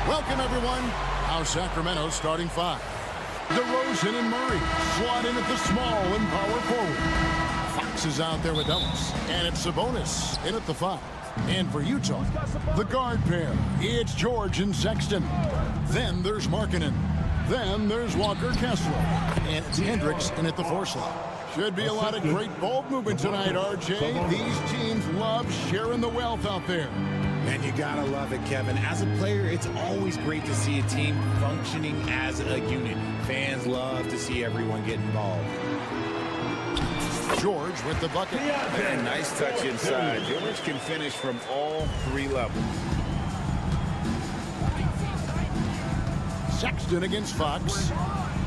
Welcome, everyone. Now Sacramento starting five. DeRozan and Murray slot in at the small and power forward. Fox is out there with Ellis, and it's Sabonis in at the five. And for Utah, the guard pair, it's George and Sexton. Then there's Markkanen. Then there's Walker Kessler. And it's Hendricks in at the four slot. Should be a lot of great ball movement tonight, RJ. These teams love sharing the wealth out there. And you gotta love it, Kevin. As a player, it's always great to see a team functioning as a unit. Fans love to see everyone get involved. George with the bucket. Man, nice touch inside. George can finish from all three levels. Sexton against Fox.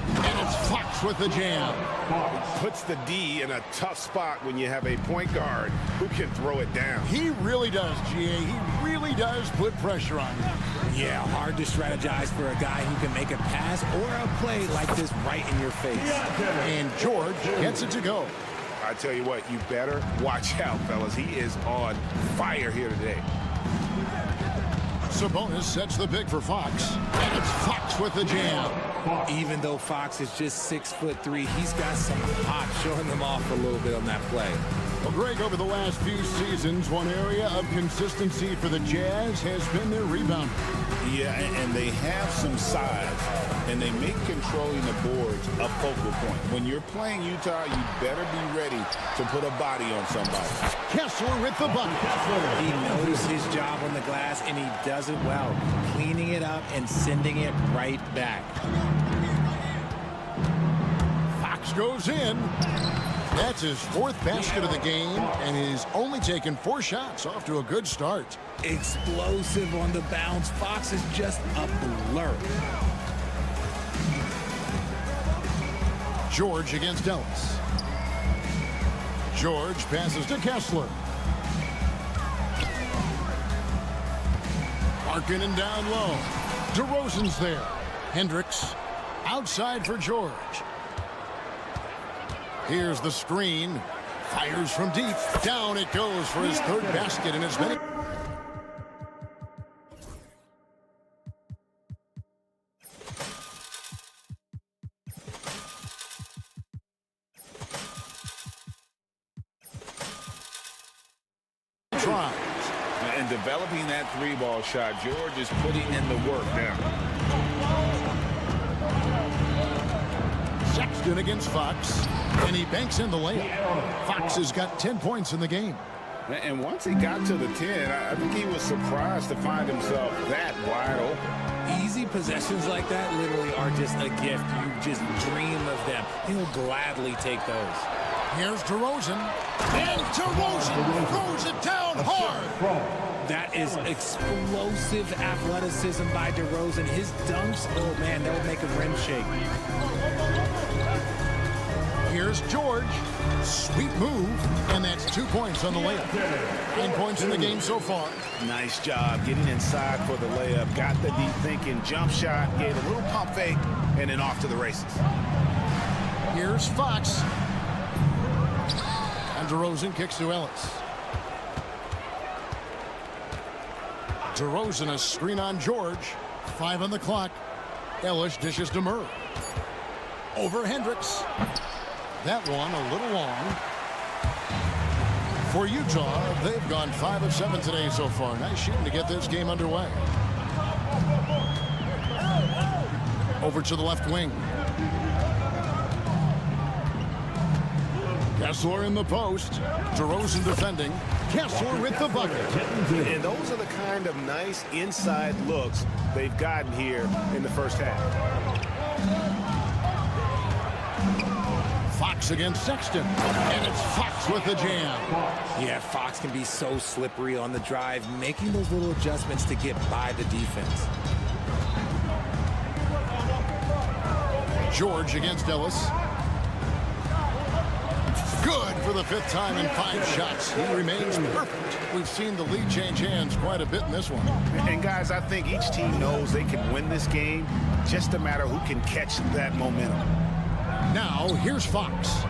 And it's Fox with the jam. Puts the D in a tough spot when you have a point guard who can throw it down. He really does, GA. He really does put pressure on you. Yeah, hard to strategize for a guy who can make a pass or a play like this right in your face. And George gets it to go. I tell you what, you better watch out, fellas. He is on fire here today. Sabonis sets the pick for Fox. And it's Fox with the jam. Even though Fox is just 6'3", he's got some pop, showing them off a little bit on that play. Well, Greg, over the last few seasons, one area of consistency for the Jazz has been their rebounding. Yeah, and they have some size, and they make controlling the boards a focal point. When you're playing Utah, you better be ready to put a body on somebody. Kessler with the bucket. He knows his job on the glass, and he does it well, cleaning it up and sending it right back. Fox goes in. That's his fourth basket of the game, and he's only taken 4 shots. Off to a good start. Explosive on the bounce. Fox is just a blur. George against Ellis. George passes to Kessler. Markkanen down low. DeRozan's there. Hendricks outside for George. Here's the screen. Fires from deep. Down it goes for his third basket in as many. Tries. And developing that three-ball shot, George is putting in the work now. Sexton against Fox, and he banks in the layup. Fox has got 10 points in the game. And once he got to the 10, I think he was surprised to find himself that wide open. Easy possessions like that literally are just a gift. You just dream of them. He'll gladly take those. Here's DeRozan, and DeRozan throws it down hard. That is explosive athleticism by DeRozan. His dunks, oh man, they'll make a rim shake. Here's George. Sweet move, and that's 2 points on the layup. 9 points in the game so far. Nice job getting inside for the layup. Got the deep thinking jump shot, gave a little pump fake, and then off to the races. Here's Fox. And DeRozan kicks to Ellis. DeRozan a screen on George. 5 on the clock. Ellis dishes to Murray. Over Hendricks. That one a little long. For Utah, they've gone 5 of 7 today so far. Nice shooting to get this game underway. Over to the left wing. Kessler in the post. DeRozan defending. Kessler with the bucket. And those are the kind of nice inside looks they've gotten here in the first half. Fox against Sexton. And it's Fox with the jam. Yeah, Fox can be so slippery on the drive, making those little adjustments to get by the defense. George against Ellis. Good for the 5th time in 5 shots. He remains perfect. We've seen the lead change hands quite a bit in this one. And guys, I think each team knows they can win this game. Just a matter who can catch that momentum. Now, here's Fox.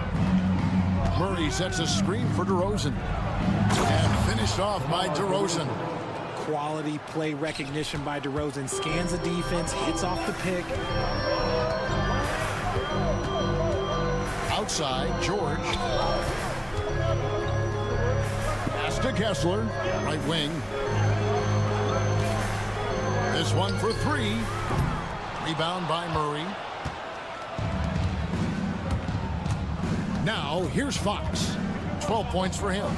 Murray sets a screen for DeRozan. And finished off by DeRozan. Quality play recognition by DeRozan. Scans the defense, hits off the pick. Outside, George. Pass to Kessler, right wing. This one for three. Rebound by Murray. Now, here's Fox. 12 points for him.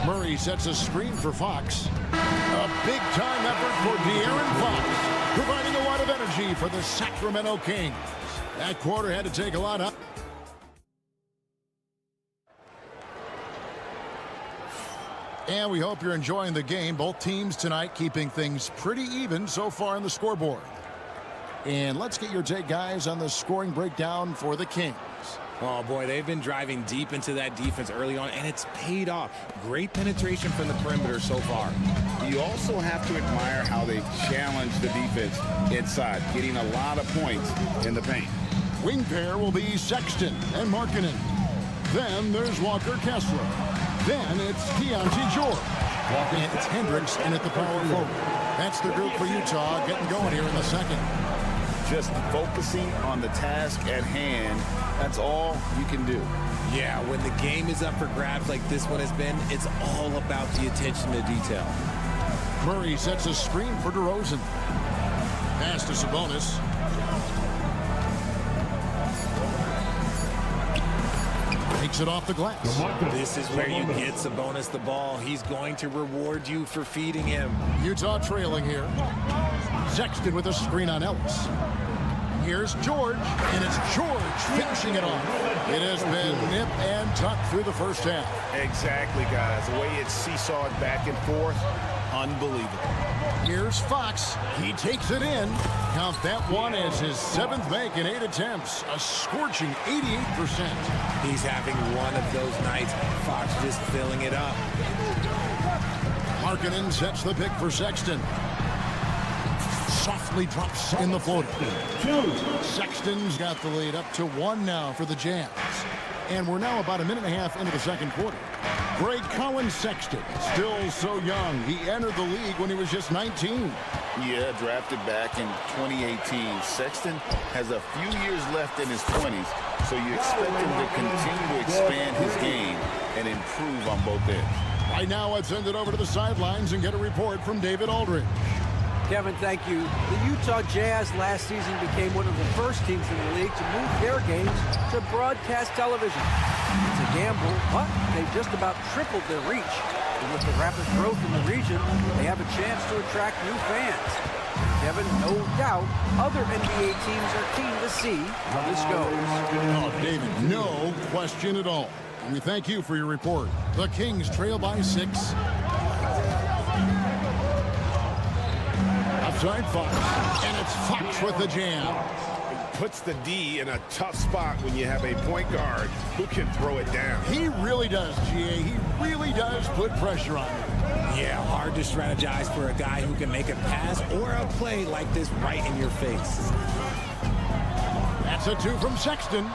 Murray sets a screen for Fox. A big-time effort for De'Aaron Fox, providing a lot of energy for the Sacramento Kings. That quarter had to take a lot up. And we hope you're enjoying the game. Both teams tonight keeping things pretty even so far on the scoreboard. And let's get your take, guys, on the scoring breakdown for the Kings. Oh, boy, they've been driving deep into that defense early on, and it's paid off. Great penetration from the perimeter so far. You also have to admire how they challenge the defense inside, getting a lot of points in the paint. Wing pair will be Sexton and Markkanen. Then there's Walker Kessler. Then it's Keontae George. And it's Hendricks in at the power forward. That's the group for Utah getting going here in the second. Just focusing on the task at hand, that's all you can do. Yeah, when the game is up for grabs like this one has been, it's all about the attention to detail. Murray sets a screen for DeRozan. Pass to Sabonis. Takes it off the glass. This is where you get Sabonis the ball. He's going to reward you for feeding him. Utah trailing here. Sexton with a screen on Ellis. Here's George, and it's George finishing it off. It has been nip and tuck through the first half. Exactly, guys. The way it's seesawed back and forth, unbelievable. Here's Fox. He takes it in. Count that one as his 7th make in 8 attempts. A scorching 88%. He's having one of those nights. Fox just filling it up. Markkanen sets the pick for Sexton. Softly drops in the floater. Sexton's got the lead up to 1 now for the Jazz. And we're now about a minute and a half into the second quarter. Greg Cowan Sexton, still so young. He entered the league when he was just 19. Yeah, drafted back in 2018. Sexton has a few years left in his 20s, so you expect him to continue to expand his game and improve on both ends. Right now, let's send it over to the sidelines and get a report from David Aldridge. Kevin, thank you. The Utah Jazz last season became one of the first teams in the league to move their games to broadcast television. It's a gamble, but they've just about tripled their reach. And with the rapid growth in the region, they have a chance to attract new fans. Kevin, no doubt, other NBA teams are keen to see how this goes. Oh, David, no question at all. And we thank you for your report. The Kings trail by 6. Outside Fox, and it's Fox with the jam. Puts the D in a tough spot when you have a point guard who can throw it down. He really does, GA. He really does put pressure on him. Yeah, hard to strategize for a guy who can make a pass or a play like this right in your face. That's a 2 from Sexton.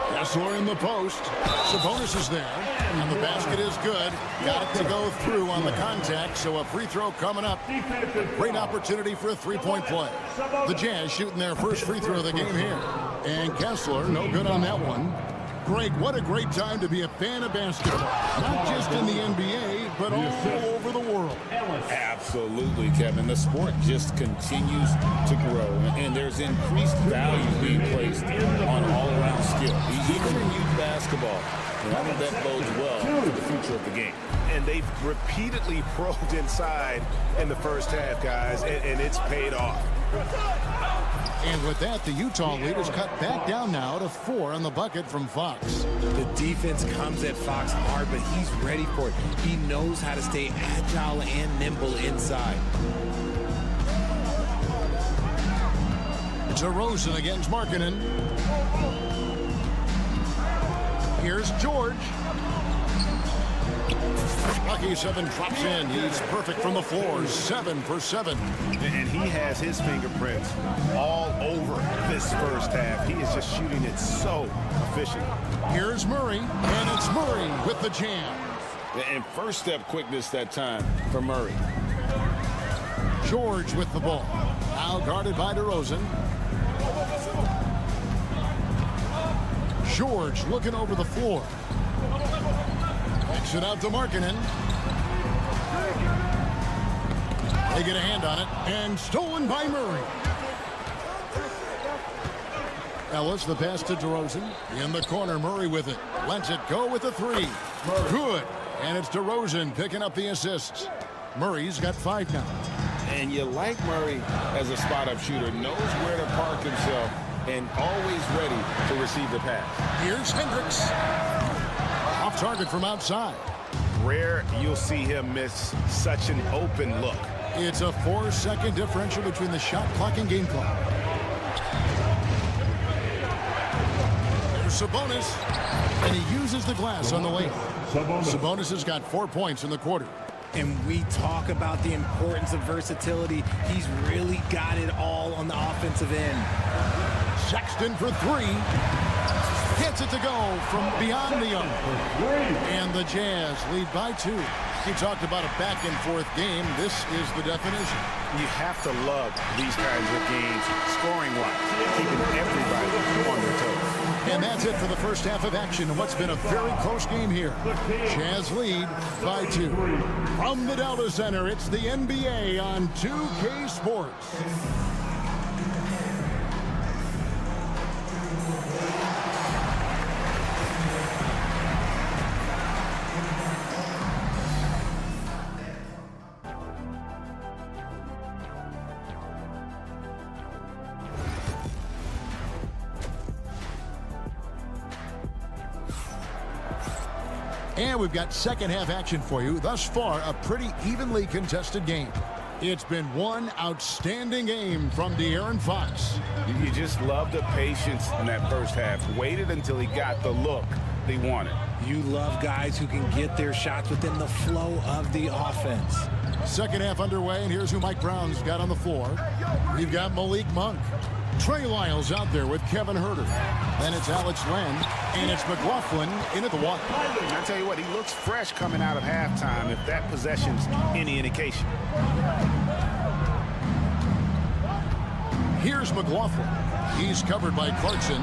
Kessler in the post. Sabonis is there. And the basket is good. Got it to go through on the contact, so a free throw coming up. Great opportunity for a three-point play. The Jazz shooting their first free throw of the game here. And Kessler, no good on that one. Greg, what a great time to be a fan of basketball. Not just in the NBA, but all over the world. Absolutely, Kevin. The sport just continues to grow, and there's increased value being placed on all-around skill. Even in youth basketball, and I think that bodes well for the future of the game. And they've repeatedly probed inside in the first half, guys, and it's paid off. And with that, the Utah lead is cut back down now to 4 on the bucket from Fox. The defense comes at Fox hard, but he's ready for it. He knows how to stay agile and nimble inside. DeRozan against Markkanen. Here's George. Lucky 7 drops in. He's perfect from the floor. 7 for 7. And he has his fingerprints all over this first half. He is just shooting it so efficient. Here's Murray, and it's Murray with the jam. And first step quickness that time for Murray. George with the ball. Now guarded by DeRozan. George looking over the floor. Kicks it out to Markkanen. They get a hand on it, and stolen by Murray. Ellis, the pass to DeRozan. In the corner, Murray with it. Lets it go with the 3. Good. And it's DeRozan picking up the assists. Murray's got 5 now. And you like Murray as a spot-up shooter. Knows where to park himself and always ready to receive the pass. Here's Hendricks. Off target from outside. Rare you'll see him miss such an open look. It's a 4-second differential between the shot clock and game clock. There's Sabonis. And he uses the glass on the lane. Sabonis has got 4 points in the quarter. And we talk about the importance of versatility. He's really got it all on the offensive end. Sexton for 3. Gets it to go from beyond the arc. And the Jazz lead by 2. You talked about a back-and-forth game. This is the definition. You have to love these kinds of games, scoring-wise, keeping everybody on their toes. And that's it for the first half of action in what's been a very close game here. Jazz lead by 2. From the Delta Center, it's the NBA on 2K Sports. And we've got second half action for you. Thus far, a pretty evenly contested game. It's been one outstanding game from De'Aaron Fox. You just love the patience in that first half. Waited until he got the look they wanted. You love guys who can get their shots within the flow of the offense. Second half underway, and here's who Mike Brown's got on the floor. We've got Malik Monk. Trey Lyles out there with Kevin Huerter. Then it's Alex Len, and it's McLaughlin in at the one. And I tell you what, he looks fresh coming out of halftime, if that possession's any indication. Here's McLaughlin. He's covered by Clarkson.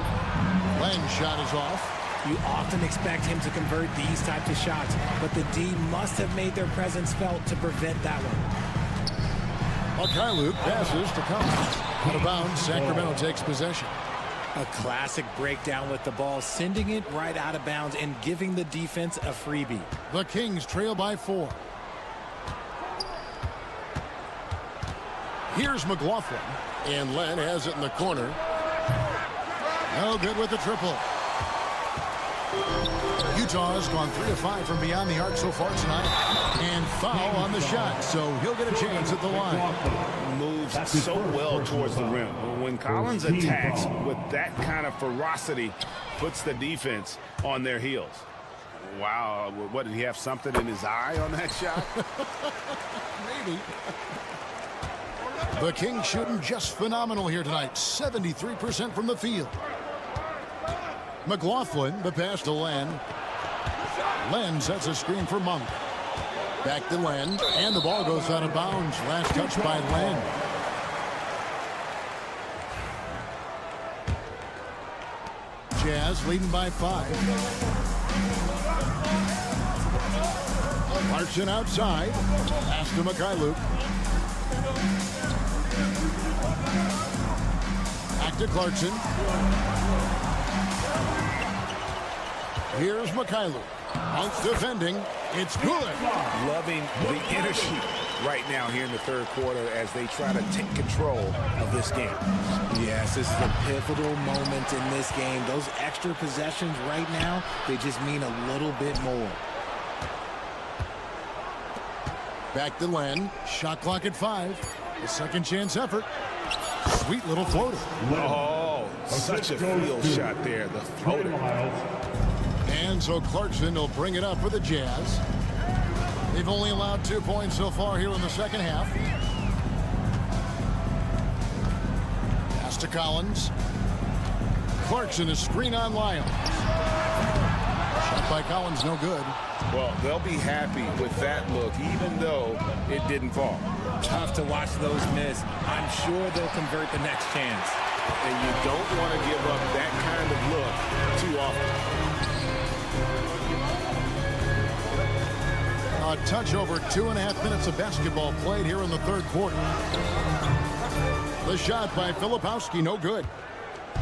Len's shot is off. You often expect him to convert these types of shots, but the D must have made their presence felt to prevent that one. Luke passes to Collins. Out of bounds, Sacramento takes possession. A classic breakdown with the ball, sending it right out of bounds and giving the defense a freebie. The Kings trail by 4. Here's McLaughlin, and Len has it in the corner. No good with the triple. Utah has gone 3 of 5 from beyond the arc so far tonight. And foul on the shot, so he'll get a chance at the line. Moves so well towards the rim. When Collins attacks with that kind of ferocity, puts the defense on their heels. Wow, what, did he have something in his eye on that shot? Maybe. The Kings shooting just phenomenal here tonight. 73% from the field. McLaughlin, the pass to Len. Len sets a screen for Monk. Back to Len, and the ball goes out of bounds. Last touch by Len. Jazz leading by 5. Clarkson outside. Pass to Luke. Back to Clarkson. Here's Luke. Monk's defending. It's good. Loving the energy right now here in the third quarter as they try to take control of this game. Yes, this is a pivotal moment in this game. Those extra possessions right now, they just mean a little bit more. Back to Len. Shot clock at 5. The second chance effort. Sweet little floater. Oh, such a field shot there. The floater. And so Clarkson will bring it up for the Jazz. They've only allowed 2 points so far here in the second half. Pass to Collins. Clarkson is screen on Lyons. Shot by Collins, no good. Well, they'll be happy with that look, even though it didn't fall. Tough to watch those miss. I'm sure they'll convert the next chance. And you don't want to give up that kind of look too often. A touch over 2.5 minutes of basketball played here in the third quarter. The shot by Filipowski, no good.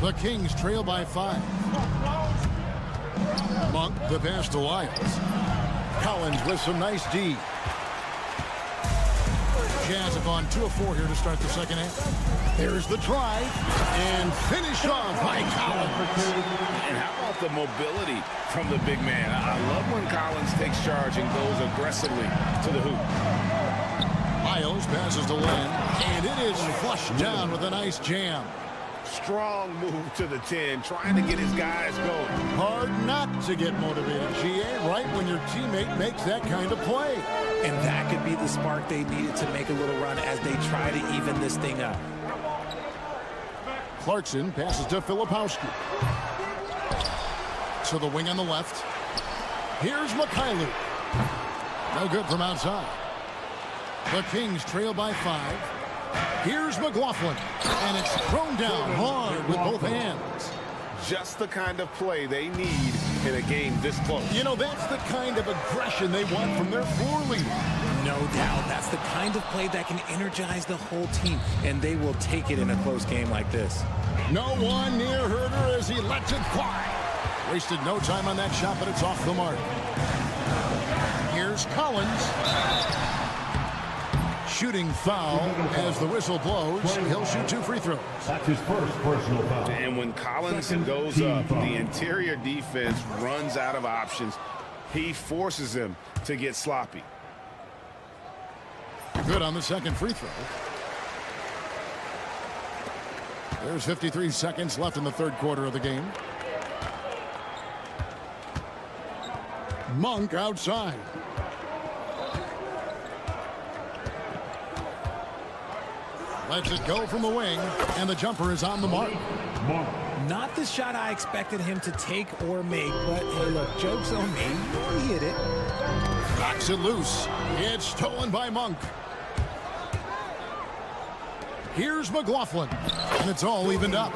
The Kings trail by 5. Monk, the pass to Lyons. Collins with some nice D. Jazz have gone 2 of 4 here to start the second half. There's the try and finish off by Collins. And how about the mobility from the big man? I love when Collins takes charge and goes aggressively to the hoop. Lyles passes to Len, and it is flushed down with a nice jam. Strong move to the 10, trying to get his guys going. Hard not to get motivated, GA, right when your teammate makes that kind of play. And that could be the spark they needed to make a little run as they try to even this thing up. Clarkson passes to Filipowski. To the wing on the left. Here's Mikhailu. No good from outside. The Kings trail by 5. Here's McLaughlin, and it's thrown down hard with both hands. Just the kind of play they need in a game this close. You know, that's the kind of aggression they want from their floor leader. No doubt. That's the kind of play that can energize the whole team, and they will take it in a close game like this. No one near Herder as he lets it fly. Wasted no time on that shot, but it's off the mark. Here's Collins. Shooting foul as the whistle blows. He'll shoot 2 free throws. That's his first personal foul. And when Collins goes up, the interior defense runs out of options. He forces them to get sloppy. Good on the second free throw. There's 53 seconds left in the third quarter of the game. Monk outside. Lets it go from the wing, and the jumper is on the mark. Not the shot I expected him to take or make, but hey, look, joke's on me. He hit it. Knocks it loose. It's stolen by Monk. Here's McLaughlin, and it's all evened up.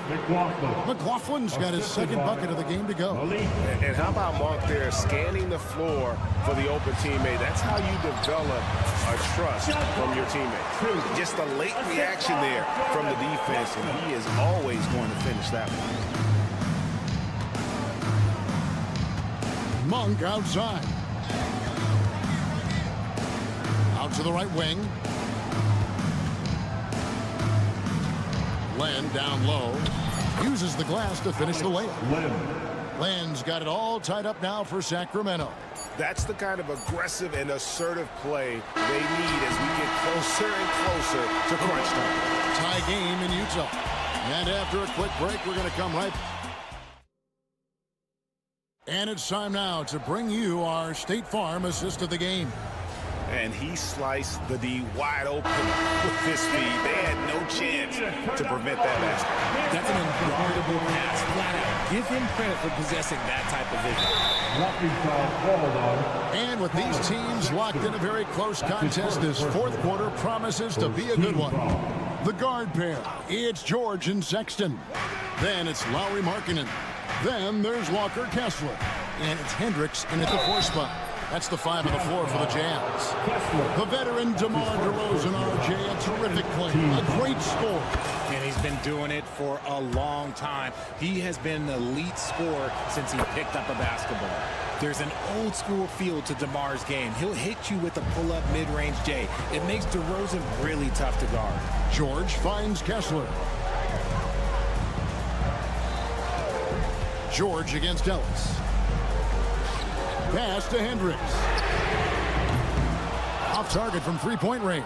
McLaughlin's got his second bucket of the game to go. And how about Monk there scanning the floor for the open teammate? That's how you develop a trust from your teammates. Just a late reaction there from the defense, and he is always going to finish that one. Monk outside. Out to the right wing. Len down low. Uses the glass to finish the layup. Len's got it all tied up now for Sacramento. That's the kind of aggressive and assertive play they need as we get closer and closer to crunch time. Tie game in Utah. And after a quick break, we're going to come right. And it's time now to bring you our State Farm assist of the game. And he sliced the D wide open with his feet. They had no chance to prevent that basket. That's an unguardable pass, flat out. Give him credit for possessing that type of vision. And with these teams locked in a very close contest, this fourth quarter promises to be a good one. The guard pair, it's George and Sexton. Then it's Lowry Markkanen. Then there's Walker Kessler. And it's Hendricks in at the 4 spot. That's the 5 on the floor for the Jazz. The veteran DeMar DeRozan, RJ, a terrific play, a great score. And he's been doing it for a long time. He has been an elite scorer since he picked up a basketball. There's an old school feel to DeMar's game. He'll hit you with a pull-up mid-range J. It makes DeRozan really tough to guard. George finds Kessler. George against Ellis. Pass to Hendricks. Off target from three-point range.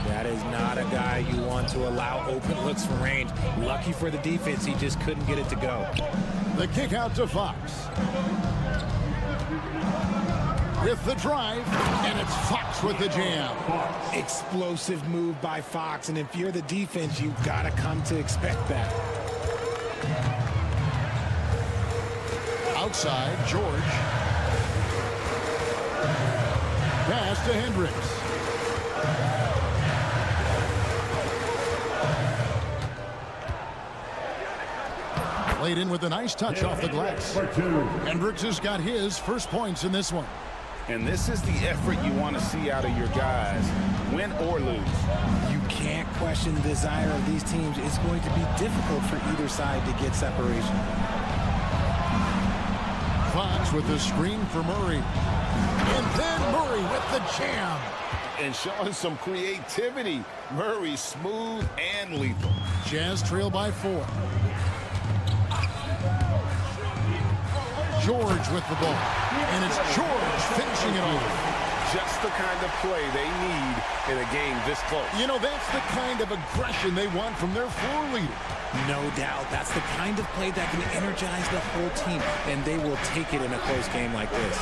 That is not a guy you want to allow open looks from range. Lucky for the defense, he just couldn't get it to go. The kick out to Fox. with the drive, and it's Fox with the jam. Explosive move by Fox, and if you're the defense, you've got to come to expect that. Outside, George. Pass to Hendricks. Played in with a nice touch off the glass. Hendricks has got his first points in this one. And this is the effort you want to see out of your guys, win or lose. You can't question the desire of these teams. It's going to be difficult for either side to get separation. Fox with the screen for Murray. And then Murray with the jam. And showing some creativity. Murray smooth and lethal. Jazz trail by 4. George with the ball. And it's George finishing it off. Just the kind of play they need in a game this close. You know, that's the kind of aggression they want from their floor leader. No doubt. That's the kind of play that can energize the whole team, and they will take it in a close game like this.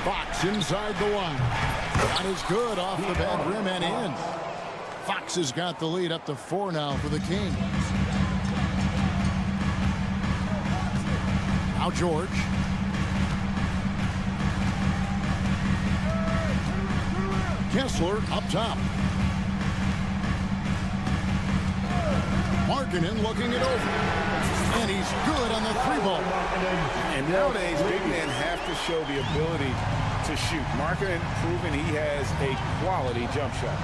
Fox inside the line. That is good off the bad rim and in. Fox has got the lead up to 4 now for the Kings. Now George. Kessler up top. Markkanen looking it over. And he's good on the 3-ball. And nowadays, big men have to show the ability to shoot. Markkanen proving he has a quality jump shot.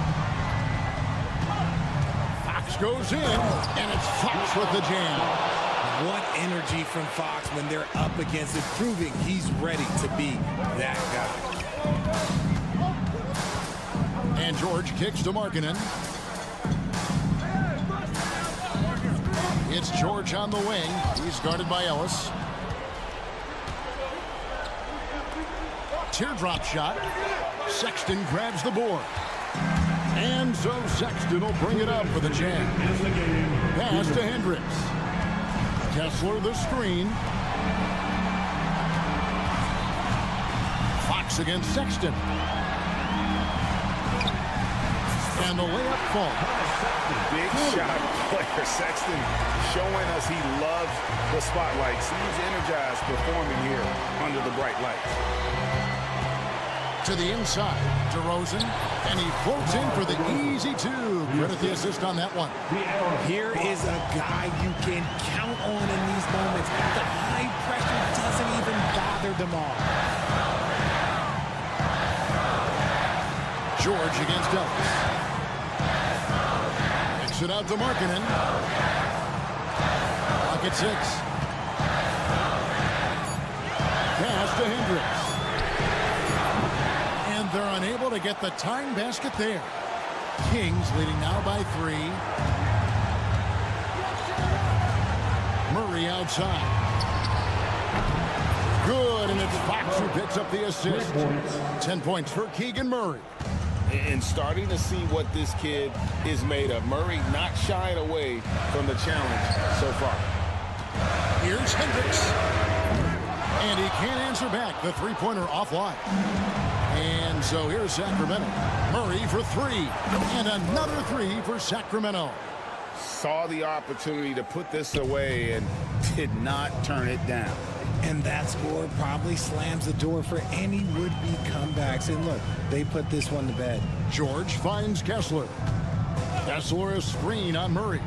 Fox goes in, and it's Fox with the jam. What energy from Fox when they're up against it, proving he's ready to be that guy. And George kicks to Markkanen. It's George on the wing. He's guarded by Ellis. Teardrop shot. Sexton grabs the board. And so Sexton will bring it up for the jam. Pass to Hendricks. Kessler the screen. Fox against Sexton. And the layup falls. Big shot player. Sexton showing us he loves the spotlight. Seems energized performing here under the bright lights. To the inside, DeRozan, and he floats in for the easy 2. Credit the assist on that one. Here is a guy you can count on in these moments. The high pressure doesn't even bother them all. George against Ellis. Kicks it out to Markkanen. Clock at 6. Pass to Hendricks. And they're unable to get the tying basket there. Kings leading now by 3. Murray outside. Good, and it's Fox who picks up the assist. 10 points for Keegan Murray. And starting to see what this kid is made of. Murray not shying away from the challenge so far. Here's Hendricks. And he can't answer back. The 3-pointer offline. And so here's Sacramento. Murray for 3. And another 3 for Sacramento. Saw the opportunity to put this away and did not turn it down. And that score probably slams the door for any would-be comebacks. And look, they put this one to bed. George finds Kessler. Kessler a screen on Murray.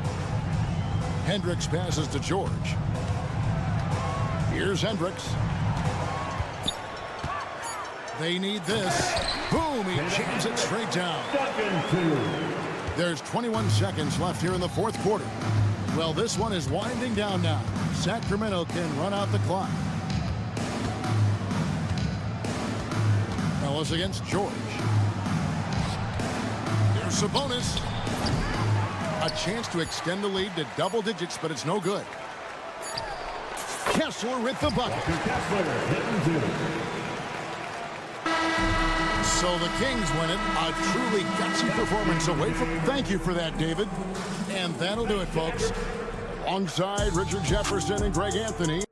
Hendricks passes to George. Here's Hendricks. They need this. Boom, he jams it straight down. There's 21 seconds left here in the 4th quarter. Well, this one is winding down now. Sacramento can run out the clock. Ellis against George. Here's Sabonis. A chance to extend the lead to double digits, but it's no good. Kessler with the bucket. So the Kings win it. A truly gutsy performance away from... Thank you for that, David. And that'll do it, folks. Alongside Richard Jefferson and Greg Anthony.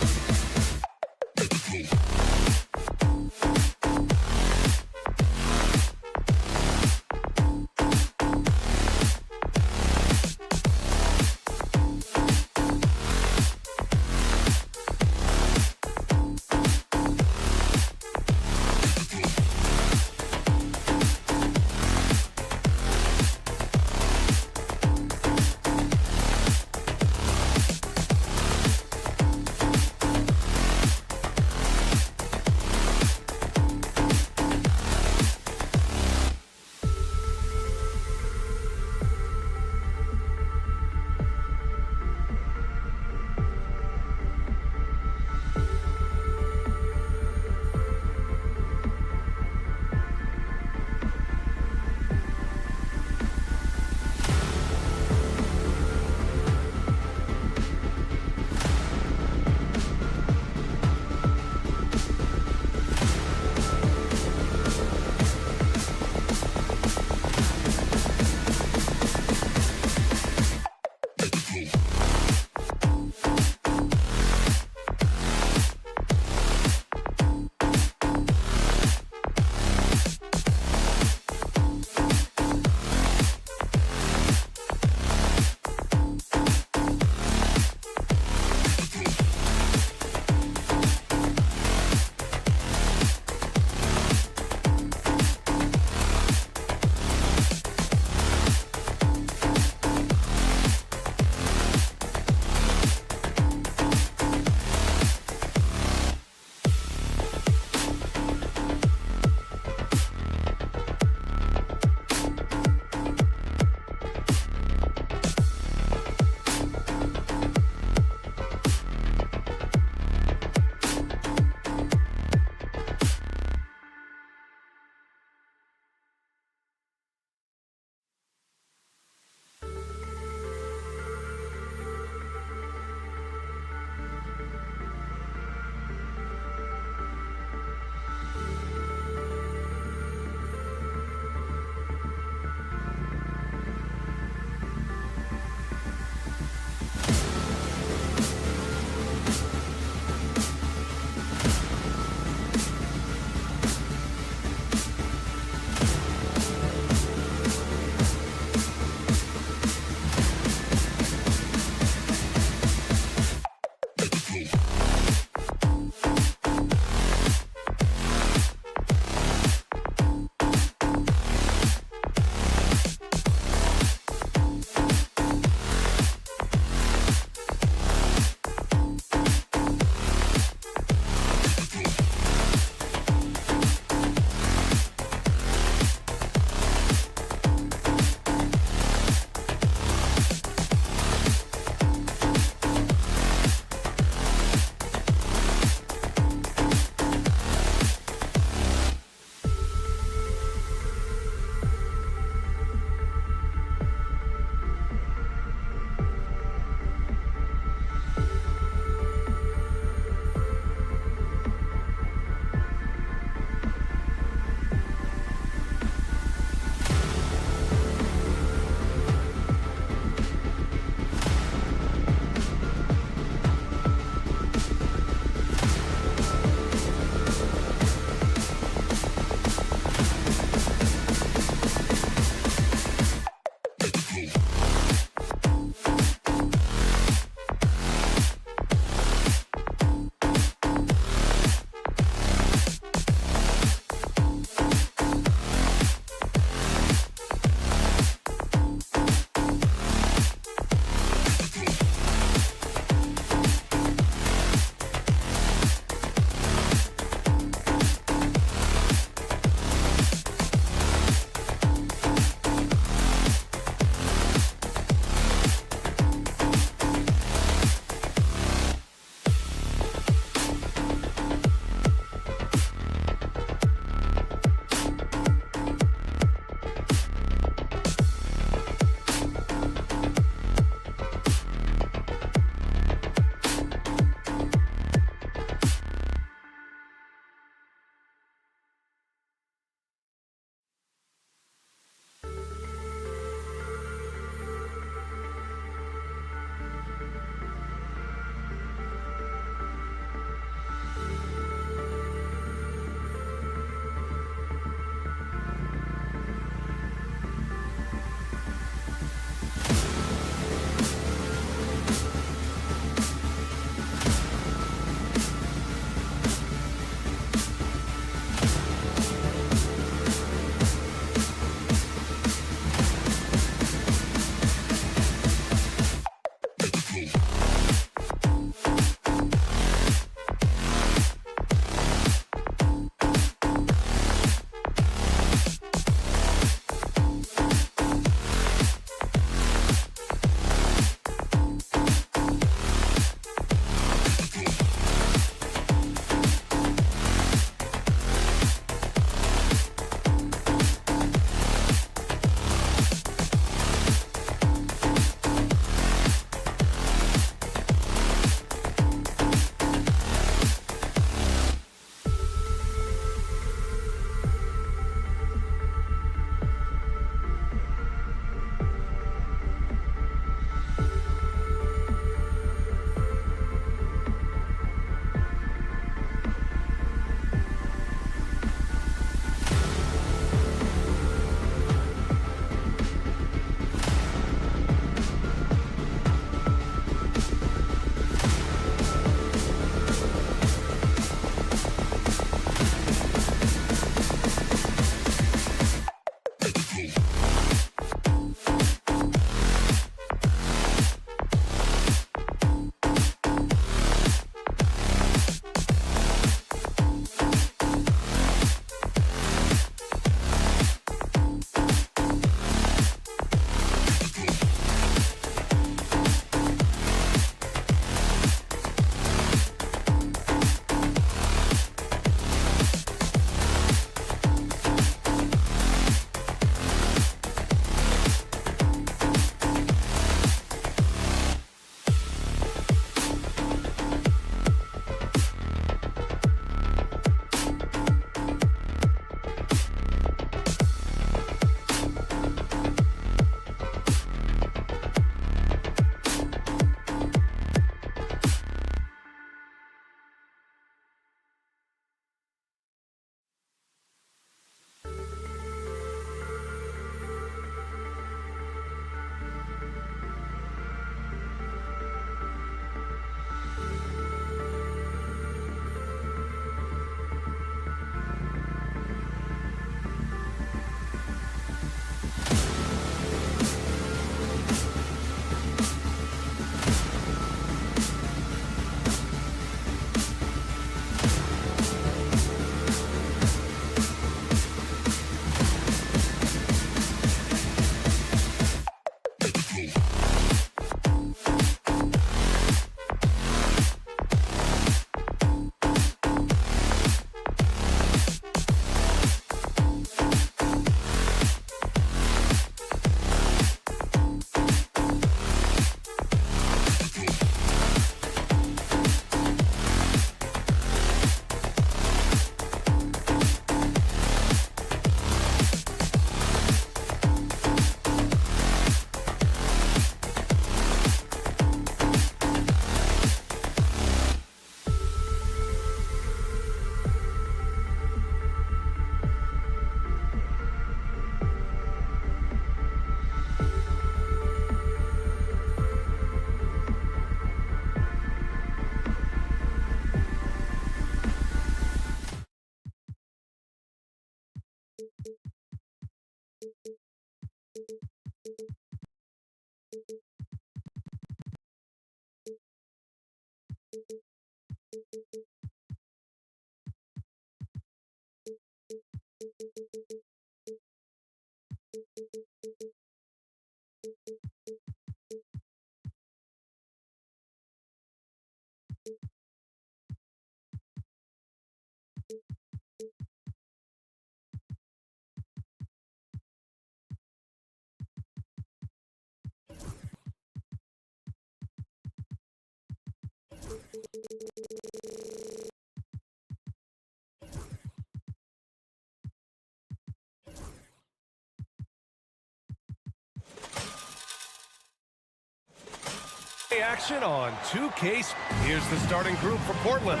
Action on 2K. Here's the starting group for Portland.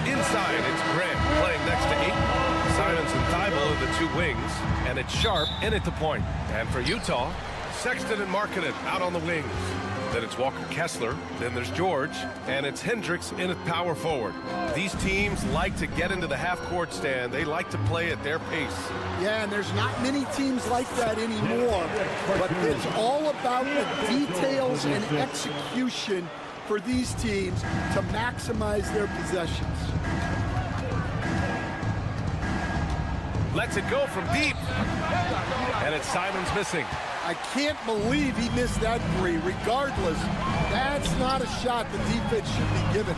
Inside, it's Grant playing next to Aiton. Simons and Thibault are the two wings, and it's Sharp in at the point. And for Utah, Sexton and Markkanen out on the wings. Then it's Walker Kessler, then there's George, and it's Hendricks in at power forward. These teams like to get into the half-court stand. They like to play at their pace. Yeah, and there's not many teams like that anymore, but it's all about the details and execution for these teams to maximize their possessions. Lets it go from deep, and it's Simons missing. I can't believe he missed that three. Regardless, that's not a shot the defense should be given.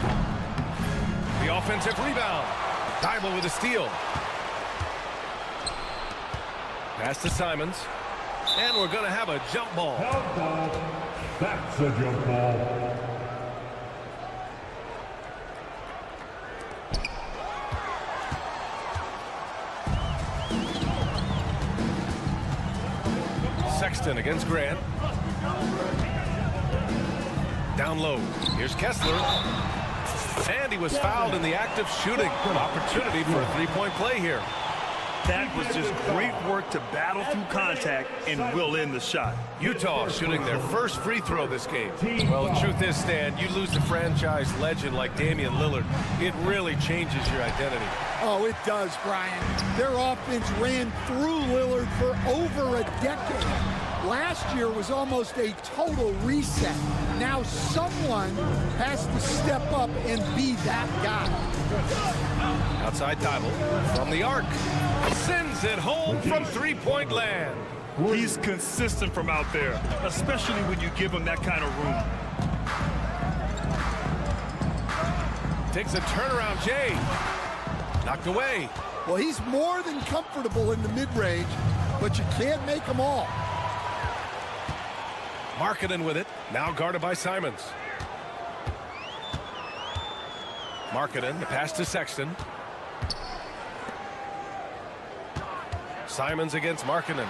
The offensive rebound. Thibault with a steal. Pass to Simons. And we're going to have a jump ball. Jump ball. That's a jump ball. Sexton against Grant. Down low. Here's Kessler. And he was fouled in the act of shooting. Opportunity for a three-point play here. That was just great work to battle through contact and will in the shot. Utah shooting their first free throw this game. Well, the truth is, Stan, you lose a franchise legend like Damian Lillard, it really changes your identity. Oh, it does, Brian. Their offense ran through Lillard for over a decade. Last year was almost a total reset. Now someone has to step up and be that guy. Outside Thibault from the arc. Sends it home from three-point land. He's consistent from out there, especially when you give him that kind of room. Takes a turnaround, Jay. Knocked away. Well, he's more than comfortable in the mid-range, but you can't make them all. Markkanen with it. Now guarded by Simons. Markkanen, the pass to Sexton. Simons against Markkanen.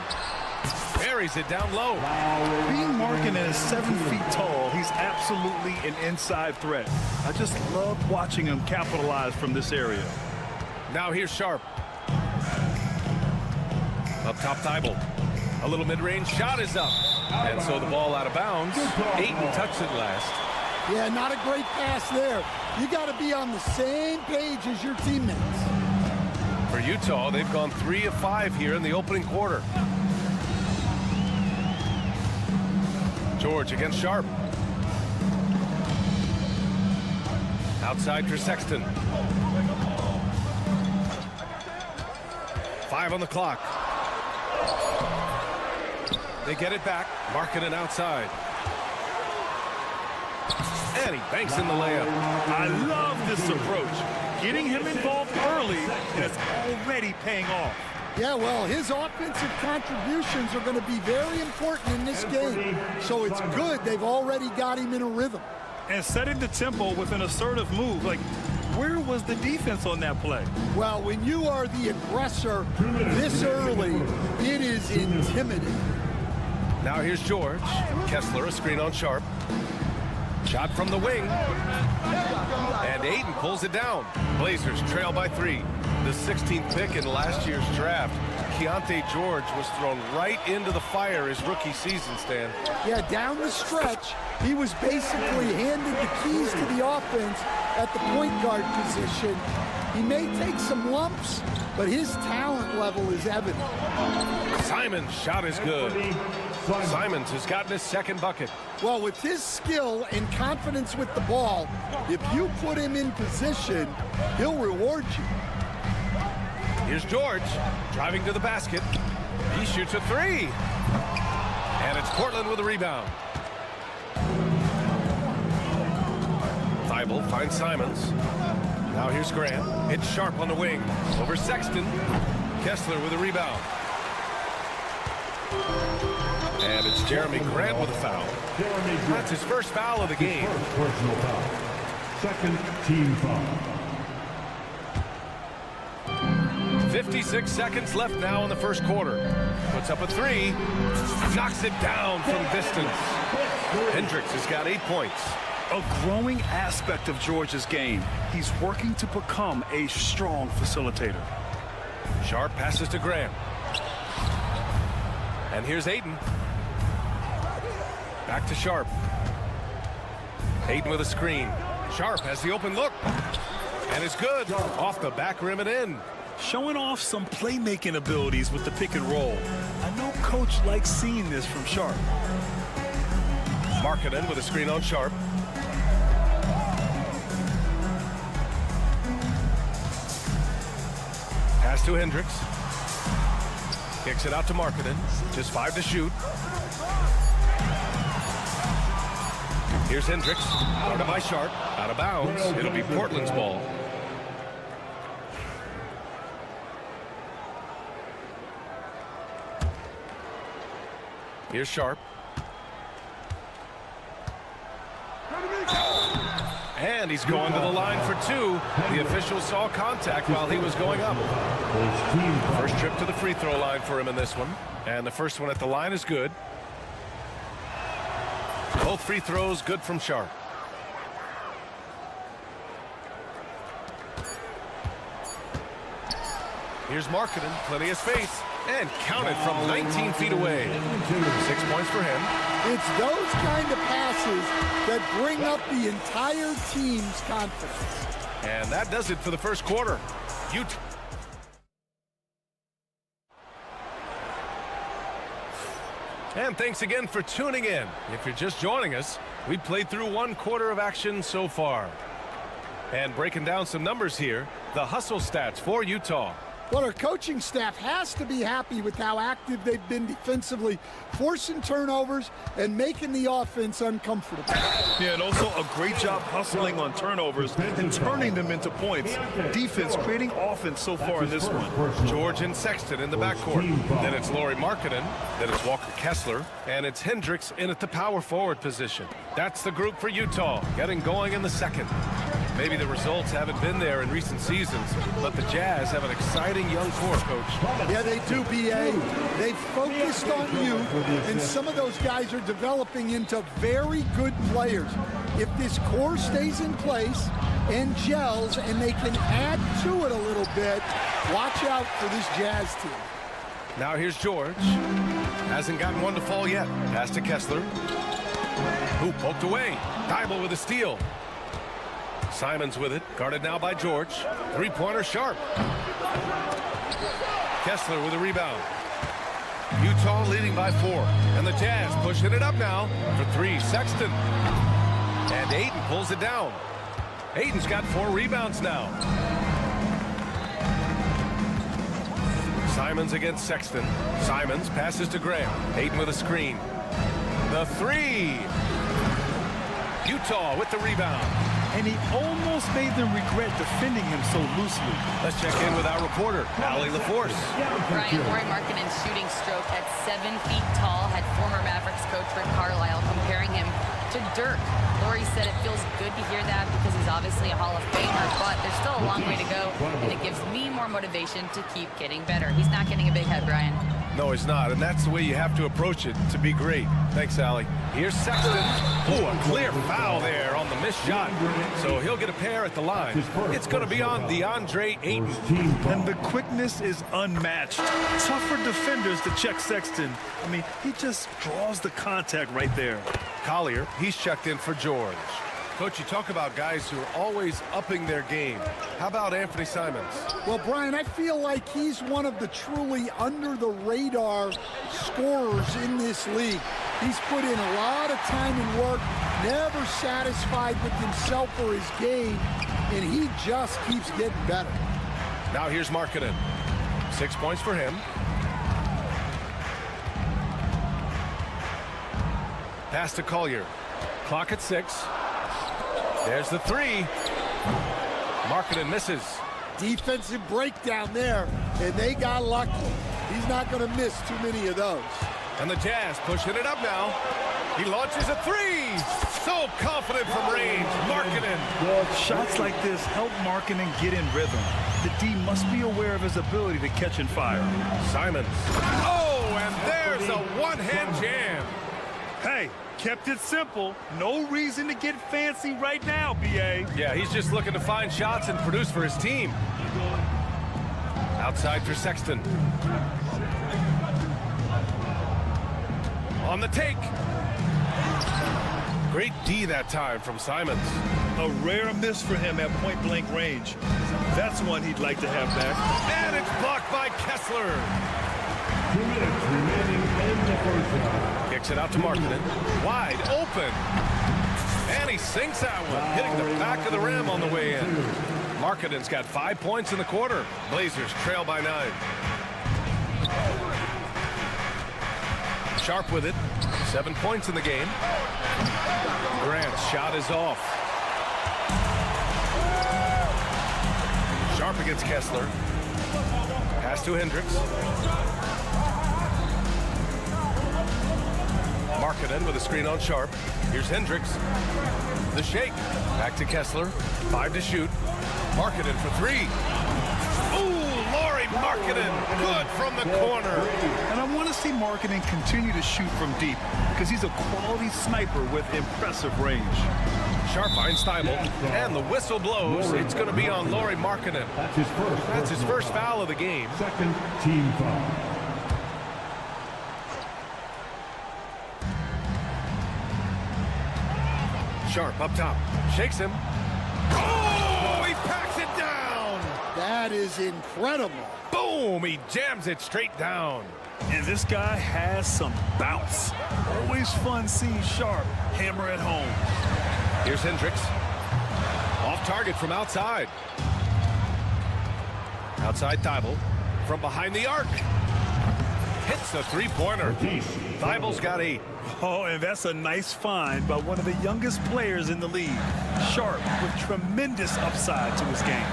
Buries it down low. Being Markkanen is 7 feet tall, he's absolutely an inside threat. I just love watching him capitalize from this area. Now here's Sharp. Up top, Thibault. A little mid-range shot is up. And so the ball out of bounds. Aiton touched it last. Yeah, not a great pass there. You got to be on the same page as your teammates. For Utah, they've gone 3 of 5 here in the opening quarter. George against Sharp. Outside for Sexton. 5 on the clock. They get it back. Markkanen outside. And he banks in the layup. I love this approach. Getting him involved early is already paying off. Yeah, well, his offensive contributions are going to be very important in this game. So it's good they've already got him in a rhythm. And setting the tempo with an assertive move. Like, where was the defense on that play? Well, when you are the aggressor this early, it is intimidating. Now here's George. Kessler, a screen on Sharp. Shot from the wing. And Aiton pulls it down. Blazers trail by 3. The 16th pick in last year's draft. Keontae George was thrown right into the fire his rookie season, Stan. Yeah, down the stretch, he was basically handed the keys to the offense at the point guard position. He may take some lumps, but his talent level is evident. Simons' shot is good. Simons has gotten his second bucket. Well, with his skill and confidence with the ball, if you put him in position, he'll reward you. Here's George driving to the basket. He shoots a three. And it's Portland with the rebound. Thibault finds Simons. Now here's Grant. It's Sharp on the wing. Over Sexton. Kessler with a rebound. And it's Jeremy Grant with a foul. That's his first foul of the game. First personal foul. Second team foul. 56 seconds left now in the first quarter. Puts up a three. Knocks it down from distance. Hendricks has got 8 points. A growing aspect of George's game. He's working to become a strong facilitator. Sharp passes to Graham. And here's Ayton. Back to Sharp. Ayton with a screen. Sharp has the open look. And it's good. Off the back rim and in. Showing off some playmaking abilities with the pick and roll. I know coach likes seeing this from Sharp. Markkanen with a screen on Sharp. Pass to Hendricks. Kicks it out to Markkanen. Just 5 to shoot. Here's Hendricks. Guarded by Sharp. Out of bounds. It'll be Portland's ball. Here's Sharp. And he's going to the line for 2. The official saw contact while he was going up. First trip to the free throw line for him in this one. And the first one at the line is good. Both free throws good from Sharp. Here's Markkanen, plenty of space, and counted from 19 feet away. 6 points for him. It's those kind of passes that bring up the entire team's confidence. And that does it for the first quarter. Utah. And thanks again for tuning in. If you're just joining us, we played through 1 quarter of action so far. And breaking down some numbers here, the hustle stats for Utah. Well, our coaching staff has to be happy with how active they've been defensively, forcing turnovers and making the offense uncomfortable. Yeah, and also a great job hustling on turnovers and turning them into points. Defense creating offense so far in this one. George and Sexton in the backcourt. Then it's Lauri Markkanen. Then it's Walker Kessler. And it's Hendricks in at the power forward position. That's the group for Utah, getting going in the second. Maybe the results haven't been there in recent seasons, but the Jazz have an exciting young core, Coach. Yeah, they do, B.A. They've focused on youth, and some of those guys are developing into very good players. If this core stays in place and gels and they can add to it a little bit, watch out for this Jazz team. Now here's George. Hasn't gotten one to fall yet. Pass to Kessler. Who poked away. Thibault with a steal. Simons with it, guarded now by George. Three-pointer Sharp. Kessler with a rebound. Utah leading by 4. And the Jazz pushing it up now for 3. Sexton. And Ayton pulls it down. Ayton's got 4 rebounds now. Simons against Sexton. Simons passes to Graham. Ayton with a screen. The 3. Utah with the rebound. And he almost made them regret defending him so loosely. Let's check in with our reporter, Allie LaForce. Brian, Lauri Markkanen's shooting stroke at 7 feet tall had former Mavericks coach Rick Carlisle comparing him to Dirk. Lauri said it feels good to hear that because he's obviously a Hall of Famer, but there's still a long way to go, and it gives me more motivation to keep getting better. He's not getting a big head, Brian. No, he's not, and that's the way you have to approach it to be great. Thanks, Allie. Here's Sexton. Oh, a clear foul there on the missed shot. So he'll get a pair at the line. It's going to be on DeAndre Ayton. And the quickness is unmatched. Tougher defenders to check Sexton. I mean, he just draws the contact right there. Collier, he's checked in for George. Coach, you talk about guys who are always upping their game. How about Anthony Simons? Well, Brian, I feel like he's one of the truly under-the-radar scorers in this league. He's put in a lot of time and work, never satisfied with himself or his game, and he just keeps getting better. Now here's Markkanen. 6 points for him. Pass to Collier. Clock at 6. There's the 3. Markkanen misses. Defensive breakdown there, and they got lucky. He's not going to miss too many of those. And the Jazz pushing it up now. He launches a 3. So confident from range. Markkanen. Shots like this help Markkanen get in rhythm. The D must be aware of his ability to catch and fire. Simons. Oh, and there's a one-hand jam. Hey, kept it simple. No reason to get fancy right now, B.A. Yeah, he's just looking to find shots and produce for his team. Outside for Sexton. On the take. Great D that time from Simons. A rare miss for him at point-blank range. That's one he'd like to have back. And it's blocked by Kessler. 2 minutes remaining in the first half. Kicks it out to Markkanen. Wide open. And he sinks that one, hitting the back of the rim on the way in. Markkanen's got 5 points in the quarter. Blazers trail by 9. Sharp with it. 7 points in the game. Grant's shot is off. Sharp against Kessler. Pass to Hendricks. Markkanen with a screen on Sharp. Here's Hendricks. The shake. Back to Kessler. 5 to shoot. Markkanen for 3. Ooh, Lauri Markkanen. Good from the corner. And I want to see Markkanen continue to shoot from deep because he's a quality sniper with impressive range. Sharp finds Thibault, and the whistle blows. It's going to be on Lauri Markkanen. That's his first foul of the game. Second team foul. Sharp up top. Shakes him. Oh, he packs it down. That is incredible. Boom, he jams it straight down. And this guy has some bounce. Always fun seeing Sharp hammer at home. Here's Hendricks. Off target from outside. Outside Thibault. From behind the arc. Hits a three-pointer. Thibault's got 8. Oh, and that's a nice find by one of the youngest players in the league. Sharp with tremendous upside to his game.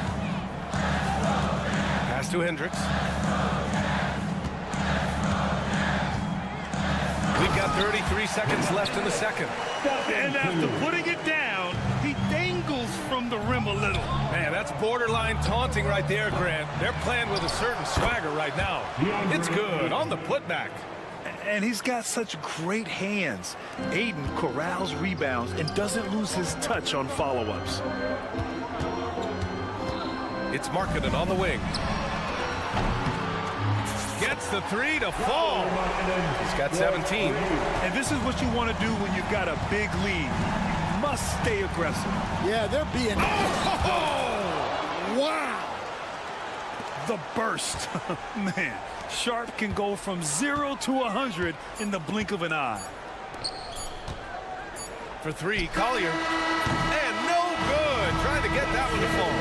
Pass to Hendricks. We've got 33 seconds left in the second. And after putting it down, he dangles from the rim a little. Man, that's borderline taunting right there, Grant. They're playing with a certain swagger right now. It's good on the putback. And he's got such great hands. Aiden corrals rebounds and doesn't lose his touch on follow-ups. It's Markkanen on the wing. Gets the 3 to fall. He's got 17. And this is what you want to do when you've got a big lead. You must stay aggressive. Yeah, they're being... Oh! Wow! The burst. Man, Sharp can go from 0 to 100 in the blink of an eye. For 3, Collier. And no good. Trying to get that one to fall.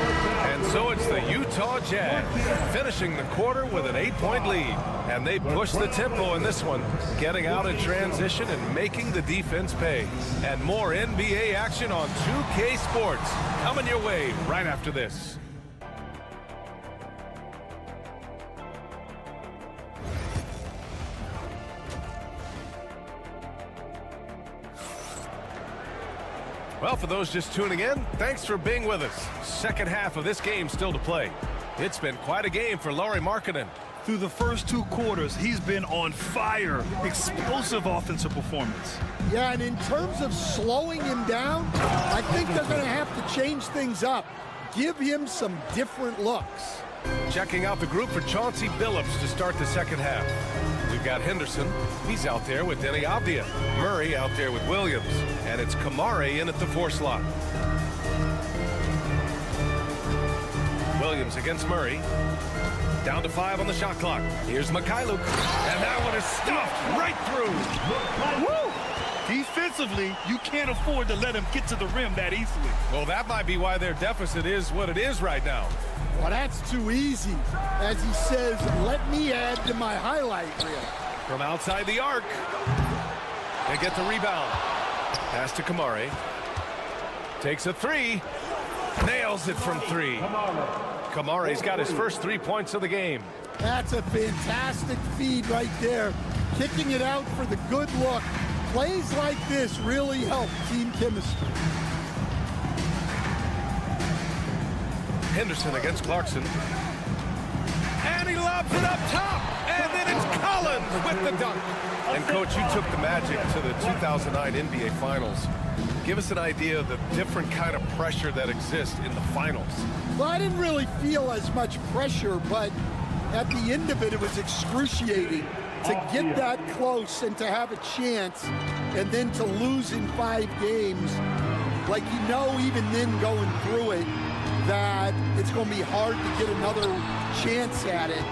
And so it's the Utah Jazz finishing the quarter with an 8-point lead. And they push the tempo in this one, getting out in transition and making the defense pay. And more NBA action on 2K Sports coming your way right after this. Well, for those just tuning in, thanks for being with us. Second half of this game still to play. It's been quite a game for Lauri Markkanen. Through the first 2 quarters, he's been on fire. Explosive offensive performance. Yeah, and in terms of slowing him down, I think they're going to have to change things up. Give him some different looks. Checking out the group for Chauncey Billups to start the second half. We've got Henderson. He's out there with Denny Avdia. Murray out there with Williams. And it's Kamare in at the 4 slot. Williams against Murray. Down to 5 on the shot clock. Here's Mikhailuk. And that one is stuffed right through. Woo! Defensively, you can't afford to let him get to the rim that easily. Well, that might be why their deficit is what it is right now. Well, that's too easy. As he says, let me add to my highlight reel. From outside the arc. They get the rebound. Pass to Kamari. Takes a three. Nails it from three. Kamari's got his first 3 points of the game. That's a fantastic feed right there. Kicking it out for the good look. Plays like this really help team chemistry. Henderson against Clarkson. And he lobs it up top. And then it's Collins with the dunk. And, Coach, you took the Magic to the 2009 NBA Finals. Give us an idea of the different kind of pressure that exists in the finals. Well, I didn't really feel as much pressure, but at the end of it, it was excruciating to get that close and to have a chance and then to lose in 5 games. Like, you know, even then going through it, that it's going to be hard to get another chance at it.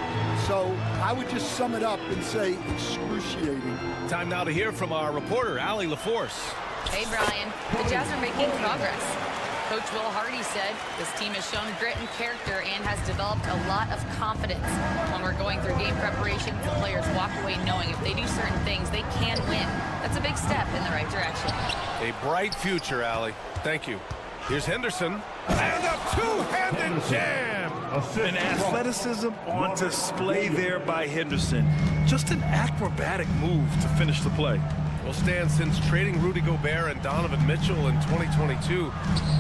So I would just sum it up and say excruciating. Time now to hear from our reporter, Allie LaForce. Hey, Brian. The Jazz are making progress. Coach Will Hardy said this team has shown grit and character and has developed a lot of confidence. When we're going through game preparations, the players walk away knowing if they do certain things, they can win. That's a big step in the right direction. A bright future, Allie. Thank you. Here's Henderson. And a two-handed jam. An athleticism on display there by Henderson. Just an acrobatic move to finish the play. Well, Stan, since trading Rudy Gobert and Donovan Mitchell in 2022,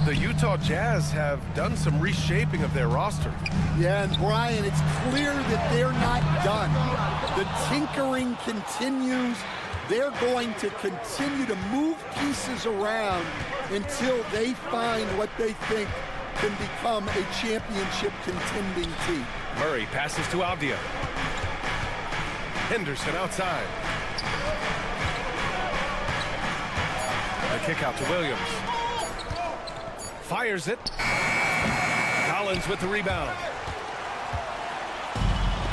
the Utah Jazz have done some reshaping of their roster. Yeah, and Brian, it's clear that they're not done. The tinkering continues. They're going to continue to move pieces around until they find what they think can become a championship contending team. Murray passes to Avdia. Henderson outside. The kick out to Williams. Fires it. Collins with the rebound.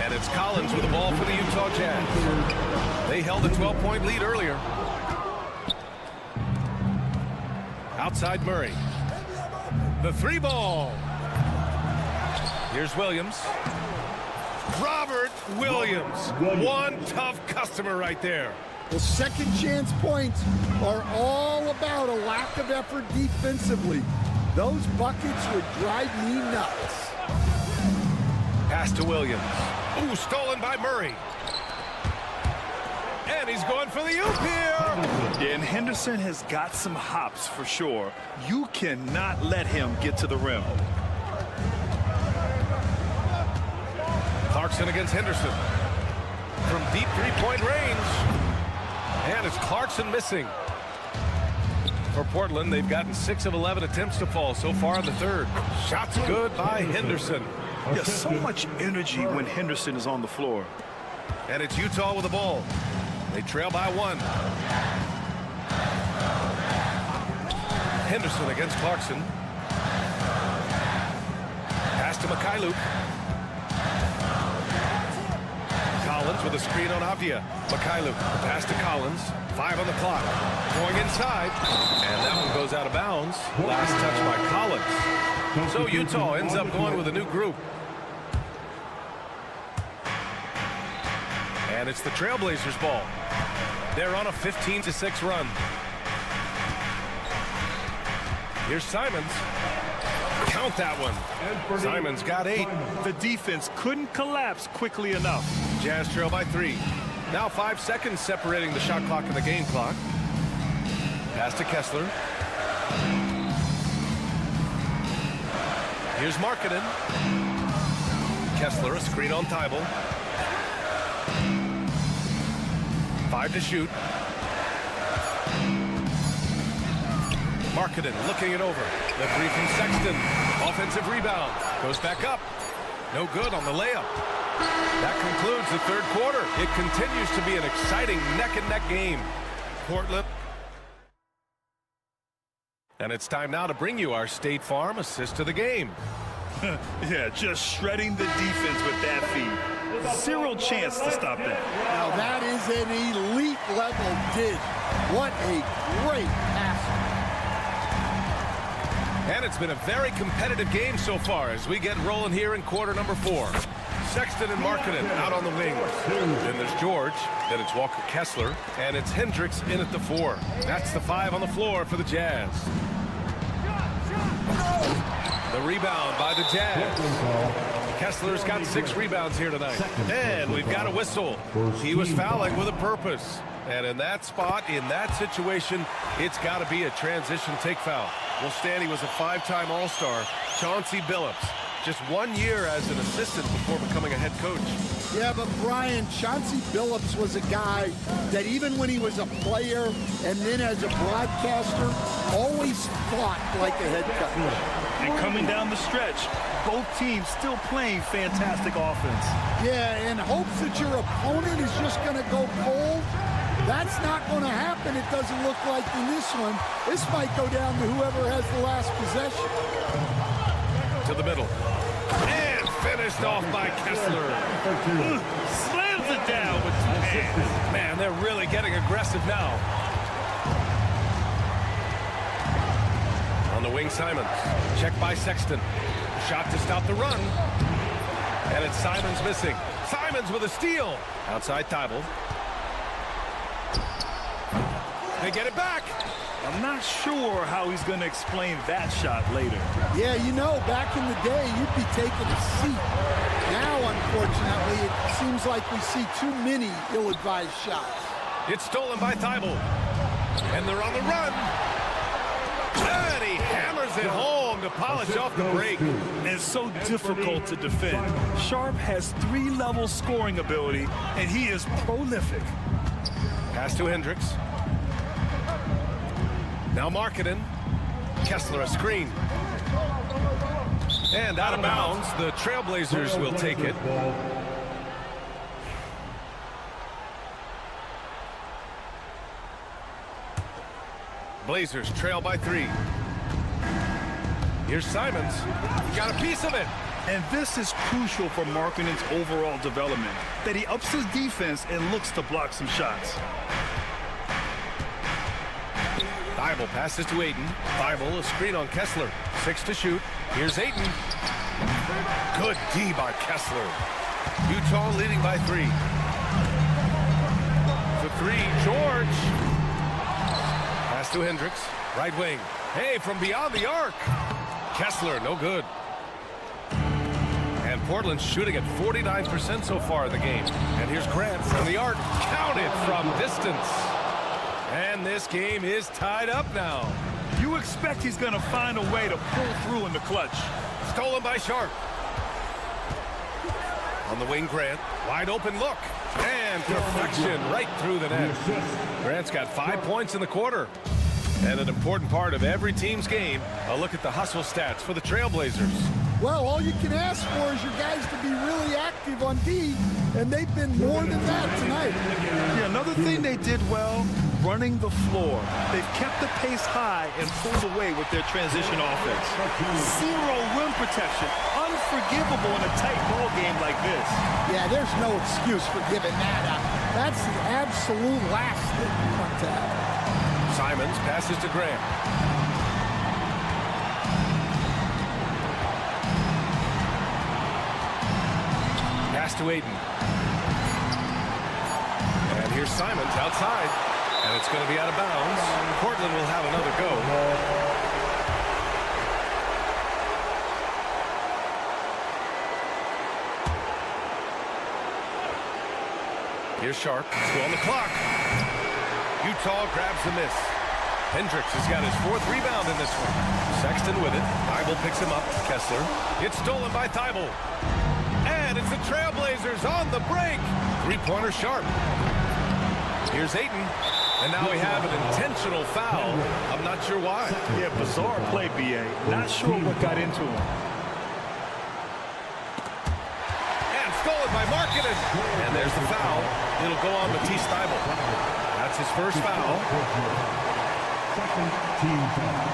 And it's Collins with the ball for the Utah Jazz. They held a 12-point lead earlier. Outside Murray. The three ball. Here's Williams. Robert Williams. One tough customer right there. Well, second chance points are all about a lack of effort defensively. Those buckets would drive me nuts. Pass to Williams. Ooh, stolen by Murray. And he's going for the oop here. Yeah, and Henderson has got some hops for sure. You cannot let him get to the rim. Clarkson against Henderson. From deep three-point range. And it's Clarkson missing. For Portland, they've gotten 6 of 11 attempts to fall so far in the third. Shots good by Henderson. Yeah, so much energy when Henderson is on the floor. And it's Utah with the ball. They trail by 1. Henderson against Clarkson. Pass to Mikhailuk. Collins with a screen on Avdia. Mikhailuk, pass to Collins. 5 on the clock. Going inside. And that one goes out of bounds. Last touch by Collins. So Utah ends up going with a new group. And it's the Trailblazers' ball. They're on a 15-6 run. Here's Simons. Count that one. Simons got 8. The defense couldn't collapse quickly enough. Jazz trail by 3. Now 5 seconds separating the shot clock and the game clock. Pass to Kessler. Here's Markkanen. Kessler, a screen on Thibault. 5 to shoot. Markkanen looking it over. The 3 from Sexton. Offensive rebound. Goes back up. No good on the layup. That concludes the third quarter. It continues to be an exciting neck-and-neck game. Portland. And it's time now to bring you our State Farm assist to the game. Yeah, just shredding the defense with that feed. Zero chance to stop that. Now that is an elite level dig. What a great pass. And it's been a very competitive game so far as we get rolling here in quarter number 4. Sexton and Markkanen out on the wings. Then there's George. Then it's Walker Kessler. And it's Hendricks in at the 4. That's the 5 on the floor for the Jazz. The rebound by the Jazz. Kessler's got 6 rebounds here tonight. And we've got a whistle. He was fouling with a purpose. And in that spot, in that situation, it's got to be a transition take foul. Well, Stanley was a 5-time All-Star. Chauncey Billups, just 1 year as an assistant before becoming a head coach. Yeah, but Brian, Chauncey Billups was a guy that even when he was a player and then as a broadcaster, always fought like a head coach. And coming down the stretch, both teams still playing fantastic offense. Yeah, in hopes that your opponent is just going to go cold. That's not going to happen, it doesn't look like in this one. This might go down to whoever has the last possession. To the middle. And finished off by Kessler. Slams it down with 2 hands. Man, they're really getting aggressive now. On the wing, Simons. Check by Sexton. Shot to stop the run. And it's Simons missing. Simons with a steal. Outside Thibault. They get it back. I'm not sure how he's going to explain that shot later. Yeah, you know, back in the day, you'd be taking a seat. Now, unfortunately, it seems like we see too many ill-advised shots. It's stolen by Thibault. And they're on the run. And he hammers it home to polish off the break. It's so difficult to defend. Sharp has 3-level scoring ability, and he is prolific. Pass to Hendricks. Now Markkanen. Kessler a screen. And out of bounds. The Trailblazers will take it. Blazers trail by 3. Here's Simons. He got a piece of it. And this is crucial for Markkanen's overall development, that he ups his defense and looks to block some shots. Thibault passes to Ayton. Thibault a screen on Kessler. 6 to shoot. Here's Ayton. Good D by Kessler. Utah leading by 3. For 3, George. Pass to Hendricks. Right wing. Hey, from beyond the arc. Kessler, no good. And Portland's shooting at 49% so far in the game. And here's Grant from the arc. Counted from distance. And this game is tied up now. You expect he's going to find a way to pull through in the clutch. Stolen by Sharp. On the wing, Grant. Wide open look. And perfection right through the net. Grant's got 5 points in the quarter. And an important part of every team's game, a look at the hustle stats for the Trailblazers. Well, all you can ask for is your guys to be really active on D, and they've been more than that tonight. Yeah, another thing they did well, running the floor. They've kept the pace high and pulled away with their transition offense. 0 rim protection. Unforgivable in a tight ball game like this. Yeah, there's no excuse for giving that up. That's the absolute last thing you want to have. Simons passes to Grant. Pass to Ayton. And here's Simons outside. And it's going to be out of bounds. Portland will have another go. Here's Sharp. Still on the clock. Utah grabs the miss. Hendricks has got his 4th rebound in this one. Sexton with it. Thibault picks him up. Kessler. It's stolen by Thibault. And it's the Trailblazers on the break. 3-pointer Sharp. Here's Ayton. And now we have an intentional foul. I'm not sure why. Yeah, bizarre play, B.A. Not sure what got into him. And stolen by Markkanen. And there's the foul. It'll go on Matisse Thibault. That's his first foul. Second team foul.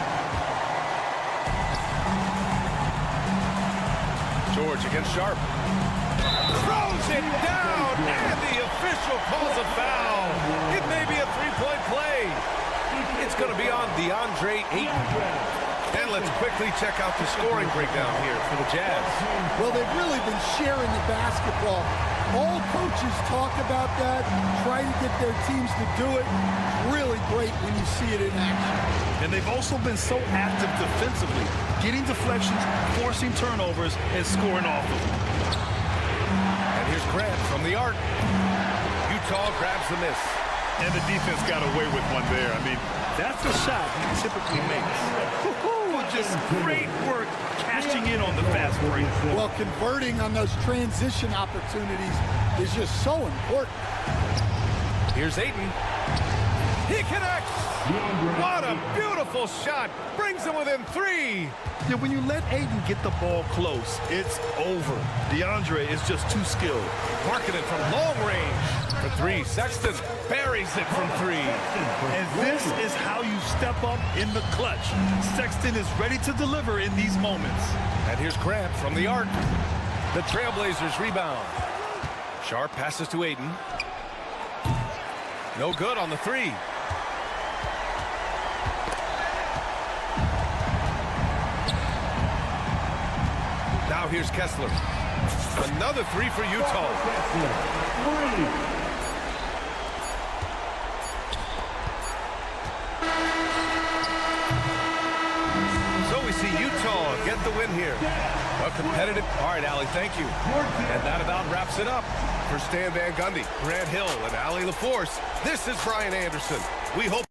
George against Sharp. Throws it down, and the official calls a foul. It may be a 3-point play. It's going to be on DeAndre Ayton. And let's quickly check out the scoring breakdown here for the Jazz. Well, they've really been sharing the basketball. All coaches talk about that, try to get their teams to do it. Really great when you see it in action. And they've also been so active defensively, getting deflections, forcing turnovers, and scoring off of them. And here's Grant from the arc. Utah grabs the miss. And the defense got away with one there. I mean, that's the shot he typically makes. Just great work cashing in on the fast break. Well, converting on those transition opportunities is just so important. Here's Ayton. He connects. What a beautiful shot. Brings him within 3. Yeah, when you let Ayton get the ball close, it's over. DeAndre is just too skilled. Marking it from long range. For 3, Sexton buries it from 3. And this is how you step up in the clutch. Sexton is ready to deliver in these moments. And here's Grant from the arc. The Trailblazers rebound. Sharp passes to Ayton. No good on the 3. Now here's Kessler. Another 3 for Utah. So we see Utah get the win here. A competitive. All right, Allie, thank you. And that about wraps it up. For Stan Van Gundy, Grant Hill, and Allie LaForce, this is Brian Anderson. We hope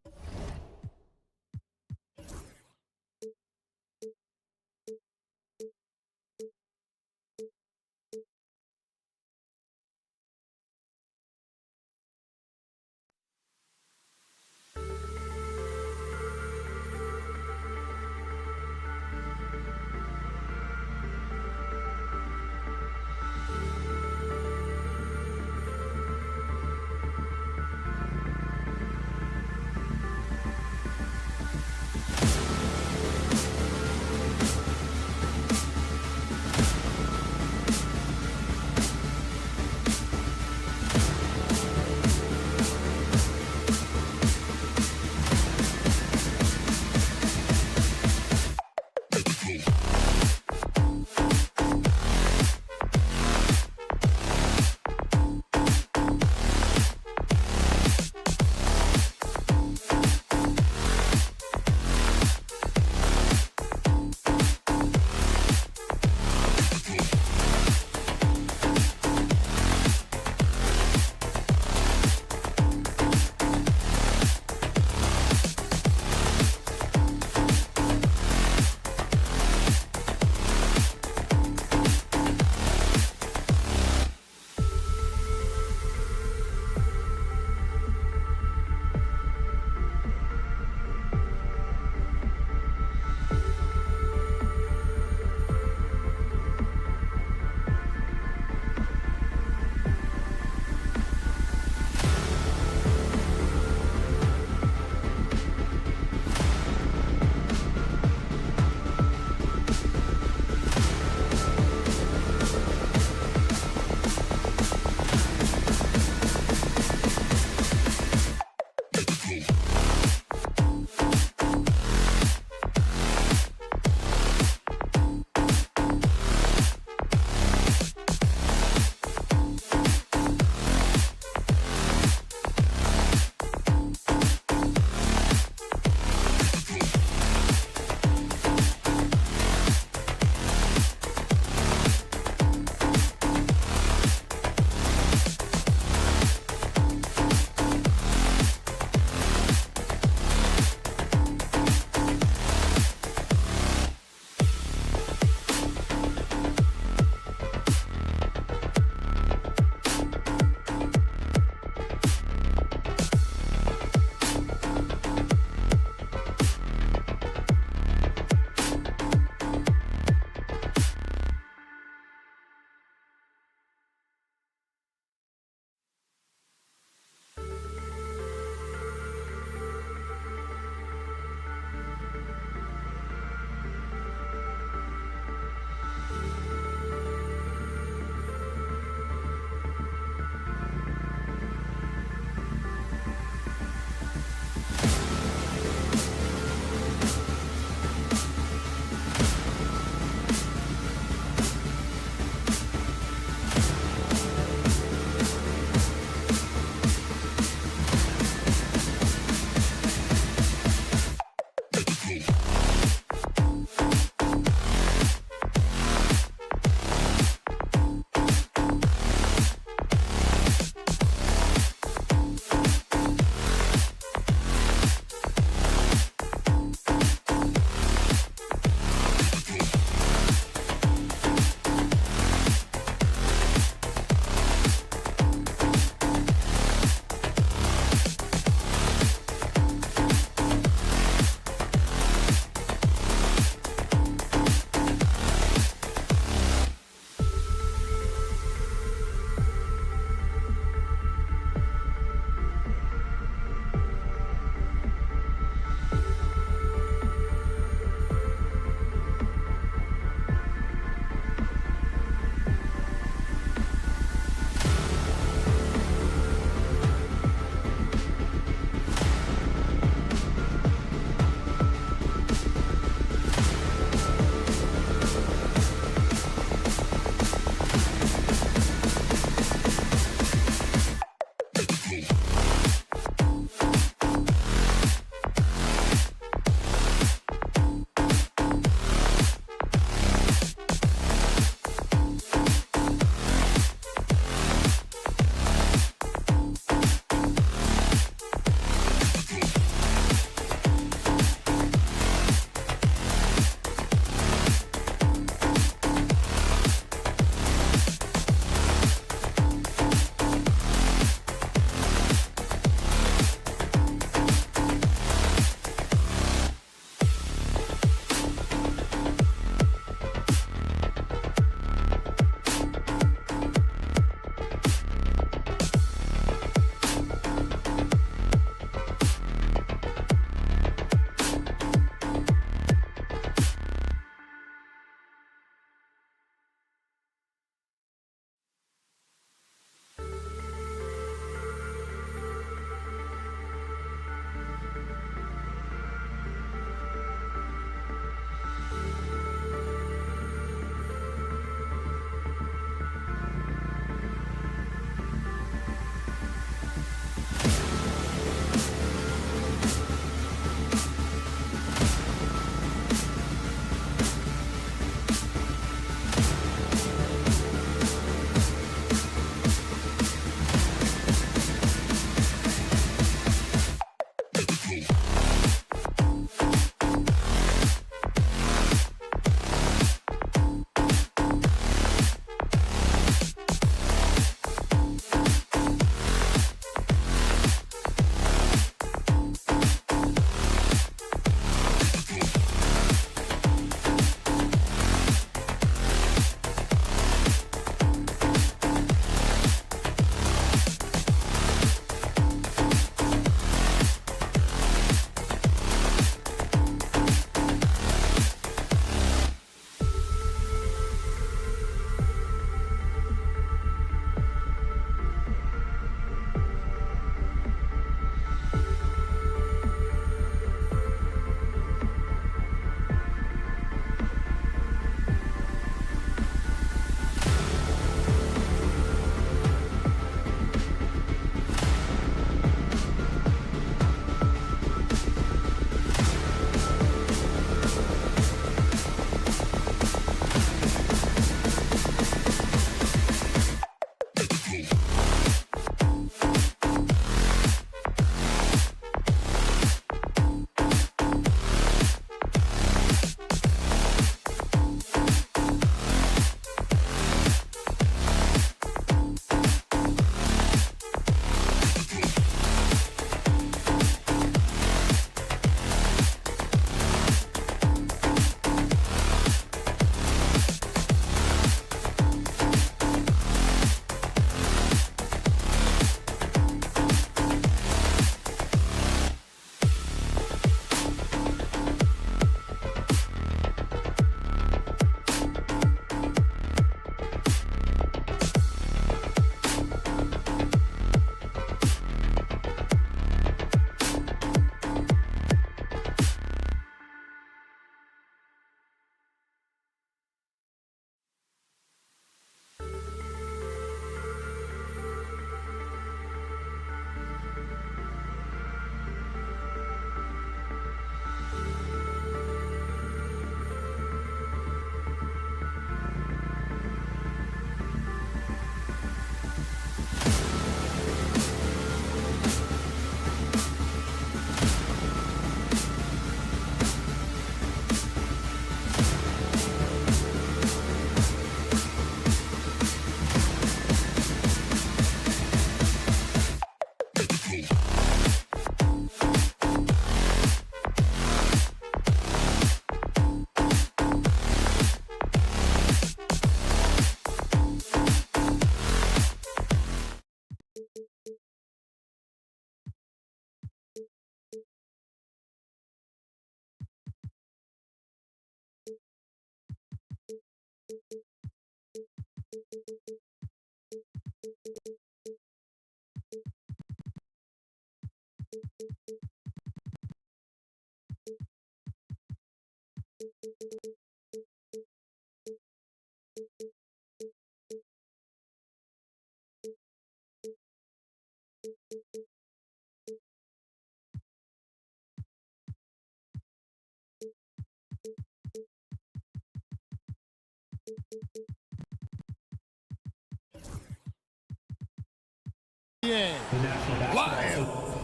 Yeah. The National Basketball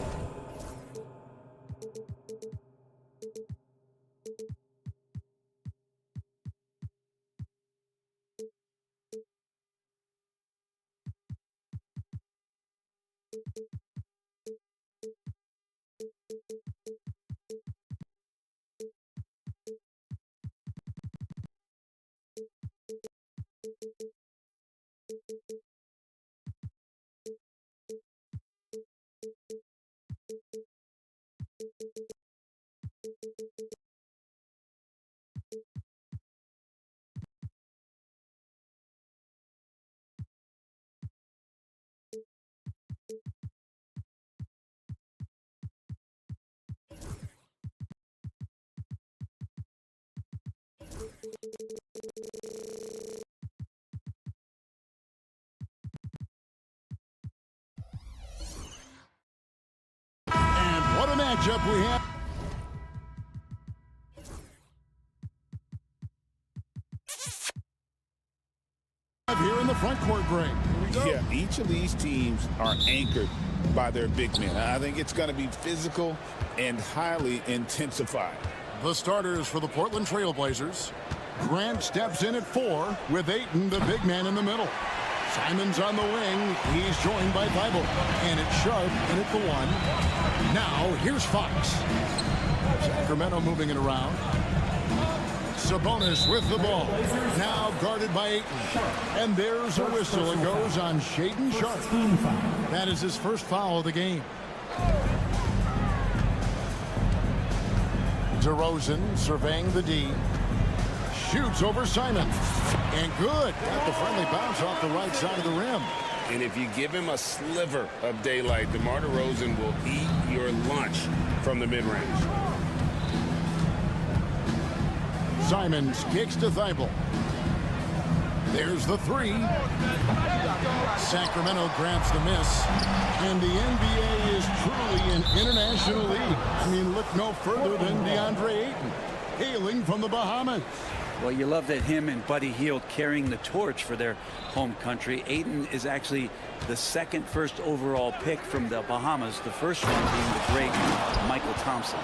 And what a matchup we have. Here in the front court, Greg. Yeah, each of these teams are anchored by their big men. I think it's going to be physical and highly intensified. The starters for the Portland Trail Blazers. Grant steps in at 4 with Ayton, the big man, in the middle. Simons on the wing. He's joined by Thibault. And it's Sharp in at the 1. Now, here's Fox. Sacramento moving it around. Sabonis with the ball. Now guarded by Ayton. And there's a whistle. It goes on Shaedon Sharp. That is his first foul of the game. DeRozan surveying the D. Shoots over Simon. And good. Got the friendly bounce off the right side of the rim. And if you give him a sliver of daylight, DeMar DeRozan will eat your lunch from the mid-range. Simons kicks to Thibault. There's the 3. Sacramento grabs the miss. And the NBA is truly an international league. I mean, look no further than DeAndre Ayton, hailing from the Bahamas. Well, you love that him and Buddy Hield carrying the torch for their home country. Ayton is actually the second first overall pick from the Bahamas, the first one being the great Michael Thompson.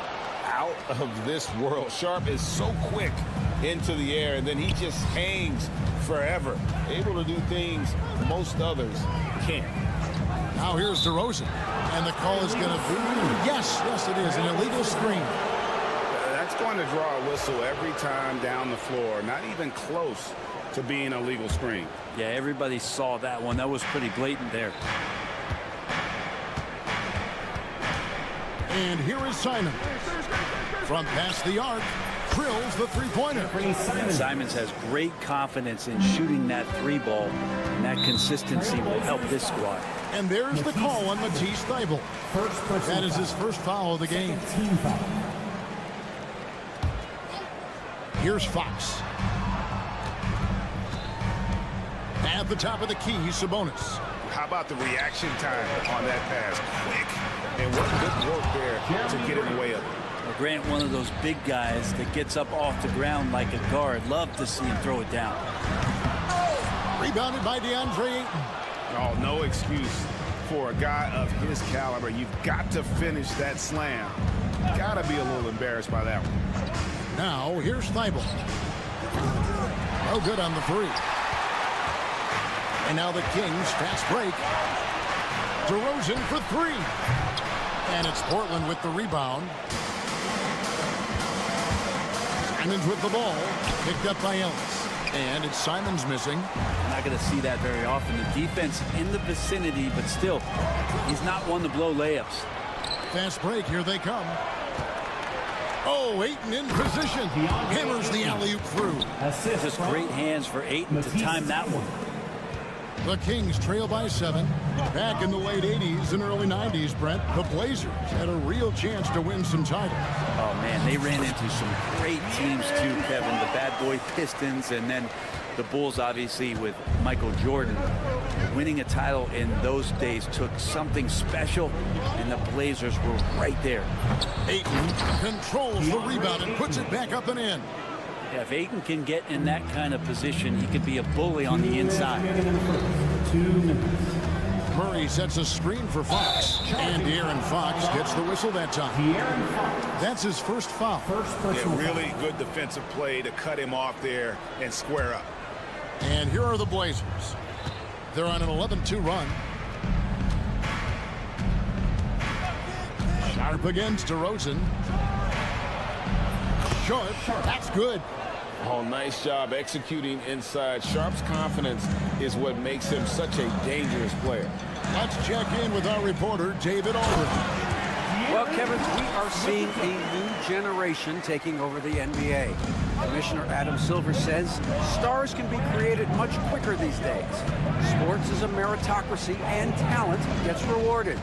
Out of this world. Sharp is so quick into the air, and then he just hangs forever, able to do things most others can't. Now here's DeRozan, and the call is going to be, yes, it is, an illegal screen. That's going to draw a whistle every time down the floor. Not even close to being a legal screen. Yeah, everybody saw that one. That was pretty blatant there. And here is Simon. From past the arc, drills the three-pointer. Simons has great confidence in shooting that 3 ball, and that consistency will help this squad. And there's the call on Matisse Thybulle. That is his first foul of the game. Here's Fox. At the top of the key, Sabonis. How about the reaction time on that pass? Quick. And what good work there to get in the way of it. Well, Grant, one of those big guys that gets up off the ground like a guard. Love to see him throw it down. Rebounded by DeAndre Ayton. Oh, no excuse for a guy of his caliber. You've got to finish that slam. Got to be a little embarrassed by that one. Now, here's Thybulle. Oh, good on the 3. And now the Kings fast break. DeRozan for 3. And it's Portland with the rebound. Simons with the ball. Picked up by Ellis. And it's Simons missing. You're not going to see that very often. The defense in the vicinity, but still, he's not one to blow layups. Fast break. Here they come. Oh, Ayton in position. Hammers the alley-oop through. Just great hands for Ayton to time that one. The Kings trail by 7. Back in the late 80s and early 90s, Brent, the Blazers had a real chance to win some titles. Oh, man, they ran into some great teams, too, Kevin. The Bad Boy Pistons, and then the Bulls, obviously, with Michael Jordan. Winning a title in those days took something special, and the Blazers were right there. Ayton controls the rebound and puts it back up and in. Yeah, if Ayton can get in that kind of position, he could be a bully on the inside. Murray sets a screen for Fox, and De'Aaron Fox gets the whistle that time. That's his first foul. Yeah, really good defensive play to cut him off there and square up. And here are the Blazers. They're on an 11-2 run. Sharp against DeRozan. Short, that's good. Oh, nice job executing inside. Sharp's confidence is what makes him such a dangerous player. Let's check in with our reporter, David Aldridge. Well, Kevin, we are seeing a new generation taking over the NBA. Commissioner Adam Silver says stars can be created much quicker these days. Sports is a meritocracy and talent gets rewarded.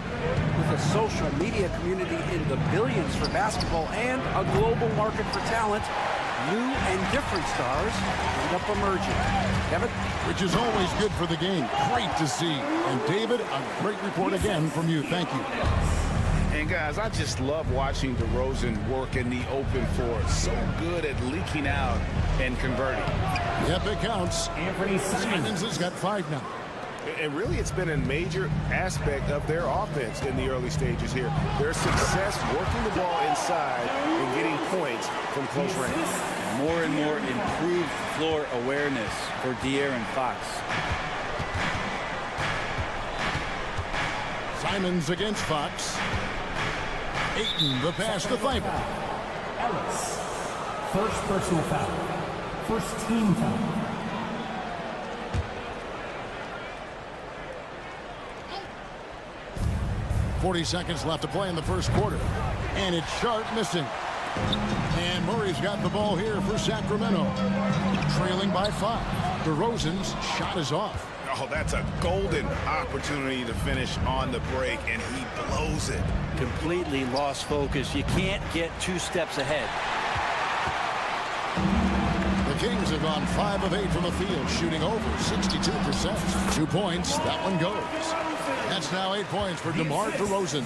With a social media community in the billions for basketball and a global market for talent, new and different stars end up emerging. Kevin? Which is always good for the game. Great to see. And David, a great report again from you. Thank you. And guys, I just love watching DeRozan work in the open floor. So good at leaking out and converting. Yep, it counts. Simons has got 5 now. And really, it's been a major aspect of their offense in the early stages here. Their success working the ball inside and getting points from close range. More and more improved floor awareness for De'Aaron Fox. Simons against Fox. Ayton, the pass to Thibault. Ellis. First personal foul. First team foul. .40 seconds left to play in the first quarter. And it's Sharp missing. And Murray's got the ball here for Sacramento. Trailing by 5. DeRozan's shot is off. Oh, that's a golden opportunity to finish on the break, and he blows it. Completely lost focus. You can't get 2 steps ahead. The Kings have gone 5 of 8 from the field, shooting over 62%. 2 points, that one goes. That's now 8 points for DeMar DeRozan.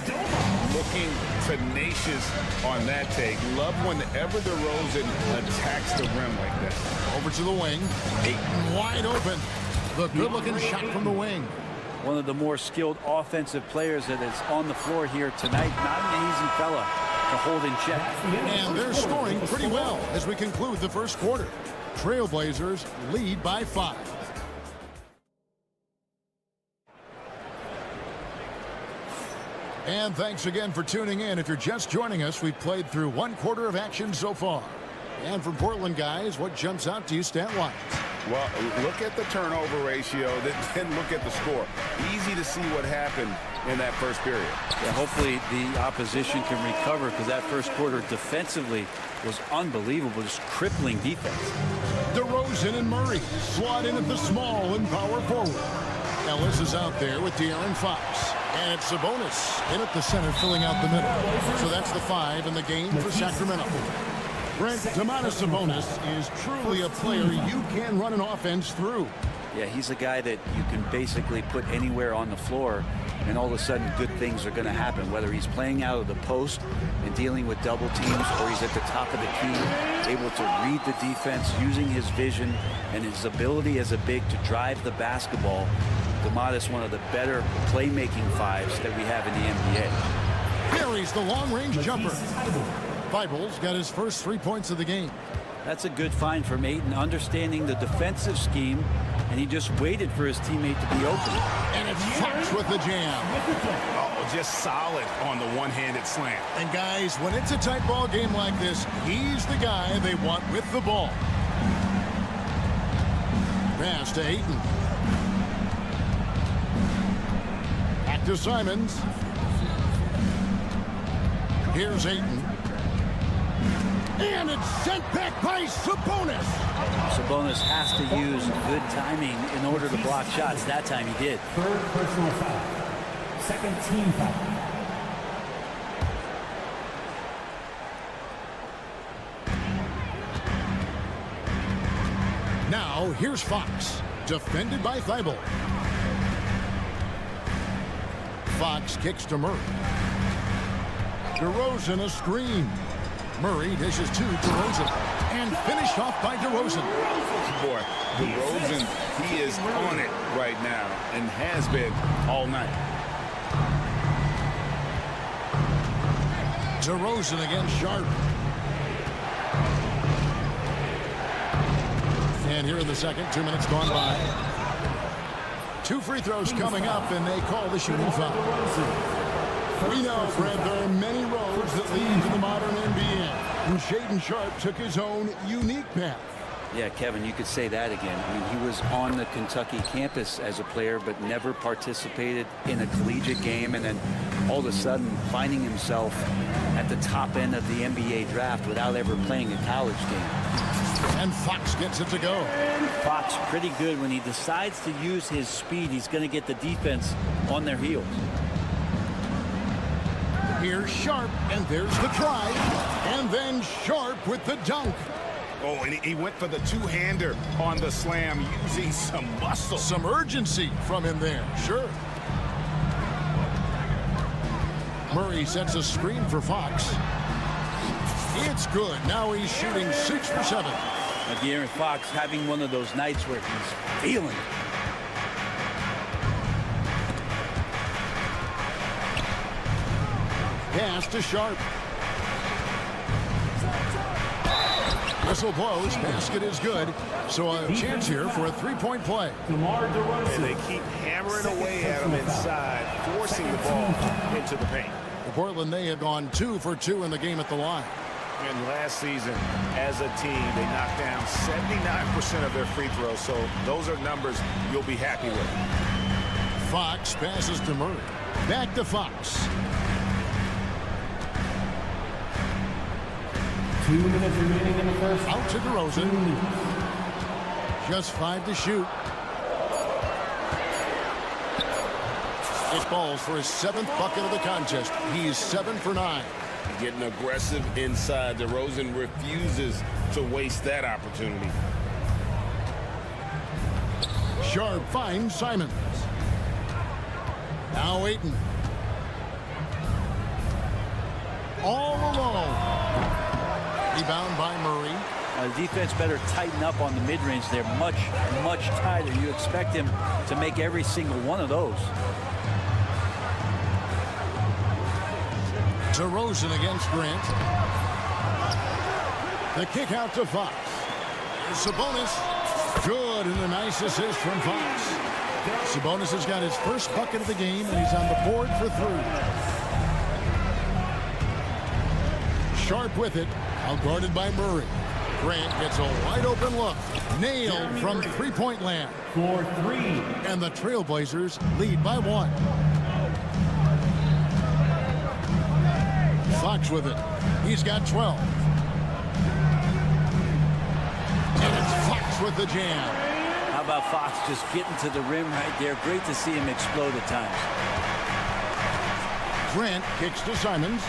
Looking tenacious on that take. Love whenever DeRozan attacks the rim like that. Over to the wing. Ayton wide open. The good-looking shot from the wing. One of the more skilled offensive players that is on the floor here tonight. Not an easy fella to hold in check. And they're scoring pretty well as we conclude the first quarter. Trailblazers lead by 5. And thanks again for tuning in. If you're just joining us, we've played through 1 quarter of action so far. And from Portland, guys, what jumps out to you stat-wise? Well, look at the turnover ratio, then look at the score. Easy to see what happened in that first period. Yeah, hopefully the opposition can recover, because that first quarter defensively was unbelievable, just crippling defense. DeRozan and Murray slot in at the small and power forward. Ellis is out there with De'Aaron Fox. And it's Sabonis in at the center, filling out the middle. So that's the 5 in the game for Sacramento. Brent, Domantas Sabonis is truly a player you can run an offense through. Yeah, he's a guy that you can basically put anywhere on the floor, and all of a sudden good things are going to happen, whether he's playing out of the post and dealing with double teams, or he's at the top of the key, able to read the defense, using his vision and his ability as a big to drive the basketball. Domantas, one of the better playmaking 5s that we have in the NBA. Buries the long-range jumper. Thibault's got his first 3 points of the game. That's a good find from Ayton, understanding the defensive scheme, and he just waited for his teammate to be open. And it's Fox with the jam. Oh, just solid on the one-handed slant. And guys, when it's a tight ball game like this, he's the guy they want with the ball. Pass to Ayton. Back to Simons. Here's Ayton. And it's sent back by Sabonis. Sabonis has to use good timing in order to block shots. That time he did. Third personal foul. Second team foul. Now, here's Fox, defended by Thibault. Fox kicks to Murray. DeRozan a screen. Murray dishes to DeRozan. And finished off by DeRozan. Boy, DeRozan, he is on it right now and has been all night. DeRozan against Sharp. And here in the second, 2 minutes gone by. 2 free throws coming up, and they call the shooting foul. We know, Fred, there are many roads that lead to the modern NBA. And Shaedon Sharp took his own unique path. Yeah, Kevin, you could say that again. I mean, he was on the Kentucky campus as a player, but never participated in a collegiate game, and then all of a sudden finding himself at the top end of the NBA draft without ever playing a college game. And Fox gets it to go. Fox pretty good when he decides to use his speed. He's going to get the defense on their heels. Here's Sharp, and there's the try. And then Sharp with the dunk. Oh, and he went for the two-hander on the slam, using some muscle. Some urgency from him there, sure. Murray sets a screen for Fox. It's good. Now he's shooting 6 for 7. De'Aaron Fox having one of those nights where he's feeling it. Pass to Sharp. Whistle blows. Basket is good. So a chance here for a three-point play. And they keep hammering away at him inside, forcing the ball into the paint. For Portland, they have gone 2 for 2 in the game at the line. And last season, as a team, they knocked down 79% of their free throws. So those are numbers you'll be happy with. Fox passes to Murray. Back to Fox. 2 minutes remaining in the first. Out to DeRozan. Just 5 to shoot. It falls for his 7th bucket of the contest. He's 7 for 9. Getting aggressive inside. DeRozan refuses to waste that opportunity. Sharp finds Simons. Now Ayton. All alone. Rebound by Murray. The defense better tighten up on the mid-range. They're much, much tighter. You expect him to make every single one of those. DeRozan against Grant. The kick out to Fox. Sabonis. Good, and a nice assist from Fox. Sabonis has got his first bucket of the game, and he's on the board for 3. Sharp with it. Outguarded by Murray. Grant gets a wide open look. Nailed from three-point land. For 3. And the Trailblazers lead by 1. Fox with it. He's got 12. And it's Fox with the jam. How about Fox just getting to the rim right there? Great to see him explode at times. Grant kicks to Simons.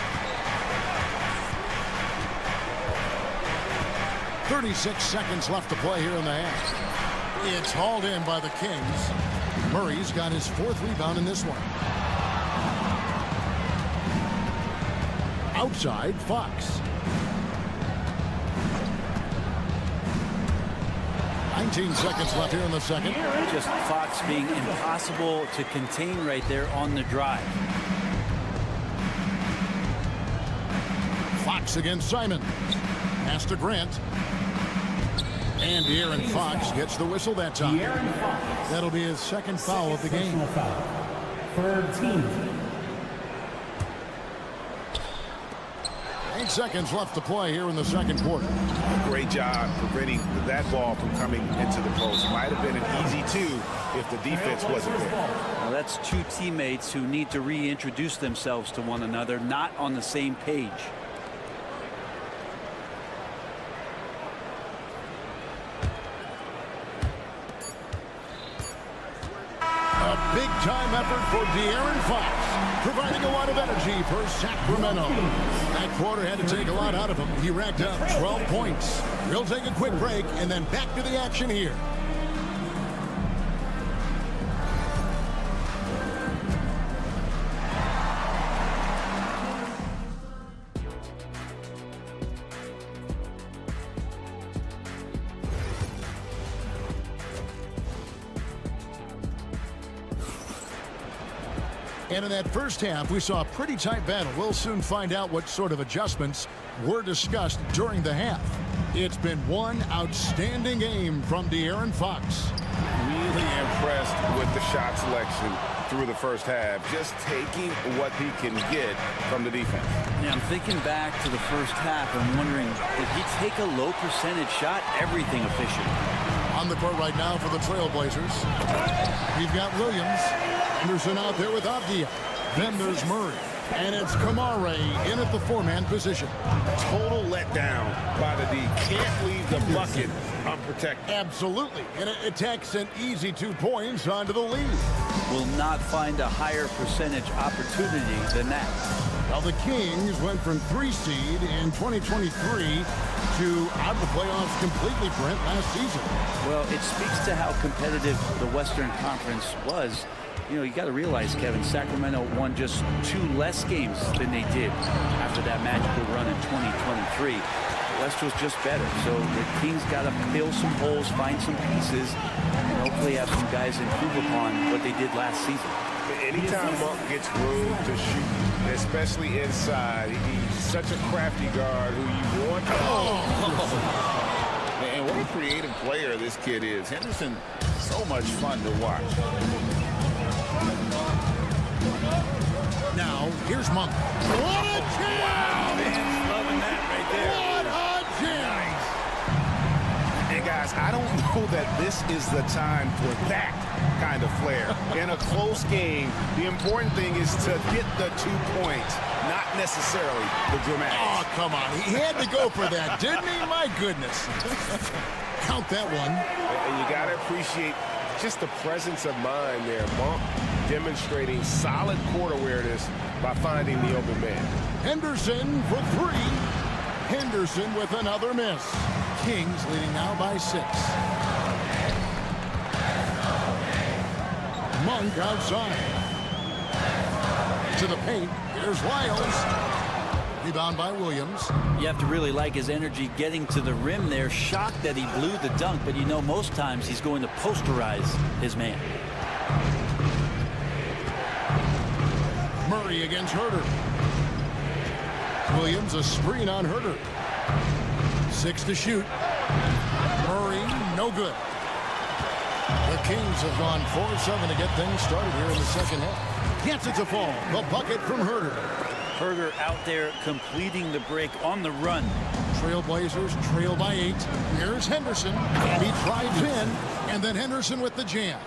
36 seconds left to play here in the half. It's hauled in by the Kings. Murray's got his 4th rebound in this one. Outside, Fox. 19 seconds left here in the second. Just Fox being impossible to contain right there on the drive. Fox against Simon. Pass to Grant. And De'Aaron Fox gets the whistle that time. That'll be his 2nd foul of the game. Third team. 8 seconds left to play here in the second quarter. Great job preventing that ball from coming into the post. Might have been an easy 2 if the defense wasn't there. Well, that's 2 teammates who need to reintroduce themselves to one another, not on the same page. big-time effort for De'Aaron Fox, providing a lot of energy for Sacramento. That quarter had to take a lot out of him. He racked up 12 points. We'll take a quick break and then back to the action here. And in that first half, we saw a pretty tight battle. We'll soon find out what sort of adjustments were discussed during the half. It's been one outstanding game from De'Aaron Fox. Really impressed with the shot selection through the first half, just taking what he can get from the defense. Yeah, I'm thinking back to the first half and wondering, did he take a low percentage shot? Everything efficient. On the court right now for the Trailblazers, we've got Williams. Anderson out there with Avdia. Then there's Murray. And it's Kamare in at the four-man position. Total letdown by the D. Can't leave the bucket unprotected. Absolutely. And it takes an easy 2 points onto the lead. Will not find a higher percentage opportunity than that. Well, the Kings went from 3 seed in 2023 to out of the playoffs completely, Brent, last season. Well, it speaks to how competitive the Western Conference was. You know, you got to realize, Kevin, Sacramento won just 2 less games than they did after that magical run in 2023. The West was just better. So the Kings got to fill some holes, find some pieces, and hopefully have some guys improve upon what they did last season. Anytime Monk gets room to shoot, especially inside, he's such a crafty guard who you want to... And what a creative player this kid is. Henderson, so much fun to watch. Now, here's Monk. What a chance! Wow, man, loving that right there. What a chance! And guys, I don't know that this is the time for that kind of flair. In a close game, the important thing is to get the 2 points, not necessarily the dramatics. Oh, come on. He had to go for that, didn't he? My goodness. Count that one. And you got to appreciate just the presence of mind there. Monk demonstrating solid court awareness by finding the open man. Henderson for 3. Henderson with another miss. Kings leading now by 6. Monk outside. To the paint. Here's Lyles. Rebound by Williams. You have to really like his energy getting to the rim there. Shocked that he blew the dunk, but you know most times he's going to posterize his man. Murray against Herter. Williams a screen on Herter. 6 to shoot. Murray no good. The Kings have gone 4-7 to get things started here in the second half. Gets it to fall. The bucket from Herter. Herter out there completing the break on the run. Trailblazers trail by 8. Here's Henderson. He drives in, and then Henderson with the jam.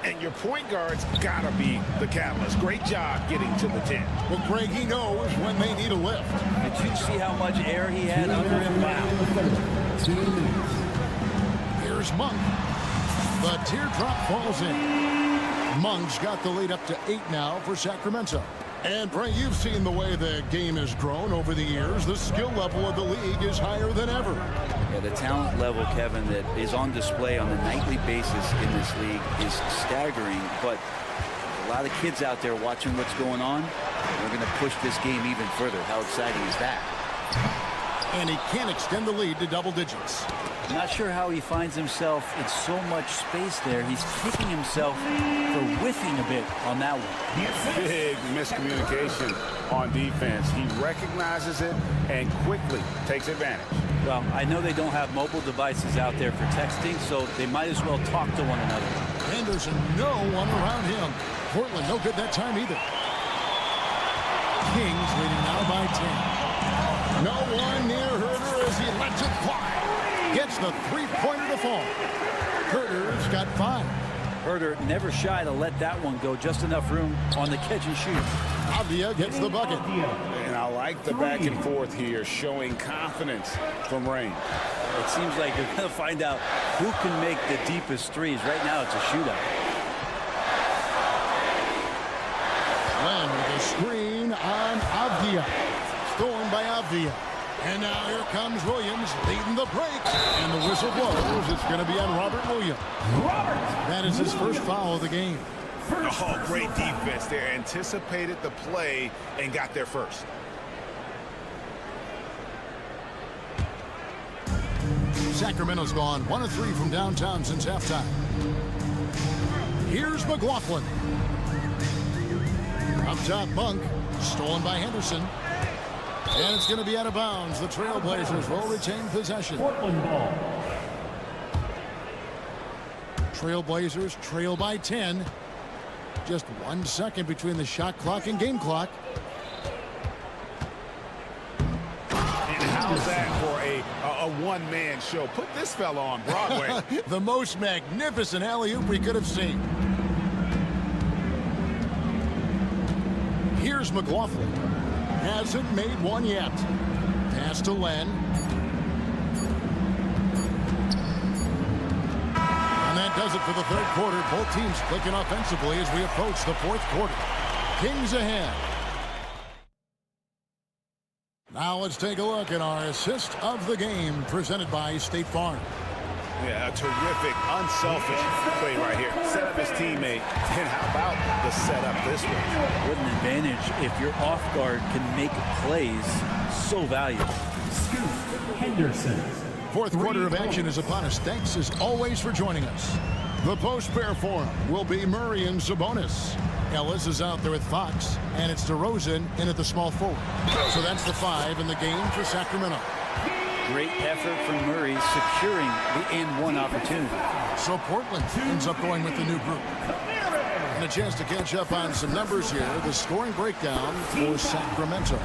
And your point guard's got to be the catalyst. Great job getting to the 10. Well, Greg, he knows when they need a lift. Did you see how much air he had under him? Wow. Here's Monk. The teardrop falls in. Monk's got the lead up to 8 now for Sacramento. And, Brent, you've seen the way the game has grown over the years. The skill level of the league is higher than ever. Yeah, the talent level, Kevin, that is on display on a nightly basis in this league is staggering. But a lot of kids out there watching what's going on. They're going to push this game even further. How exciting is that? And he can't extend the lead to double digits. Not sure how he finds himself in so much space there. He's kicking himself for whiffing a bit on that one. Big miscommunication on defense. He recognizes it and quickly takes advantage. Well, I know they don't have mobile devices out there for texting, so they might as well talk to one another. Henderson, no one around him. Portland, no good that time either. Kings leading now by 10. No one near Herter as he lets it fly. Gets the three-pointer to fall. Herter's got 5. Herter never shy to let that one go. Just enough room on the catch and shoot. Avdia gets the bucket. And I like the back and forth here, showing confidence from Rain. It seems like they're going to find out who can make the deepest threes. Right now, it's a shootout. Screen on Avdia. Stolen by Avdia. And now here comes Williams leading the break. And the whistle blows. It's going to be on Robert Williams. That is his first foul of the game. Oh, great defense there. Anticipated the play and got there first. Sacramento's gone 1 of 3 from downtown since halftime. Here's McLaughlin. Up top, Monk. Stolen by Henderson. And it's going to be out of bounds. The Trailblazers will retain possession. Portland ball. Trailblazers trail by 10. Just 1 second between the shot clock and game clock. And how's that for a one-man show? Put this fella on Broadway. The most magnificent alley-oop we could have seen. Here's McLaughlin. Hasn't made one yet. Pass to Len. And that does it for the third quarter. Both teams clicking offensively as we approach the fourth quarter. Kings ahead. Now let's take a look at our assist of the game presented by State Farm. Yeah, a terrific, unselfish play right here. Set up his teammate. And how about the setup this way? What an advantage if your off guard can make plays so valuable. Scoot Henderson. Fourth quarter of action is upon us. Thanks as always for joining us. The post-pair forum will be Murray and Sabonis. Ellis is out there with Fox, and it's DeRozan in at the small forward. So that's the 5 in the game for Sacramento. Great effort from Murray securing the and-one opportunity. So Portland ends up going with the new group. And a chance to catch up on some numbers here. The scoring breakdown for Sacramento.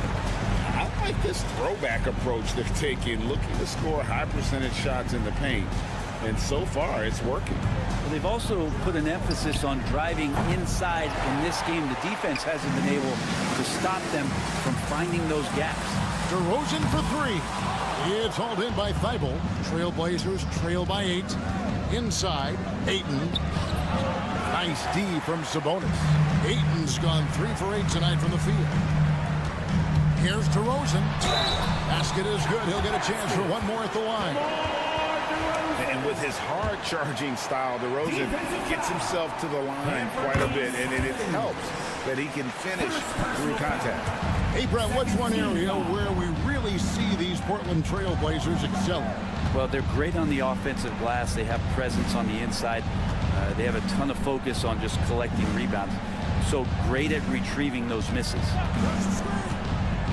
I like this throwback approach they're taking, looking to score high percentage shots in the paint. And so far, it's working. Well, they've also put an emphasis on driving inside in this game. The defense hasn't been able to stop them from finding those gaps. DeRozan for 3. It's hauled in by Thibault. Trailblazers trail by 8. Inside, Ayton. Nice D from Sabonis. Ayton's gone 3 for 8 tonight from the field. Here's DeRozan. Basket is good. He'll get a chance for one more at the line. And with his hard-charging style, DeRozan gets himself to the line quite a bit, and it helps that he can finish through contact. Hey, Brett, what's one area where we really see these Portland Trailblazers excel? Well, they're great on the offensive glass. They have presence on the inside. They have a ton of focus on just collecting rebounds. So great at retrieving those misses.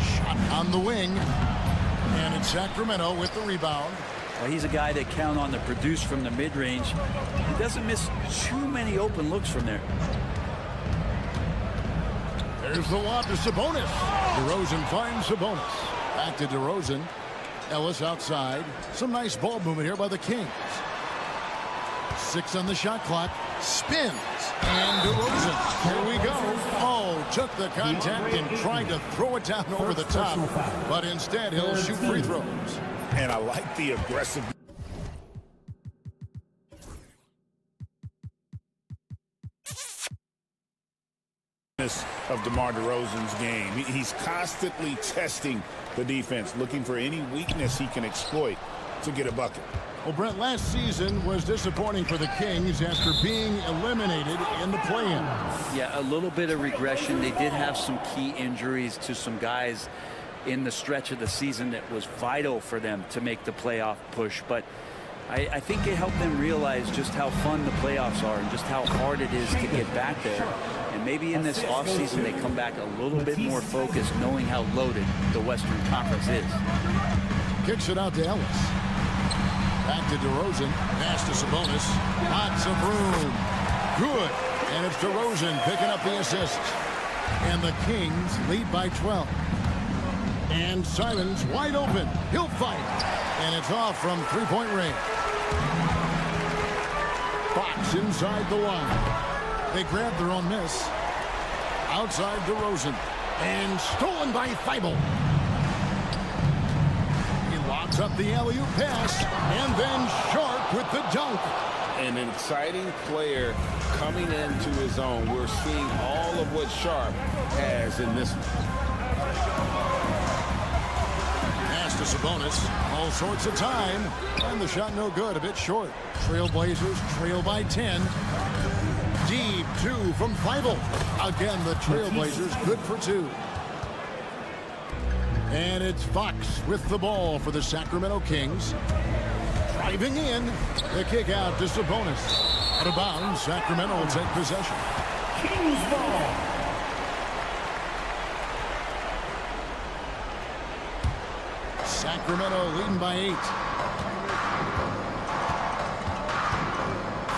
Shot on the wing. And it's Sacramento with the rebound. Well, he's a guy that count on to produce from the mid-range. He doesn't miss too many open looks from there. There's the lob to Sabonis. DeRozan finds Sabonis. Back to DeRozan. Ellis outside. Some nice ball movement here by the Kings. 6 on the shot clock. Spins. And DeRozan. Here we go. Oh, took the contact and tried to throw it down over the top. But instead, he'll shoot free throws. And I like the aggressive. Of DeMar DeRozan's game. He's constantly testing the defense, looking for any weakness he can exploit to get a bucket. Well, Brent, last season was disappointing for the Kings after being eliminated in the play-in. Yeah, a little bit of regression. They did have some key injuries to some guys in the stretch of the season that was vital for them to make the playoff push. But I think it helped them realize just how fun the playoffs are and just how hard it is to get back there. And maybe in this offseason they come back a little bit more focused, knowing how loaded the Western Conference is. Kicks it out to Ellis. Back to DeRozan. Pass to Sabonis. Lots of room. Good. And it's DeRozan picking up the assist. And the Kings lead by 12. And Simons wide open. He'll fight. And it's off from three-point range. Fox inside the line. They grabbed their own miss. Outside DeRozan. And stolen by Thibault. He locks up the alley-oop pass. And then Sharp with the dunk. and an exciting player coming into his own. We're seeing all of what Sharp has in this one. Pass to Sabonis. All sorts of time. And the shot no good. A bit short. Trailblazers trail by 10. Deep 2 from Feibel. Again, the Trailblazers good for 2. And it's Fox with the ball for the Sacramento Kings. Driving in. The kick out to Sabonis. Out of bounds. Sacramento will take possession. Kings ball. Sacramento leading by 8.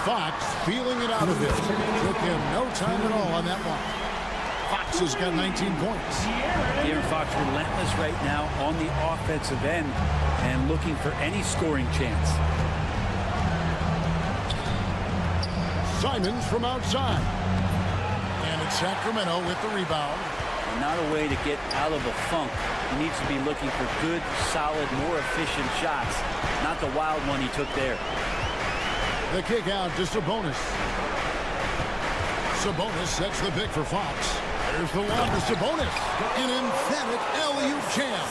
Fox feeling it out of it. Took him no time at all on that one. Fox has got 19 points. De'Aaron Fox relentless right now on the offensive end and looking for any scoring chance. Simons from outside. And it's Sacramento with the rebound. Not a way to get out of a funk. He needs to be looking for good, solid, more efficient shots. Not the wild one he took there. The kick out to Sabonis. Sabonis sets the pick for Fox. There's the one to Sabonis. An emphatic alley-oop jam.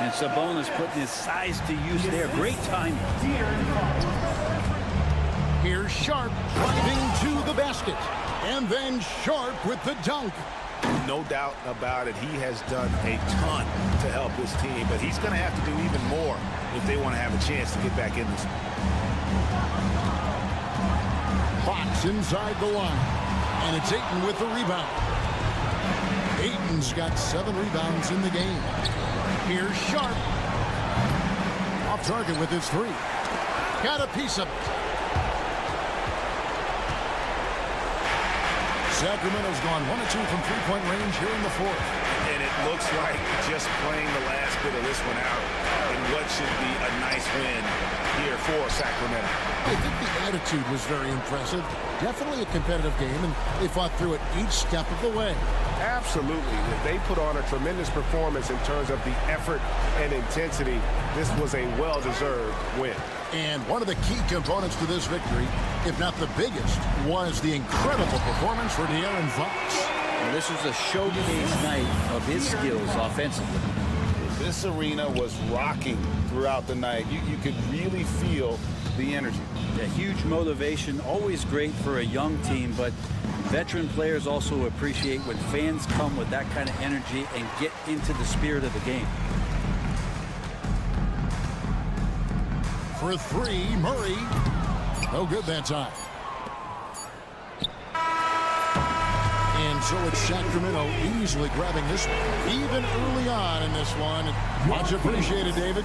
And Sabonis putting his size to use there. Great time. Here's Sharp driving to the basket. And then Sharp with the dunk. No doubt about it. He has done a ton to help his team, but he's going to have to do even more if they want to have a chance to get back in this one. Fox inside the line. And it's Ayton with the rebound. Ayton's got 7 rebounds in the game. Here's Sharp. Off target with his 3. Got a piece of it. Sacramento's gone 1 of 2 from three-point range here in the 4th. And it looks like just playing the last bit of this one out in what should be a nice win here for Sacramento. I think the attitude was very impressive. Definitely a competitive game, and they fought through it each step of the way. Absolutely. They put on a tremendous performance in terms of the effort and intensity. This was a well-deserved win. And one of the key components to this victory, if not the biggest, was the incredible performance for De'Aaron Fox. Well, this was a showcase night of his skills offensively. This arena was rocking throughout the night. You could really feel the energy. A huge motivation, always great for a young team, but veteran players also appreciate when fans come with that kind of energy and get into the spirit of the game. For 3, Murray. No good that time. And so it's Sacramento easily grabbing this one, even early on in this one. Much appreciated, David.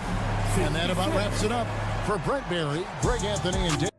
And that about wraps it up. For Brent Barry, Greg Anthony, and David.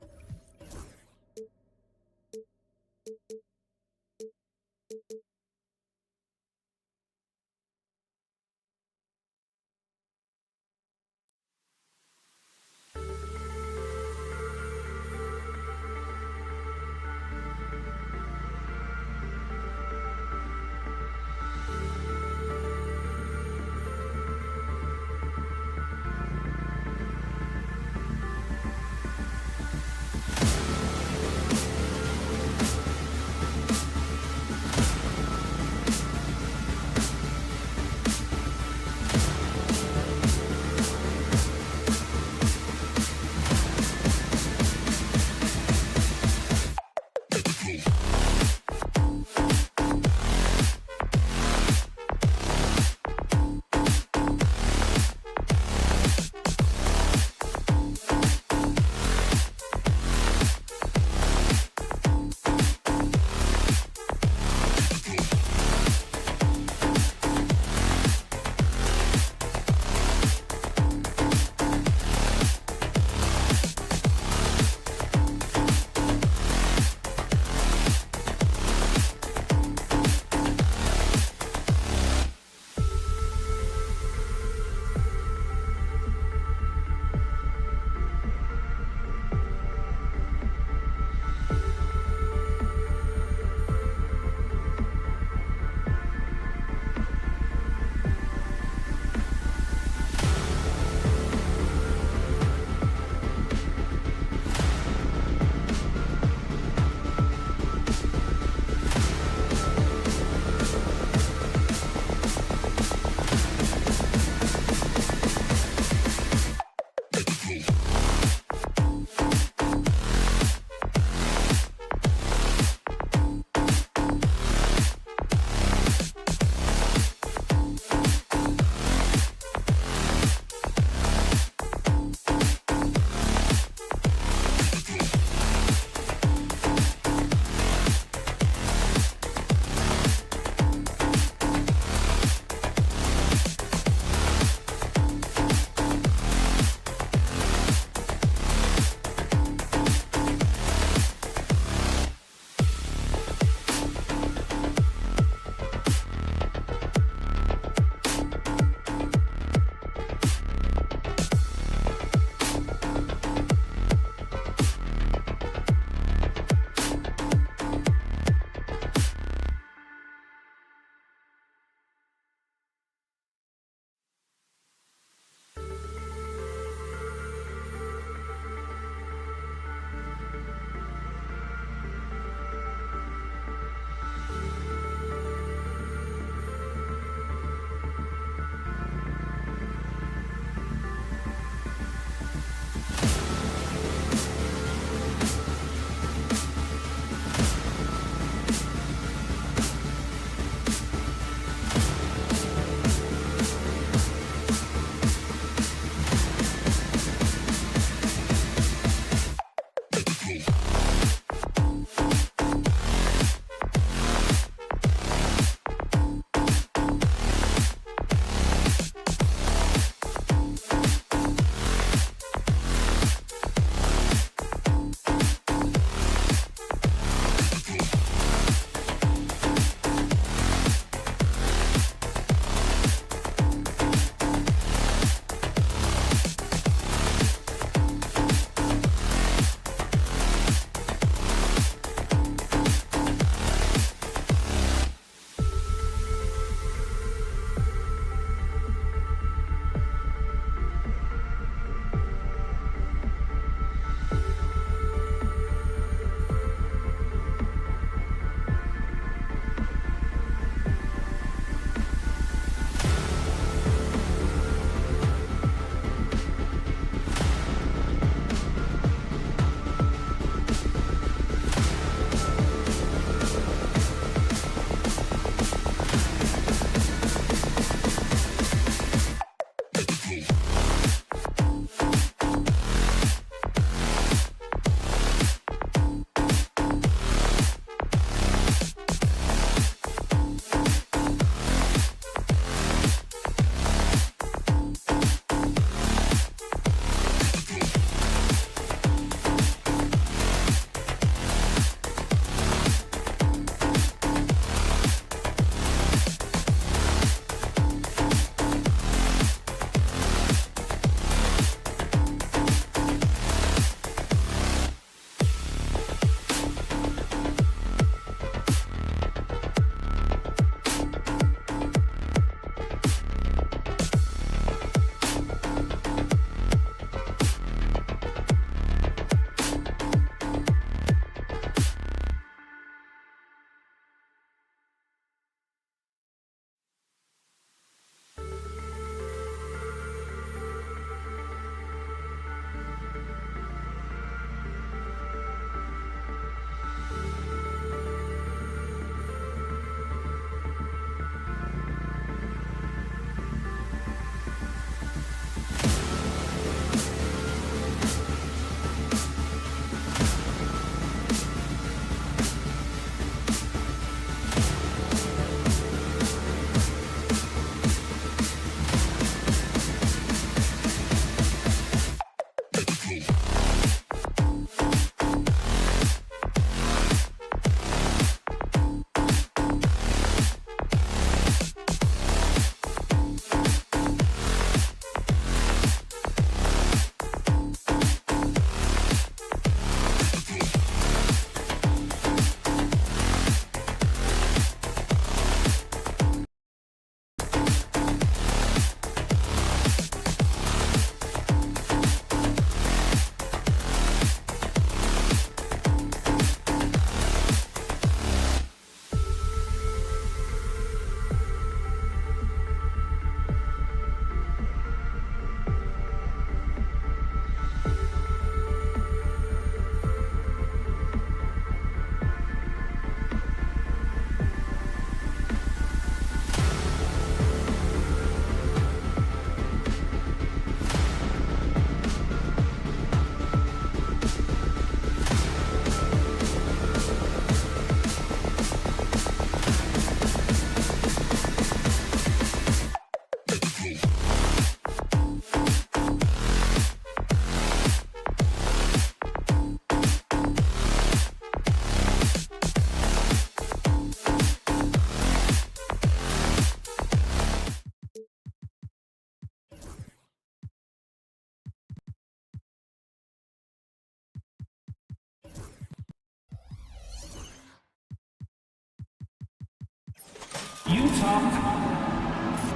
Utah,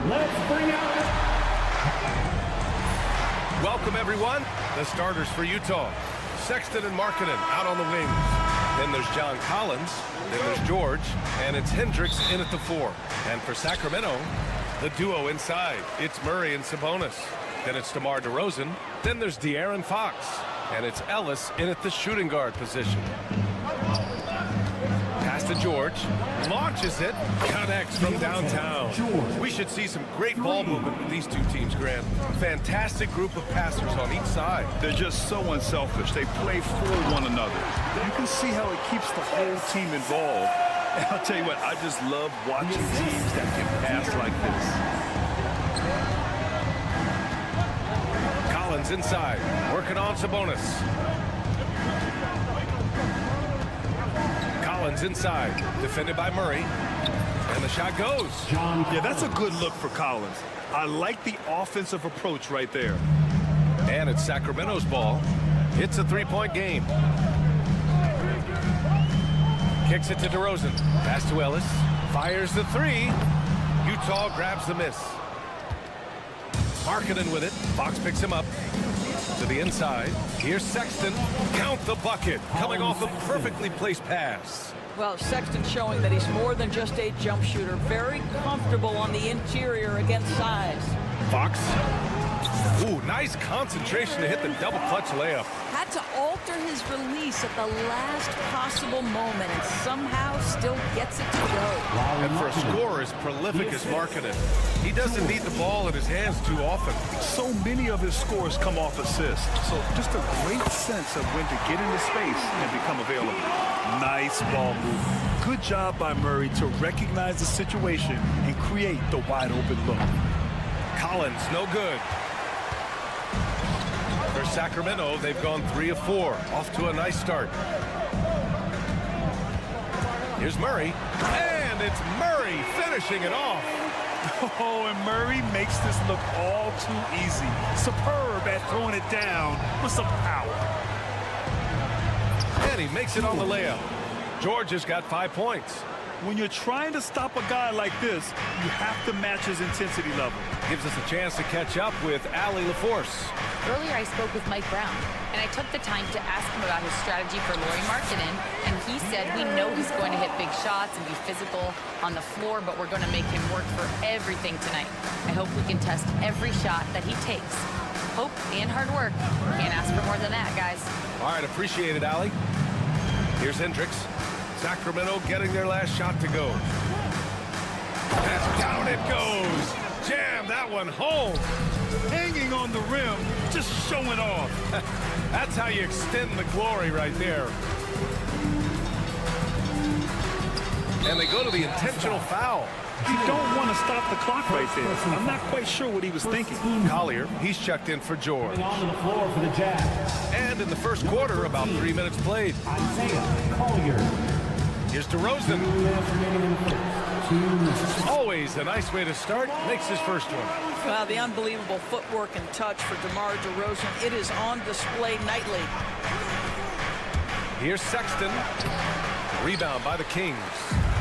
let's bring out. Welcome, everyone. The starters for Utah. Sexton and Markkanen out on the wings. Then there's John Collins. Then there's George. And it's Hendricks in at the 4. And for Sacramento, the duo inside. It's Murray and Sabonis. Then it's DeMar DeRozan. Then there's De'Aaron Fox. And it's Ellis in at the shooting guard position. Pass to George. Launches it. Connects from downtown. We should see some great ball movement with these two teams, Grant. Fantastic group of passers on each side. They're just so unselfish. They play for one another. You can see how it keeps the whole team involved. And I'll tell you what, I just love watching teams that can pass like this. Collins inside, working on Sabonis. Collins inside, defended by Murray. And the shot goes. Yeah, that's a good look for Collins. I like the offensive approach right there. And it's Sacramento's ball. It's a three-point game. Kicks it to DeRozan. Pass to Ellis. Fires the 3. Utah grabs the miss. Markkanen with it. Fox picks him up. To the inside. Here's Sexton. Count the bucket. Coming off a perfectly placed pass. Well, Sexton showing that he's more than just a jump shooter. Very comfortable on the interior against size. Fox. Ooh, nice concentration to hit the double clutch layup. Had to alter his release at the last possible moment and somehow still gets it to go. And for a scorer as prolific as Markkanen, he doesn't need the ball in his hands too often. So many of his scores come off assists. So just a great sense of when to get into space and become available. Nice ball movement. Good job by Murray to recognize the situation and create the wide open look. Collins, no good. For Sacramento, they've gone 3 of 4. Off to a nice start. Here's Murray. And it's Murray finishing it off. Oh, and Murray makes this look all too easy. Superb at throwing it down with some power. And he makes it on the layup. George has got 5 points. When you're trying to stop a guy like this, you have to match his intensity level. Gives us a chance to catch up with Allie LaForce. Earlier, I spoke with Mike Brown, and I took the time to ask him about his strategy for Lauri Markkanen, and he said, we know he's going to hit big shots and be physical on the floor, but we're going to make him work for everything tonight. I hope we can test every shot that he takes. Hope and hard work. Can't ask for more than that, guys. All right, appreciate it, Allie. Here's Hendricks. Sacramento getting their last shot to go. And down it goes. Jam that one home. Hanging on the rim, just showing off. That's how you extend the glory right there. And they go to the intentional foul. You don't want to stop the clock right there. I'm not quite sure what he was thinking. Collier, he's checked in for George. On the floor for the Jazz. And in the first quarter, about 3 minutes played. Isaiah Collier. Here's DeRozan. Always a nice way to start. Makes his first one. Well, the unbelievable footwork and touch for DeMar DeRozan. It is on display nightly. Here's Sexton. Rebound by the Kings.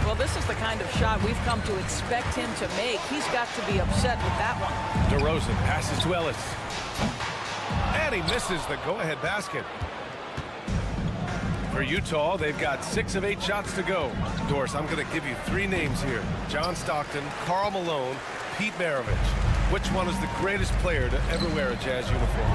Well, this is the kind of shot we've come to expect him to make. He's got to be upset with that one. DeRozan passes to Ellis. And he misses the go-ahead basket. For Utah, they've got 6 of 8 shots to go. Doris, I'm going to give you 3 names here. John Stockton, Karl Malone, Pete Maravich. Which one is the greatest player to ever wear a Jazz uniform?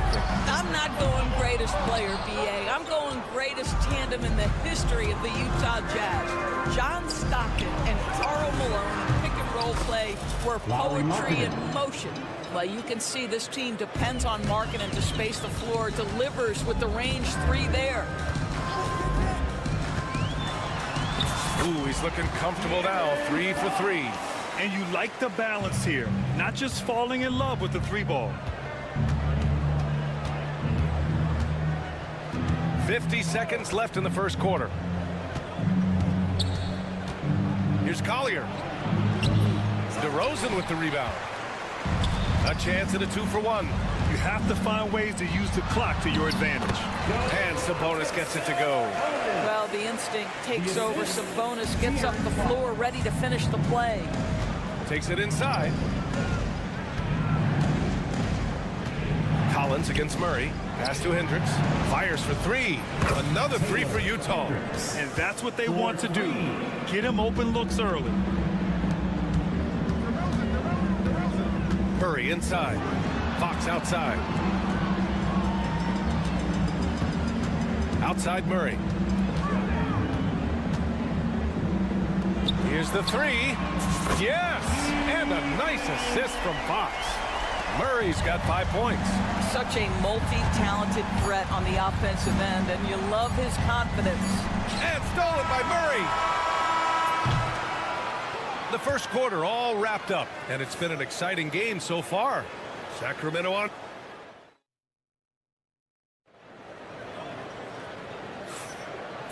I'm not going greatest player, B.A. I'm going greatest tandem in the history of the Utah Jazz. John Stockton and Karl Malone in pick-and-roll play were poetry in motion. Well, you can see this team depends on Markkanen to space the floor, delivers with the range 3 there. Ooh, he's looking comfortable now. 3 for 3. And you like the balance here, not just falling in love with the 3-ball. 50 seconds left in the first quarter. Here's Collier. DeRozan with the rebound. A chance at a 2-for-1. You have to find ways to use the clock to your advantage. And Sabonis gets it to go. Well, the instinct takes over. Sabonis gets up the floor, ready to finish the play. Takes it inside. Collins against Murray. Pass to Hendricks. Fires for three. Another three for Utah. And that's what they want to do. Get him open looks early. Murray inside. Fox outside. Outside Murray. Here's the three. Yes! And a nice assist from Fox. Murray's got 5 points. Such a multi-talented threat on the offensive end, and you love his confidence. And stolen by Murray. The first quarter all wrapped up, and it's been an exciting game so far. Sacramento on.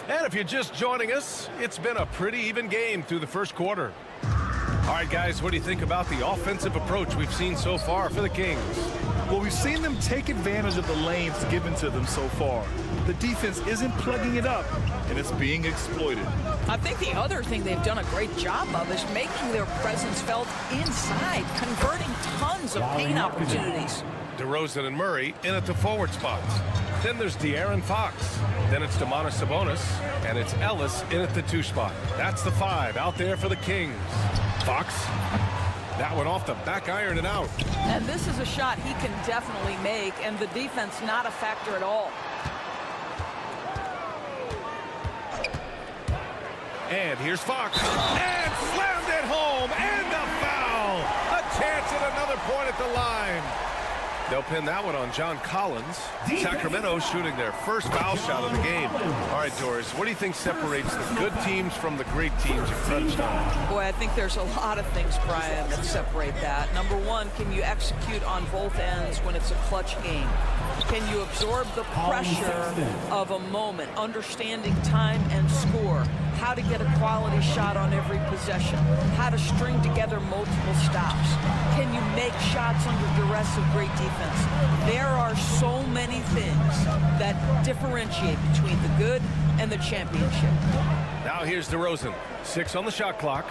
And if you're just joining us, it's been a pretty even game through the first quarter. All right, guys, what do you think about the offensive approach we've seen so far for the Kings? Well, we've seen them take advantage of the lanes given to them so far. The defense isn't plugging it up, and it's being exploited. I think the other thing they've done a great job of is making their presence felt inside, converting tons of paint opportunities. DeRozan and Murray in at the forward spots. Then there's De'Aaron Fox. Then it's Domantas Sabonis, and it's Ellis in at the 2 spot. That's the 5 out there for the Kings. Fox, that one off the back iron and out. And this is a shot he can definitely make, and the defense not a factor at all. And here's Fox. And slammed it home, and a foul. A chance at another point at the line. They'll pin that one on John Collins. Sacramento shooting their first foul shot of the game. All right, Doris, what do you think separates the good teams from the great teams at crunch time? Boy, I think there's a lot of things, Brian, that separate that. Number one, can you execute on both ends when it's a clutch game? Can you absorb the pressure of a moment, understanding time and score, how to get a quality shot on every possession, how to string together multiple stops? Can you make shots under duress of great defense? There are so many things that differentiate between the good and the championship. Now here's DeRozan. 6 on the shot clock.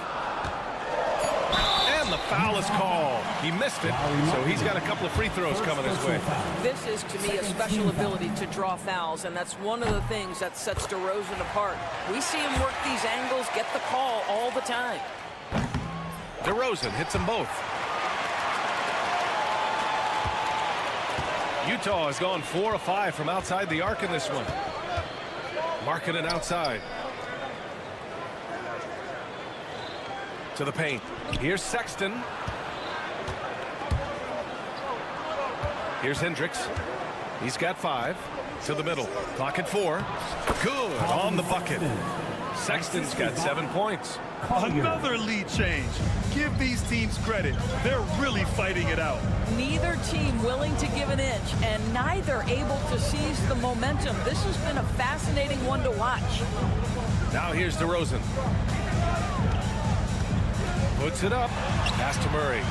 And the foul is called. He missed it, so he's got a couple of free throws coming his way. This is, to me, a special ability to draw fouls, and that's one of the things that sets DeRozan apart. We see him work these angles, get the call all the time. DeRozan hits them both. Utah has gone 4 of 5 from outside the arc in this one. Markkanen outside. To the paint. Here's Sexton. Here's Hendricks. He's got 5. To the middle. Clock at 4. Good on the bucket. Sexton's got 7 points. Another lead change. Give these teams credit. They're really fighting it out. Neither team willing to give an inch, and neither able to seize the momentum. This has been a fascinating one to watch. Now here's DeRozan. Puts it up. Pass to Murray.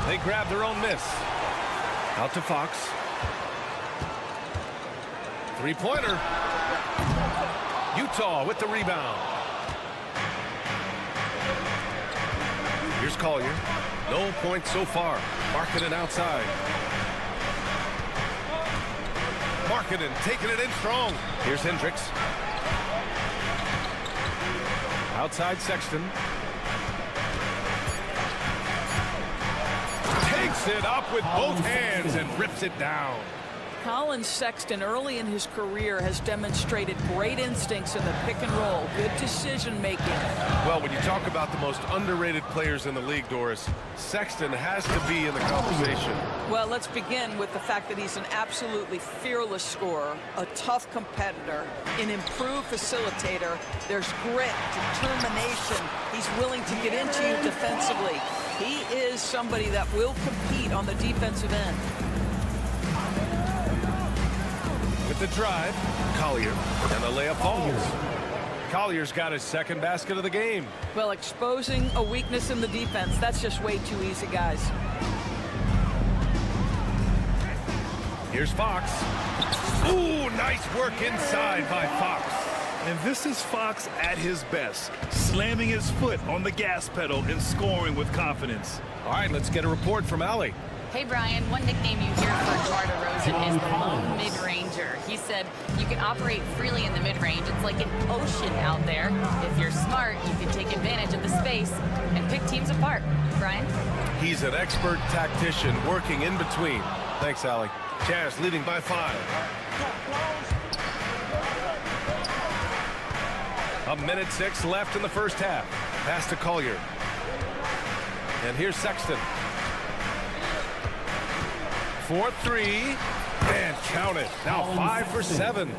They grab their own miss. Out to Fox. 3-pointer. Utah with the rebound. Here's Collier. No points so far. Markkanen outside. Markkanen taking it in strong. Here's Hendricks. Outside Sexton. Takes it up with both hands and rips it down. Colin Sexton, early in his career, has demonstrated great instincts in the pick and roll, good decision-making. Well, when you talk about the most underrated players in the league, Doris, Sexton has to be in the conversation. Well, let's begin with the fact that he's an absolutely fearless scorer, a tough competitor, an improved facilitator. There's grit, determination. He's willing to get into you defensively. He is somebody that will compete on the defensive end. With the drive, Collier, and the layup falls. Collier's got his second basket of the game. Well, exposing a weakness in the defense, that's just way too easy, guys. Here's Fox. Ooh, nice work inside by Fox. And this is Fox at his best, slamming his foot on the gas pedal and scoring with confidence. All right, let's get a report from Allie. Hey, Brian, one nickname you hear for DeMar DeRozan is the lone mid-ranger. He said you can operate freely in the mid-range. It's like an ocean out there. If you're smart, you can take advantage of the space and pick teams apart. Brian? He's an expert tactician working in between. Thanks, Allie. Jazz leading by 5. A minute 6 left in the first half. Pass to Collier. And here's Sexton. 4-3. And count it. Now 5 for 7.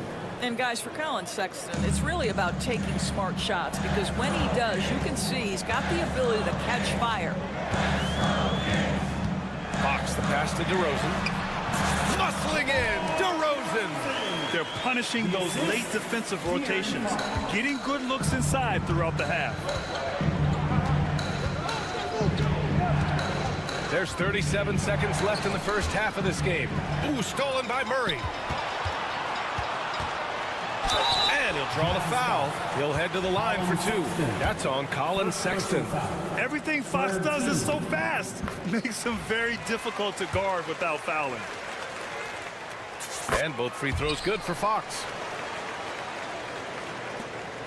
And guys, for Colin Sexton, it's really about taking smart shots, because when he does, you can see he's got the ability to catch fire. Fox, the pass to DeRozan. Muscling in, DeRozan. They're punishing those late defensive rotations, getting good looks inside throughout the half. There's 37 seconds left in the first half of this game. Ooh, stolen by Murray. And he'll draw the foul. He'll head to the line for 2. That's on Colin Sexton. Everything Fox does is so fast. Makes him very difficult to guard without fouling. And both free throws good for Fox.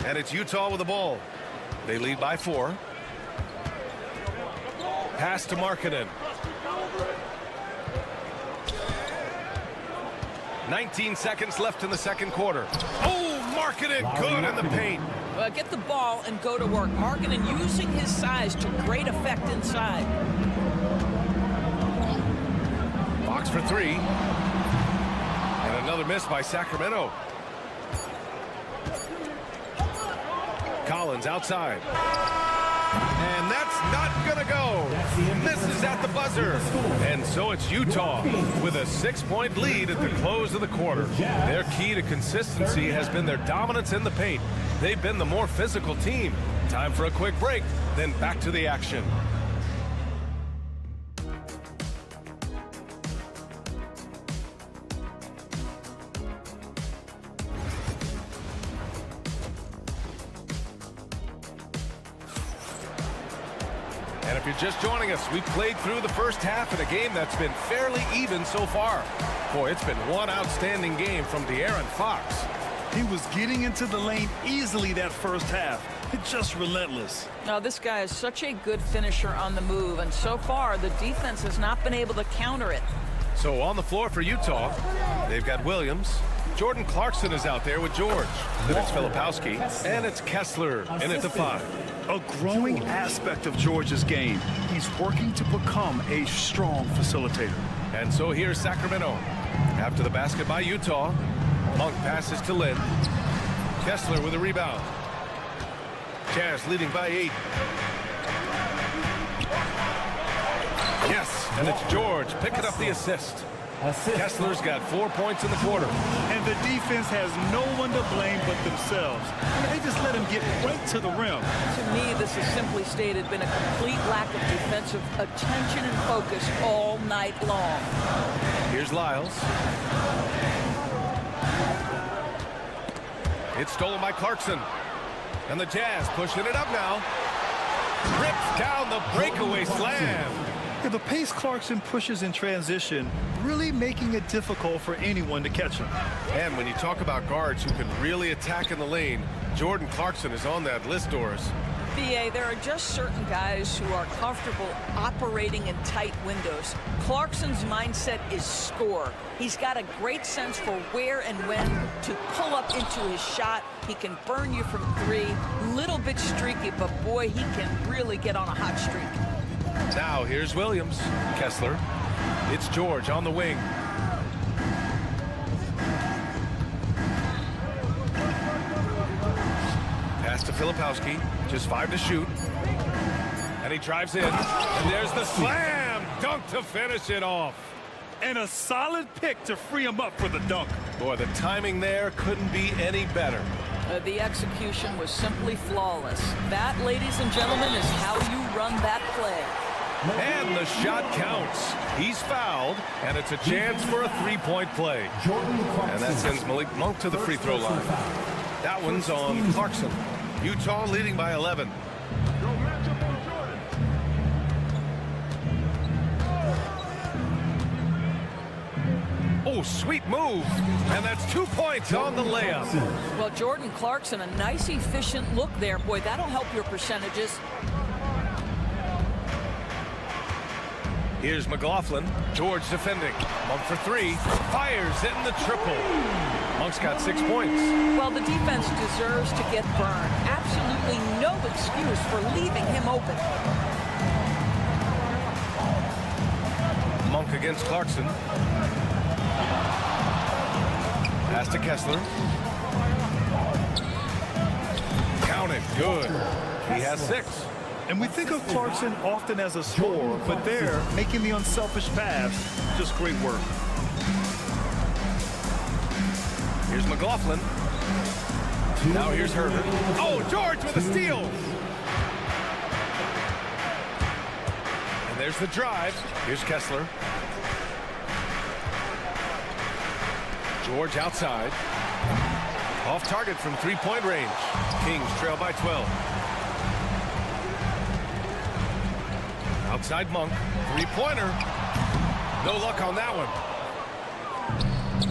And it's Utah with the ball. They lead by 4. Pass to Markkanen. 19 seconds left in the second quarter. Oh, Markkanen good in the paint. Well, get the ball and go to work. Markkanen using his size to great effect inside. Fox for 3. And another miss by Sacramento. Collins outside. And that's not going to go. Misses at the buzzer. And so it's Utah with a 6-point lead at the close of the quarter. Their key to consistency has been their dominance in the paint. They've been the more physical team. Time for a quick break, then back to the action. And if you're just joining us, we played through the first half in a game that's been fairly even so far. Boy, it's been one outstanding game from De'Aaron Fox. He was getting into the lane easily that first half. It's just relentless. Now, this guy is such a good finisher on the move, and so far the defense has not been able to counter it. So on the floor for Utah, they've got Williams. Jordan Clarkson is out there with George. Then it's Filipowski, and it's Kessler in at the 5. A growing aspect of George's game. He's working to become a strong facilitator. And so here's Sacramento. After the basket by Utah, Monk passes to Lynn. Kessler with a rebound. Jazz leading by 8. Yes, and it's George picking up the assist. Kessler's got 4 points in the quarter. And the defense has no one to blame but themselves. They just let him get right to the rim. To me, this has simply stated been a complete lack of defensive attention and focus all night long. Here's Lyles. It's stolen by Clarkson. And the Jazz pushing it up now. Rips down the breakaway slam. Yeah, the pace Clarkson pushes in transition, really making it difficult for anyone to catch him. And when you talk about guards who can really attack in the lane, Jordan Clarkson is on that list, Doris. BA, there are just certain guys who are comfortable operating in tight windows. Clarkson's mindset is score. He's got a great sense for where and when to pull up into his shot. He can burn you from 3. Little bit streaky, but boy, he can really get on a hot streak. Now here's Williams. Kessler. It's George on the wing. Pass to Filipowski. Just 5 to shoot. And he drives in. And there's the slam. Dunk to finish it off. And a solid pick to free him up for the dunk. Boy, the timing there couldn't be any better. The execution was simply flawless. That, ladies and gentlemen, is how you run that play. And the shot counts. He's fouled, and it's a chance for a 3-point play. And that sends Malik Monk to the free throw line. That one's on Clarkson. Utah leading by 11. Oh, sweet move. And that's 2 points on the layup. Well, Jordan Clarkson, a nice, efficient look there. Boy, that'll help your percentages. Here's McLaughlin. George defending. Monk for three. Fires in the triple. Monk's got 6 points. Well, the defense deserves to get burned. Absolutely no excuse for leaving him open. Monk against Clarkson. Pass to Kessler. Count it. Good. He has 6. And we think of Clarkson often as a scorer, but there, making the unselfish pass, just great work. Here's McLaughlin. Now here's Herbert. Oh, George with a steal. And there's the drive. Here's Kessler. George outside. Off target from three-point range. Kings trail by 12. Outside Monk. Three-pointer. No luck on that one.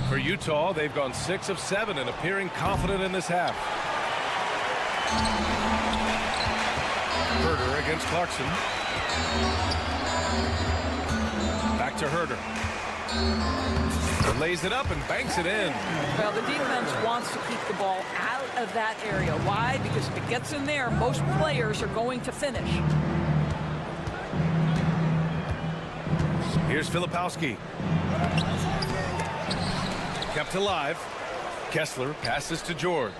For Utah, they've gone 6 of 7 and appearing confident in this half. Herder against Clarkson. Back to Herder. Lays it up and banks it in. Well, the defense wants to keep the ball out of that area. Why? Because if it gets in there, most players are going to finish. Here's Filipowski. Kept alive. Kessler passes to George.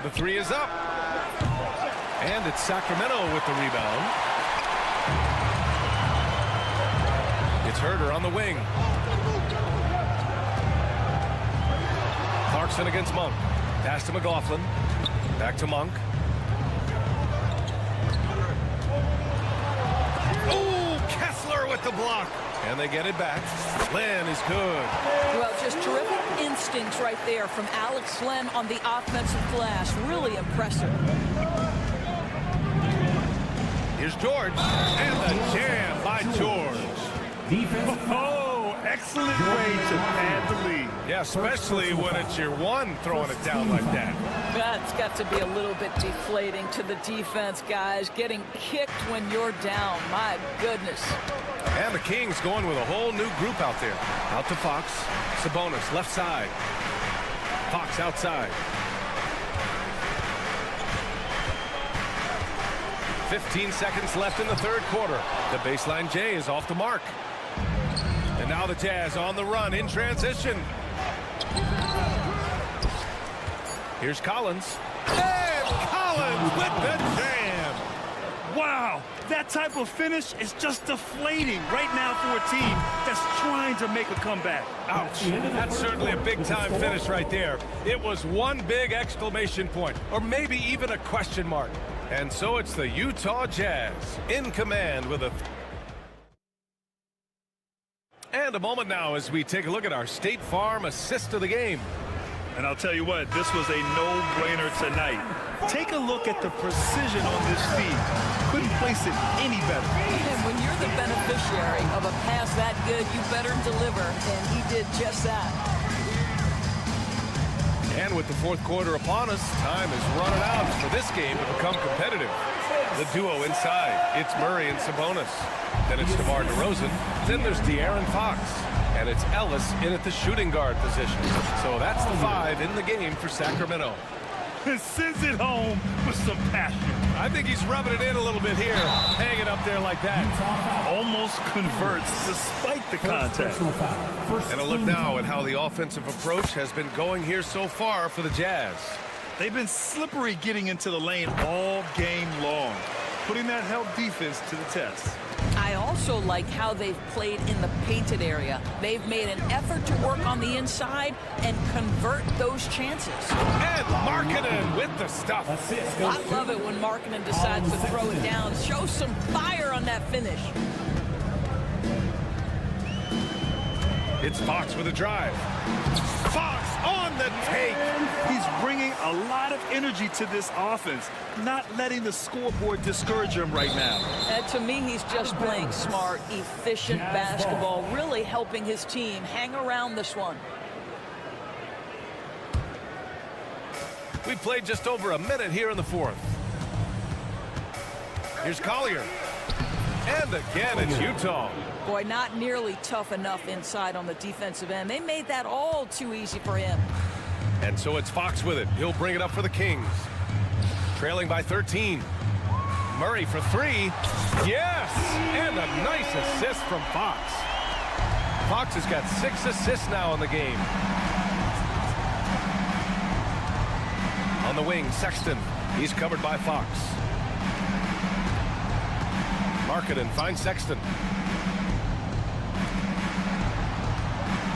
The three is up. And it's Sacramento with the rebound. It's Herder on the wing. Clarkson against Monk. Pass to McLaughlin. Back to Monk. Oh, Kessler with the block. And they get it back. Len is good. Well, just terrific instincts right there from Alex Len on the offensive glass. Really impressive. Here's George. And the jam by George. Oh, excellent way to pad the lead. Yeah, especially when it's your one throwing it down like that. That's got to be a little bit deflating to the defense, guys. Getting kicked when you're down. My goodness. And the Kings going with a whole new group out there. Out to Fox. Sabonis, left side. Fox outside. 15 seconds left in the third quarter. The baseline J is off the mark. And now the Jazz on the run in transition. Here's Collins. And Collins with the jam. Wow, that type of finish is just deflating right now for a team that's trying to make a comeback. Ouch. That's certainly a big-time finish right there. It was one big exclamation point, or maybe even a question mark. And so it's the Utah Jazz in command with a... And a moment now as we take a look at our State Farm assist of the game. And I'll tell you what, this was a no-brainer tonight. Take a look at the precision on this feed. Couldn't place it any better. And when you're the beneficiary of a pass that good, you better deliver, and he did just that. And with the fourth quarter upon us, time is running out for this game to become competitive. The duo inside, it's Murray and Sabonis. Then it's DeMar DeRozan. Then there's De'Aaron Fox. And it's Ellis in at the shooting guard position. So that's the 5 in the game for Sacramento. Sends it home with some passion. I think he's rubbing it in a little bit here. Hang it up there like that. Almost converts despite the contact. And a look now at how the offensive approach has been going here so far for the Jazz. They've been slippery getting into the lane all game long, putting that help defense to the test. I also like how they've played in the painted area. They've made an effort to work on the inside and convert those chances. And Markkanen with the stuff. I love it when Markkanen decides to throw it down. Show some fire on that finish. It's Fox with a drive. Fox on the take. a lot of energy to this offense, not letting the scoreboard discourage him right now. And to me, he's just playing smart, efficient basketball, really helping his team hang around this one. We played just over a minute here in the fourth. Here's Collier. And again, it's Utah. Boy, not nearly tough enough inside on the defensive end. They made that all too easy for him. And so it's Fox with it. He'll bring it up for the Kings. Trailing by 13. Murray for three. Yes! And a nice assist from Fox. Fox has got 6 assists now in the game. On the wing, Sexton. He's covered by Fox. Markkanen finds Sexton.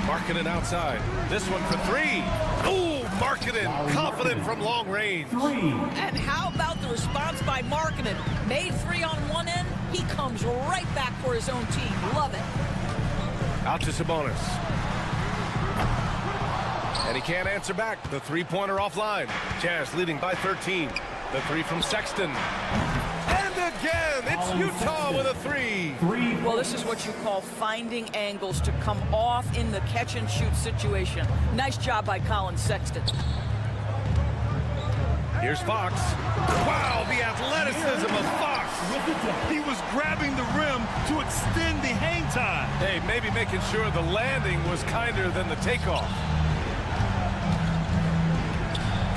Markkanen outside. This one for three. Ooh, Markkanen, confident from long range. And how about the response by Markkanen? Made 3 on one end. He comes right back for his own team. Love it. Out to Sabonis. And he can't answer back. The three-pointer offline. Jazz leading by 13. The three from Sexton. And again, it's Utah with a three. Well, this is what you call finding angles to come off in the catch-and-shoot situation. Nice job by Colin Sexton. Here's Fox. Wow, the athleticism of Fox. He was grabbing the rim to extend the hang time. Hey, maybe making sure the landing was kinder than the takeoff.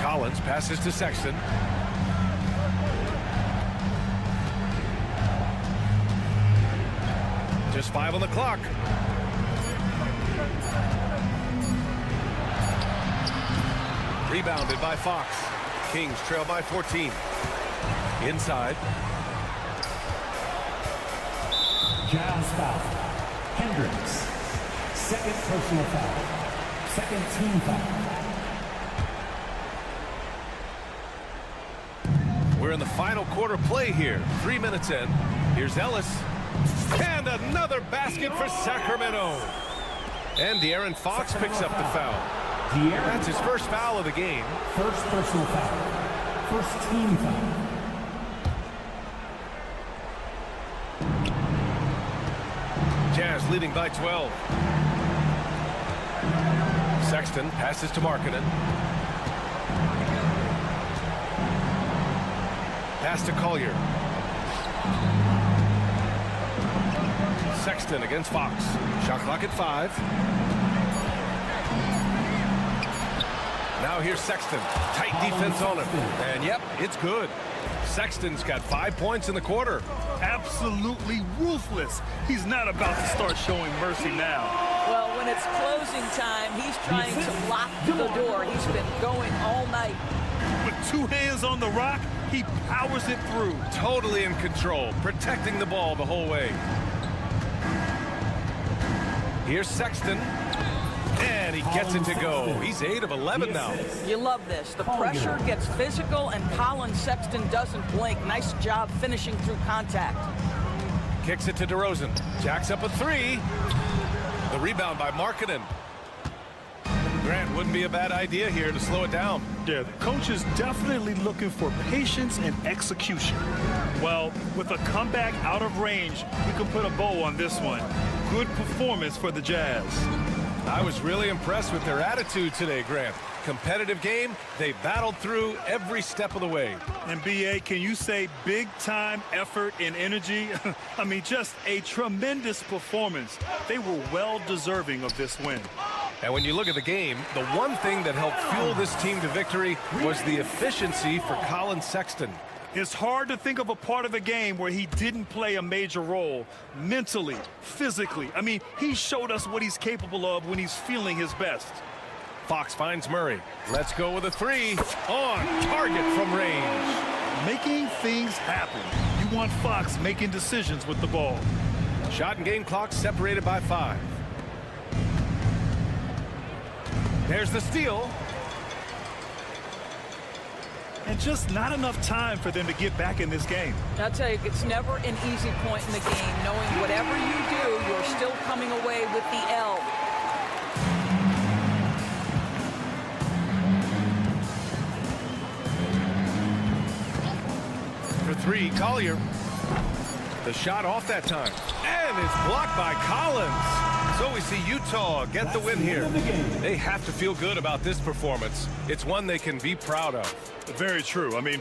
Collins passes to Sexton. Just 5 on the clock. Rebounded by Fox. Kings trail by 14. Inside. Jazz foul. Hendricks. Second personal foul. Second team foul. We're in the final quarter play here. 3 minutes in. Here's Ellis. And another basket for Sacramento. And De'Aaron Fox picks up the foul. That's his first foul of the game. First personal foul. First team foul. Jazz leading by 12. Sexton passes to Markkanen. Pass to Collier. Sexton against Fox. Shot clock at 5. Now here's Sexton. Tight defense on him. And yep, it's good. Sexton's got 5 points in the quarter. Absolutely ruthless. He's not about to start showing mercy now. Well, when it's closing time, he's trying to lock the door. He's been going all night. With 2 hands on the rock, he powers it through. Totally in control, protecting the ball the whole way. Here's Sexton. And he gets it to go. He's 8 of 11 now. You love this. The pressure gets physical, and Colin Sexton doesn't blink. Nice job finishing through contact. Kicks it to DeRozan. Jacks up a 3. The rebound by Markkanen. Grant, wouldn't be a bad idea here to slow it down. Yeah, the coach is definitely looking for patience and execution. Well, with a comeback out of range, we can put a bow on this one. Good performance for the Jazz. I was really impressed with their attitude today, Grant. Competitive game, they battled through every step of the way. And B.A., can you say big-time effort and energy? I mean, just a tremendous performance. They were well-deserving of this win. And when you look at the game, the one thing that helped fuel this team to victory was the efficiency for Colin Sexton. It's hard to think of a part of the game where he didn't play a major role mentally, physically. I mean, he showed us what he's capable of when he's feeling his best. Fox finds Murray. Let's go with a 3 on target from range. Making things happen. You want Fox making decisions with the ball. Shot and game clock separated by 5. There's the steal. And just not enough time for them to get back in this game. I'll tell you, it's never an easy point in the game, knowing whatever you do, you're still coming away with the L. three, Collier. The shot off that time. And it's blocked by Collins. So we see Utah get the win here. They have to feel good about this performance. It's one they can be proud of. Very true. I mean,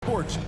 Sports.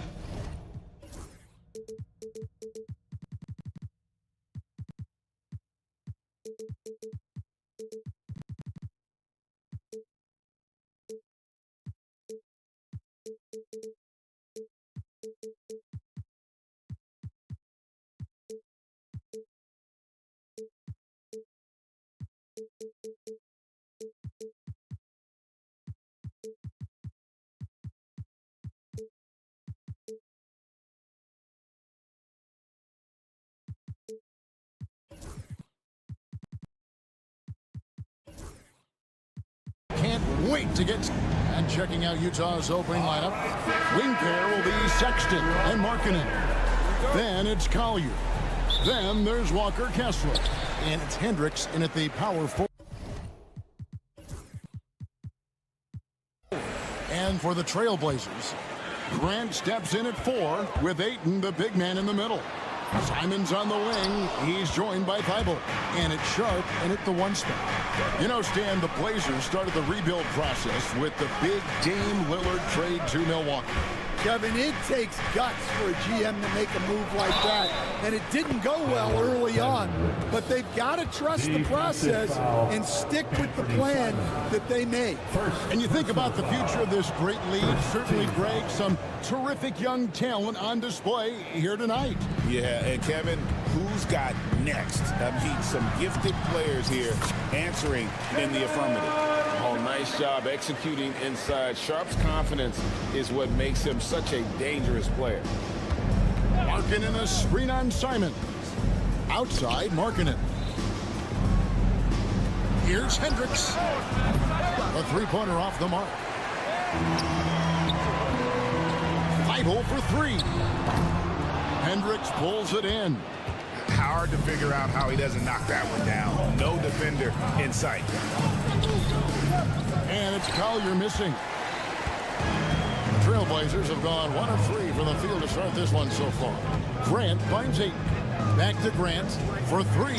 Can't wait to get... And checking out Utah's opening lineup, wing pair will be Sexton and Markkanen. Then it's Collier. Then there's Walker Kessler. And it's Hendricks in at the power forward. And for the Trailblazers, Grant steps in at 4 with Ayton, the big man, in the middle. Simon's on the wing. He's joined by Thibault. And it's Sharp and at the 1 spot. You know, Stan, the Blazers started the rebuild process with the big Dame Lillard trade to Milwaukee. Kevin, it takes guts for a GM to make a move like that, and it didn't go well early on. But they've got to trust the process and stick with the plan that they made. And you think about the future of this great league, certainly, Greg, some terrific young talent on display here tonight. Yeah, and Kevin, who's got next? I mean, some gifted players here answering in the affirmative. Oh, nice job executing inside. Sharp's confidence is what makes him such a dangerous player. Markkanen a screen on Simon. Outside, Markkanen. Here's Hendricks. A three-pointer off the mark. Thibault for 3. Hendricks pulls it in. Hard to figure out how he doesn't knock that one down. No defender in sight. And it's Collier missing. The Trailblazers have gone 1 of 3 from the field to start this one so far. Grant finds Ayton. Back to Grant for 3.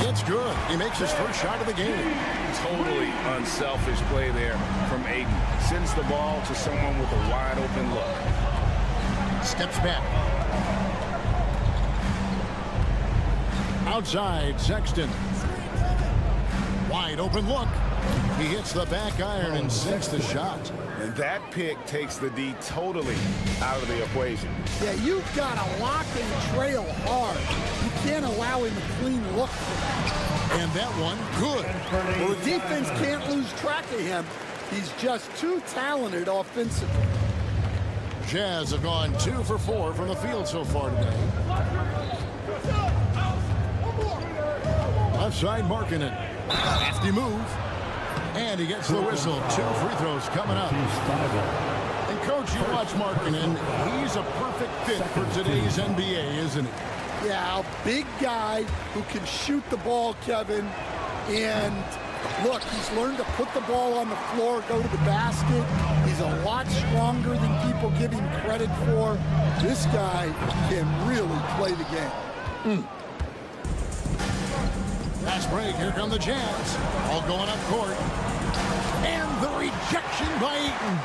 It's good. He makes his first shot of the game. Totally unselfish play there from Ayton. Sends the ball to someone with a wide open look. Steps back. Outside, Sexton. Wide open look. He hits the back iron and sinks the shot. And that pick takes the D totally out of the equation. Yeah, you've got to lock and trail hard. You can't allow him a clean look for that. And that one, good. Well, the defense can't lose track of him. He's just too talented offensively. Jazz have gone 2 for 4 from the field so far today. Left side, Markkanen. Hefty move. And he gets the whistle. 2 free throws coming up. And, Coach, you watch Markkanen. He's a perfect fit for today's NBA, isn't he? Yeah, a big guy who can shoot the ball, Kevin. And, look, he's learned to put the ball on the floor, go to the basket. He's a lot stronger than people give him credit for. This guy can really play the game. Fast break. Here come the Jazz. All going up court. And the rejection by Ayton.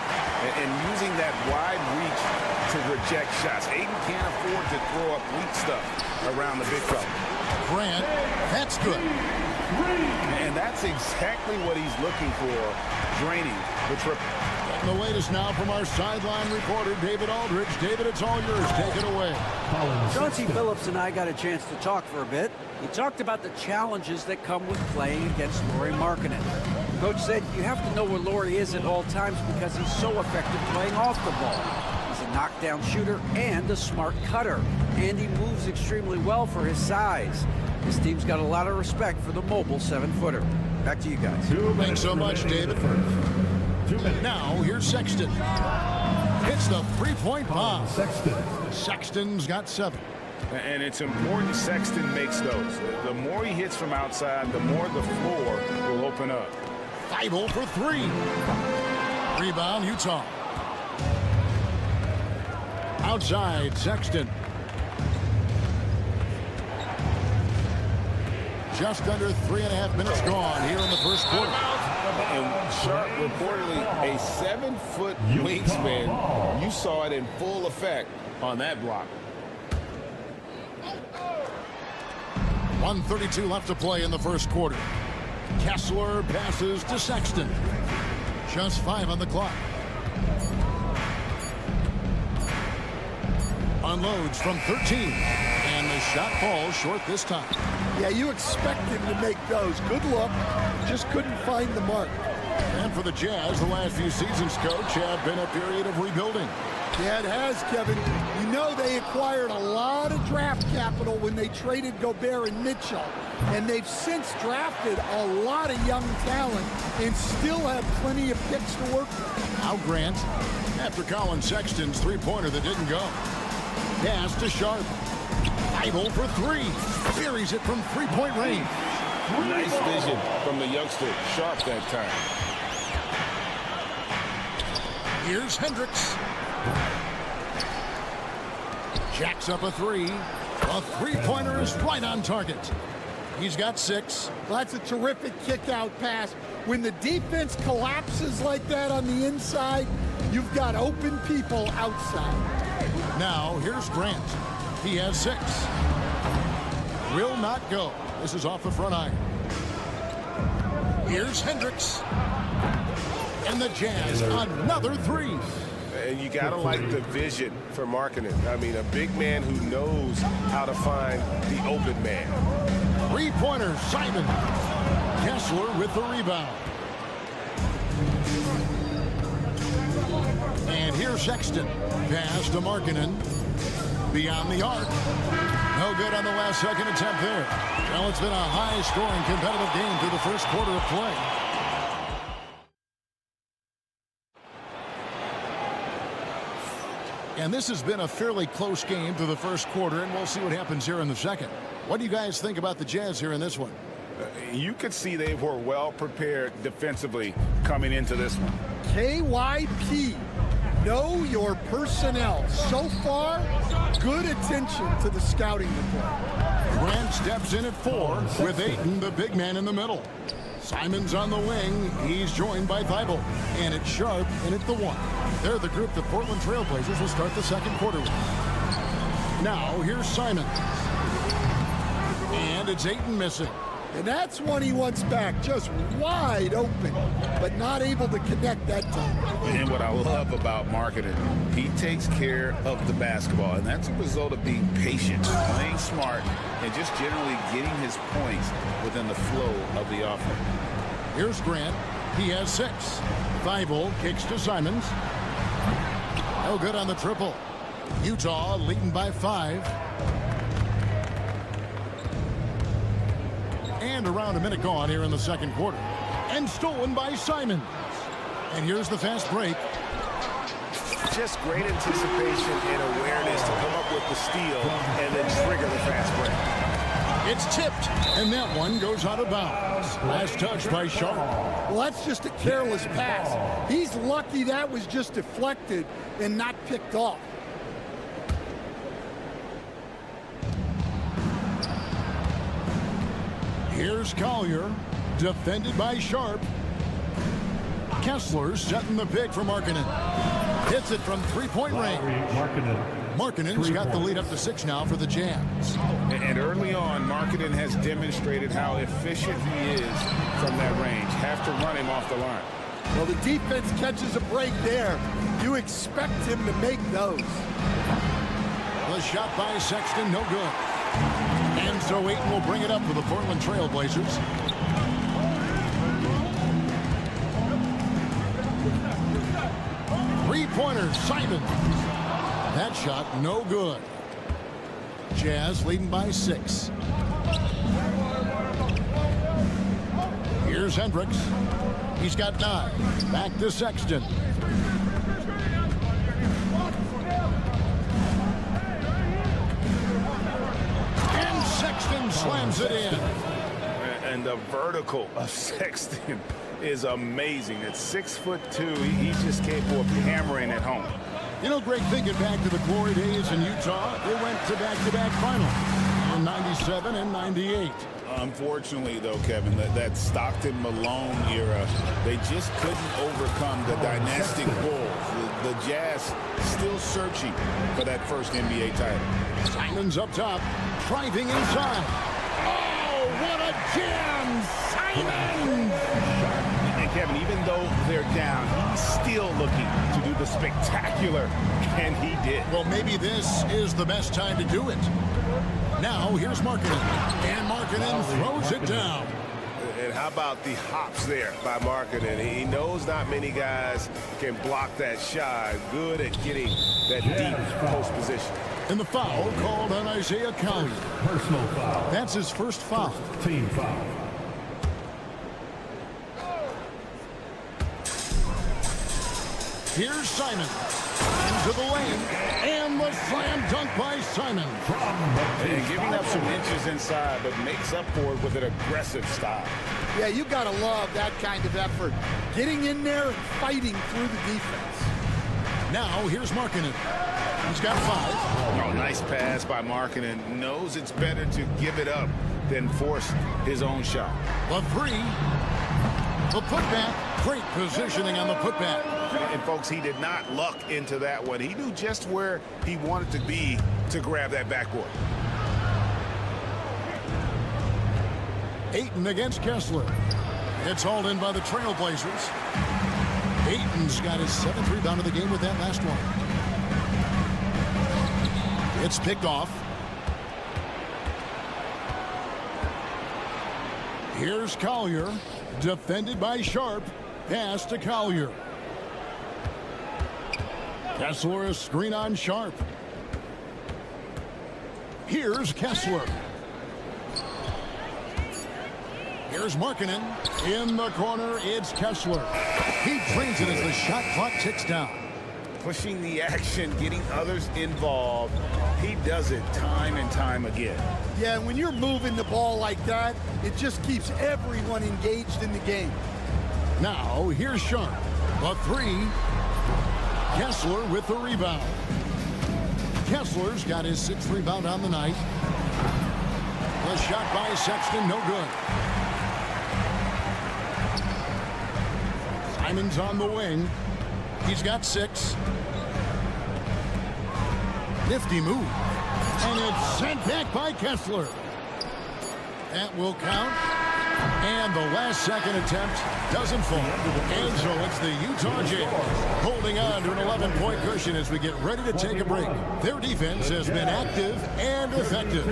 And using that wide reach to reject shots. Ayton can't afford to throw up weak stuff around the big fella. Grant, that's good. And that's exactly what he's looking for, draining the triple. Getting the latest now from our sideline reporter, David Aldridge. David, it's all yours. Take it away. Chauncey Billups and I got a chance to talk for a bit. He talked about the challenges that come with playing against Lauri Markkanen. Coach said you have to know where Lauri is at all times because he's so effective playing off the ball. He's a knockdown shooter and a smart cutter. And he moves extremely well for his size. This team's got a lot of respect for the mobile 7-footer. Back to you guys. Thanks so much, David. Now, here's Sexton. Hits the three-point bomb. Sexton's got 7. And it's important Sexton makes those. The more he hits from outside, the more the floor will open up. Thibault for 3. Rebound, Utah. Outside, Sexton. Just under 3.5 minutes gone here in the first quarter. And Sharp reportedly a 7-foot wingspan. You saw it in full effect on that block. 1:32 left to play in the first quarter. Kessler passes to Sexton. Just 5 on the clock. Unloads from 13. And the shot falls short this time. Yeah, you expect him to make those. Good look. Just couldn't find the mark. And for the Jazz, the last few seasons, Coach, have been a period of rebuilding. Yeah, it has, Kevin. You know they acquired a lot of draft capital when they traded Gobert and Mitchell. And they've since drafted a lot of young talent and still have plenty of picks to work with. Now Grant, after Colin Sexton's three-pointer that didn't go. Pass to Sharp. Idle for 3. Buries it from three-point range. Nice vision from the youngster. Sharp that time. Here's Hendricks. Jacks up a 3. A three-pointer is right on target. He's got 6. Well, that's a terrific kick-out pass. When the defense collapses like that on the inside, you've got open people outside. Now, here's Grant. He has 6. Will not go. This is off the front iron. Here's Hendricks. And the Jazz, another 3. And you got to like the vision for Markkanen. I mean, a big man who knows how to find the open man. Three-pointer, Simon. Kessler with the rebound. And here's Sexton. Pass to Markkanen. Beyond the arc. No good on the last second attempt there. Well, it's been a high-scoring competitive game through the first quarter of play. And this has been a fairly close game through the first quarter, and we'll see what happens here in the second. What do you guys think about the Jazz here in this one? You could see they were well prepared defensively coming into this one. KYP, know your personnel. So far, good attention to the scouting report. Grant steps in at 4 with Ayton, the big man, in the middle. Simon's on the wing. He's joined by Thibault. And it's Sharp in at the 1. They're the group the Portland Trailblazers will start the second quarter with. Now, here's Simon. And it's Ayton missing. And that's one he wants back, just wide open, but not able to connect that time. And what I love about Markkanen, he takes care of the basketball, and that's a result of being patient, playing smart, and just generally getting his points within the flow of the offense. Here's Grant. He has 6. Thibault kicks to Simons. No good on the triple. Utah leading by 5. And around a minute gone here in the second quarter. And stolen by Simons. And here's the fast break. Just great anticipation and awareness to come up with the steal and then trigger the fast break. It's tipped, and that one goes out of bounds. Last touch by Sharp. Well, that's just a careless pass. He's lucky that was just deflected and not picked off. Here's Collier, defended by Sharp. Kessler setting the pick for Markkanen. Hits it from three-point range. Markkanen's got the lead up to 6 now for the Jazz. And early on, Markkanen has demonstrated how efficient he is from that range. Have to run him off the line. Well, the defense catches a break there. You expect him to make those. The shot by Sexton, no good. And so Ayton will bring it up for the Portland Trailblazers. Three-pointer, Simon. That shot, no good. Jazz leading by 6. Here's Hendricks. He's got 9. Back to Sexton. And Sexton slams it in. And the vertical of Sexton is amazing. At 6'2", he's just capable of hammering it home. You know, Greg, thinking back to the glory days in Utah, they went to back-to-back finals in 97 and 98. Unfortunately, though, Kevin, that Stockton-Malone era, they just couldn't overcome the dynastic Bulls. The Jazz still searching for that first NBA title. Simons up top, driving inside. Oh, what a jam! Simons! And Kevin, even though they're down, he's still looking to do the spectacular, and he did. Well, maybe this is the best time to do it. Now, here's Markkanen. And Markkanen throws it down. And how about the hops there by Markkanen? He knows not many guys can block that shot. Good at getting that deep post position. And the foul called on Isaiah Collier. Personal foul. That's his first foul. Team foul. Here's Simon into the lane, and the slam dunk by Simon. And giving up some inches inside, but makes up for it with an aggressive style. Yeah, you got to love that kind of effort. Getting in there and fighting through the defense. Now, here's Markkanen. He's got 5. Oh, nice pass by Markkanen. Knows it's better to give it up than force his own shot. The 3. The putback. Great positioning on the putback. And, folks, he did not luck into that one. He knew just where he wanted to be to grab that backboard. Ayton against Kessler. It's hauled in by the Trailblazers. Ayton's got his 7th rebound of the game with that last one. It's picked off. Here's Collier. Defended by Sharp. Pass to Collier. Kessler, a screen on Sharp. Here's Kessler. Here's Markkanen. In the corner, it's Kessler. He drains it as the shot clock ticks down. Pushing the action, getting others involved. He does it time and time again. Yeah, when you're moving the ball like that, it just keeps everyone engaged in the game. Now, here's Sharp. The 3. Kessler with the rebound. Kessler's got his 6th rebound on the night. The shot by Sexton, no good. Simon's on the wing. He's got 6. Nifty move. And it's sent back by Kessler. That will count. And the last second attempt doesn't fall. And so it's the Utah Jazz holding on to an 11-point cushion as we get ready to take a break. Their defense has been active and effective.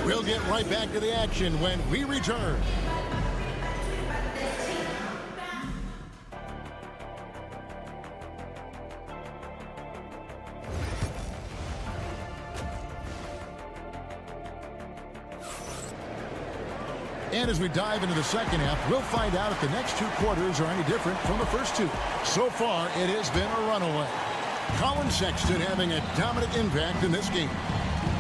We'll get right back to the action when we return. And as we dive into the second half, we'll find out if the next 2 quarters are any different from the first 2. So far, it has been a runaway. Colin Sexton having a dominant impact in this game.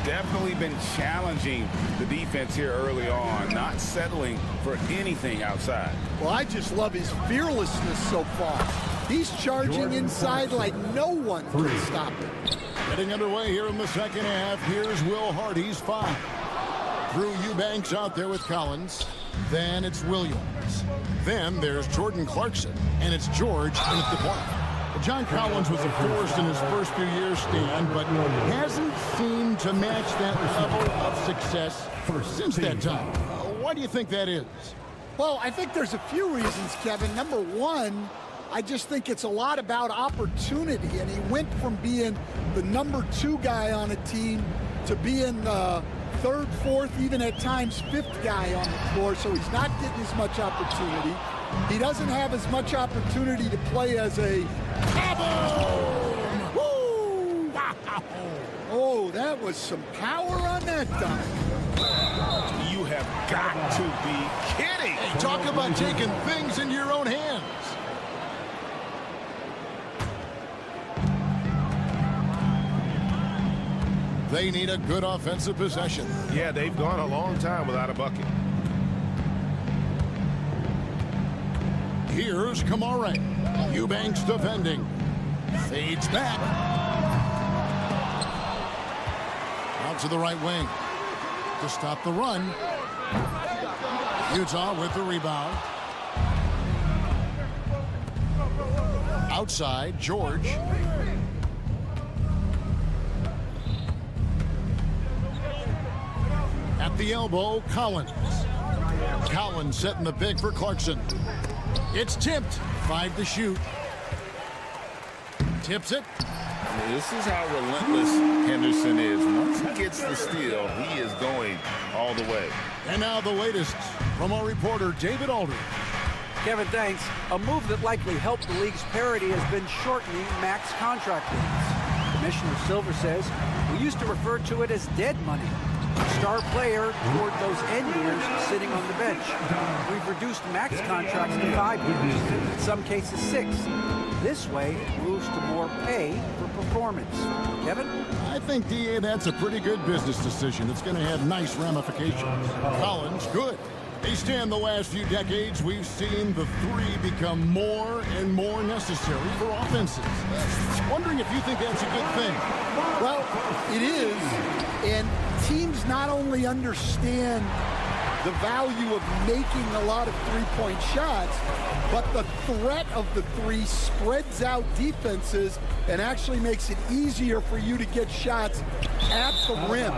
Definitely been challenging the defense here early on, not settling for anything outside. Well, I just love his fearlessness so far. He's charging inside like no one can stop him. Getting underway here in the second half, here's Will Hardy's 5. Drew Eubanks out there with Collins. Then it's Williams. Then there's Jordan Clarkson. And it's George in at the point. Well, John Collins was a force in his first few years, Stan, but hasn't seemed to match that level of success since that time. Why do you think that is? Well, I think there's a few reasons, Kevin. Number one, I just think it's a lot about opportunity. And he went from being the number 2 guy on a team to being the 3rd, 4th, even at times 5th guy on the floor, so he's not getting as much opportunity. He doesn't have as much opportunity to play as a... Woo! Oh, that was some power on that dunk. You have got to be kidding. Hey, talk about taking things into your own hands. They need a good offensive possession. Yeah, they've gone a long time without a bucket. Here's Kamara. Eubanks defending. Fades back. Out to the right wing to stop the run. Utah with the rebound. Outside, George. At the elbow, Collins. Collins setting the pick for Clarkson. It's tipped. 5 to shoot. Tips it. This is how relentless Henderson is. Once he gets the steal, he is going all the way. And now the latest from our reporter, David Aldridge. Kevin, thanks. A move that likely helped the league's parity has been shortening max contract limits. Commissioner Silver says we used to refer to it as dead money. Star player toward those end years sitting on the bench. We've reduced max contracts to 5 years, in some cases 6. This way, it moves to more pay for performance. Kevin? I think, DA, that's a pretty good business decision. It's going to have nice ramifications. Collins, good. They stand the last few decades. We've seen the 3 become more and more necessary for offenses. Wondering if you think that's a good thing. Well, it is, and teams not only understand the value of making a lot of three-point shots, but the threat of the 3 spreads out defenses and actually makes it easier for you to get shots at the rim.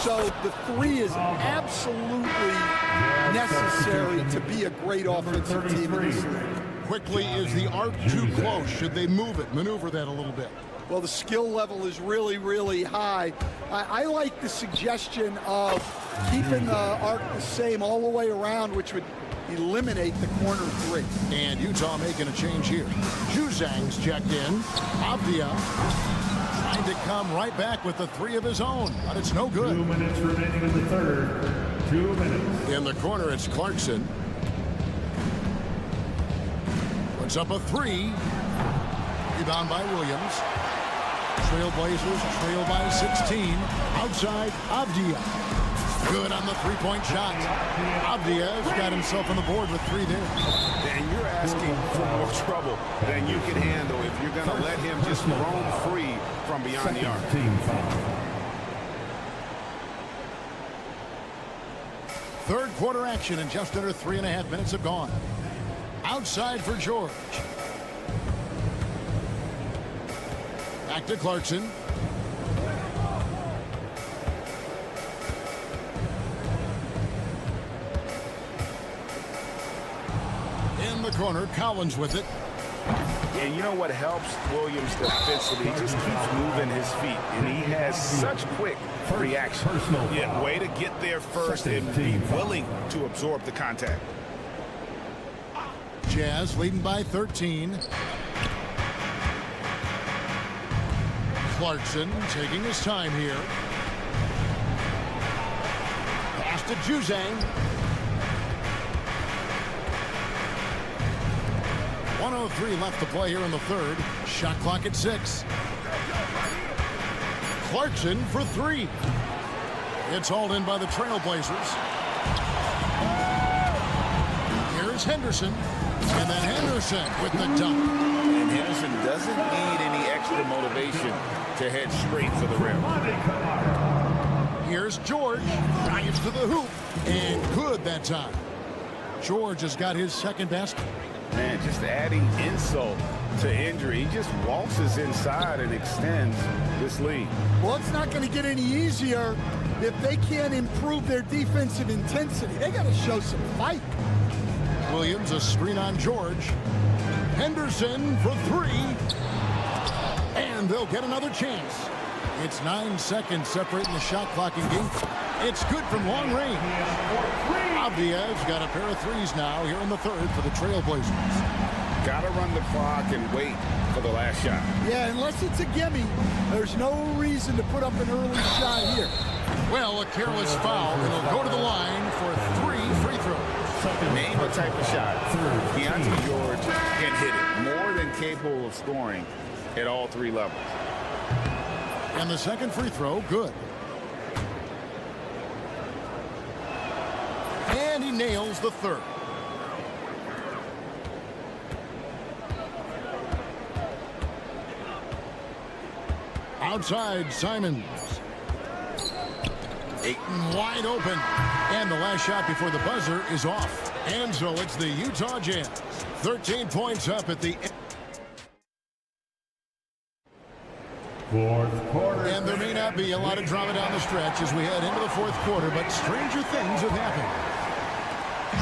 So the 3 is absolutely necessary to be a great offensive team in this league. Quickly, is the arc too close? Should they move it, maneuver that a little bit? Well, the skill level is really, really high. I like the suggestion of keeping the arc the same all the way around, which would eliminate the corner 3. And Utah making a change here. Juzang's checked in. Avdia trying to come right back with the 3 of his own, but it's no good. 2 minutes remaining in the third. 2 minutes. In the corner, it's Clarkson. Puts up a 3. Rebound by Williams. Trailblazers trail by 16. Outside, Avdia. Good on the 3-point shot. Avdia's got himself on the board with 3 there. And you're asking for more trouble than you can handle if you're going to let him just roam free from beyond the arc. Team foul. Third quarter action, and just under 3.5 minutes have gone. Outside for George. Back to Clarkson. In the corner, Collins with it. And you know what helps Williams defensively? He just keeps moving his feet, and he has such quick reaction. Yeah, way to get there first and be willing to absorb the contact. Jazz leading by 13. Clarkson taking his time here. Pass to Juzang. 1:03 left to play here in the third. Shot clock at 6. Clarkson for 3. It's hauled in by the Trailblazers. Here's Henderson. And then Henderson with the dunk. And Henderson doesn't need any extra motivation to head straight for the rim. Here's George. Drives to the hoop. And good that time. George has got his second basket. Man, just adding insult to injury. He just waltzes inside and extends this lead. Well, it's not going to get any easier if they can't improve their defensive intensity. They got to show some fight. Williams, a screen on George. Henderson for 3. And they'll get another chance. It's 9 seconds separating the shot clock and game. It's good from long range. Avdia's got a pair of 3s now here in the third for the Trailblazers. Got to run the clock and wait for the last shot. Yeah, unless it's a gimme, there's no reason to put up an early shot here. Well, a careless foul. It'll go to the line for 3 free throws. Name a type of shot. Deontay George can hit it. More than capable of scoring at all 3 levels. And the second free throw, good. And he nails the third. Outside, Simons. Ayton wide open. And the last shot before the buzzer is off. And so it's the Utah Jazz. 13 points up at the end. Fourth quarter. And there may not be a lot of drama down the stretch as we head into the fourth quarter, but stranger things have happened.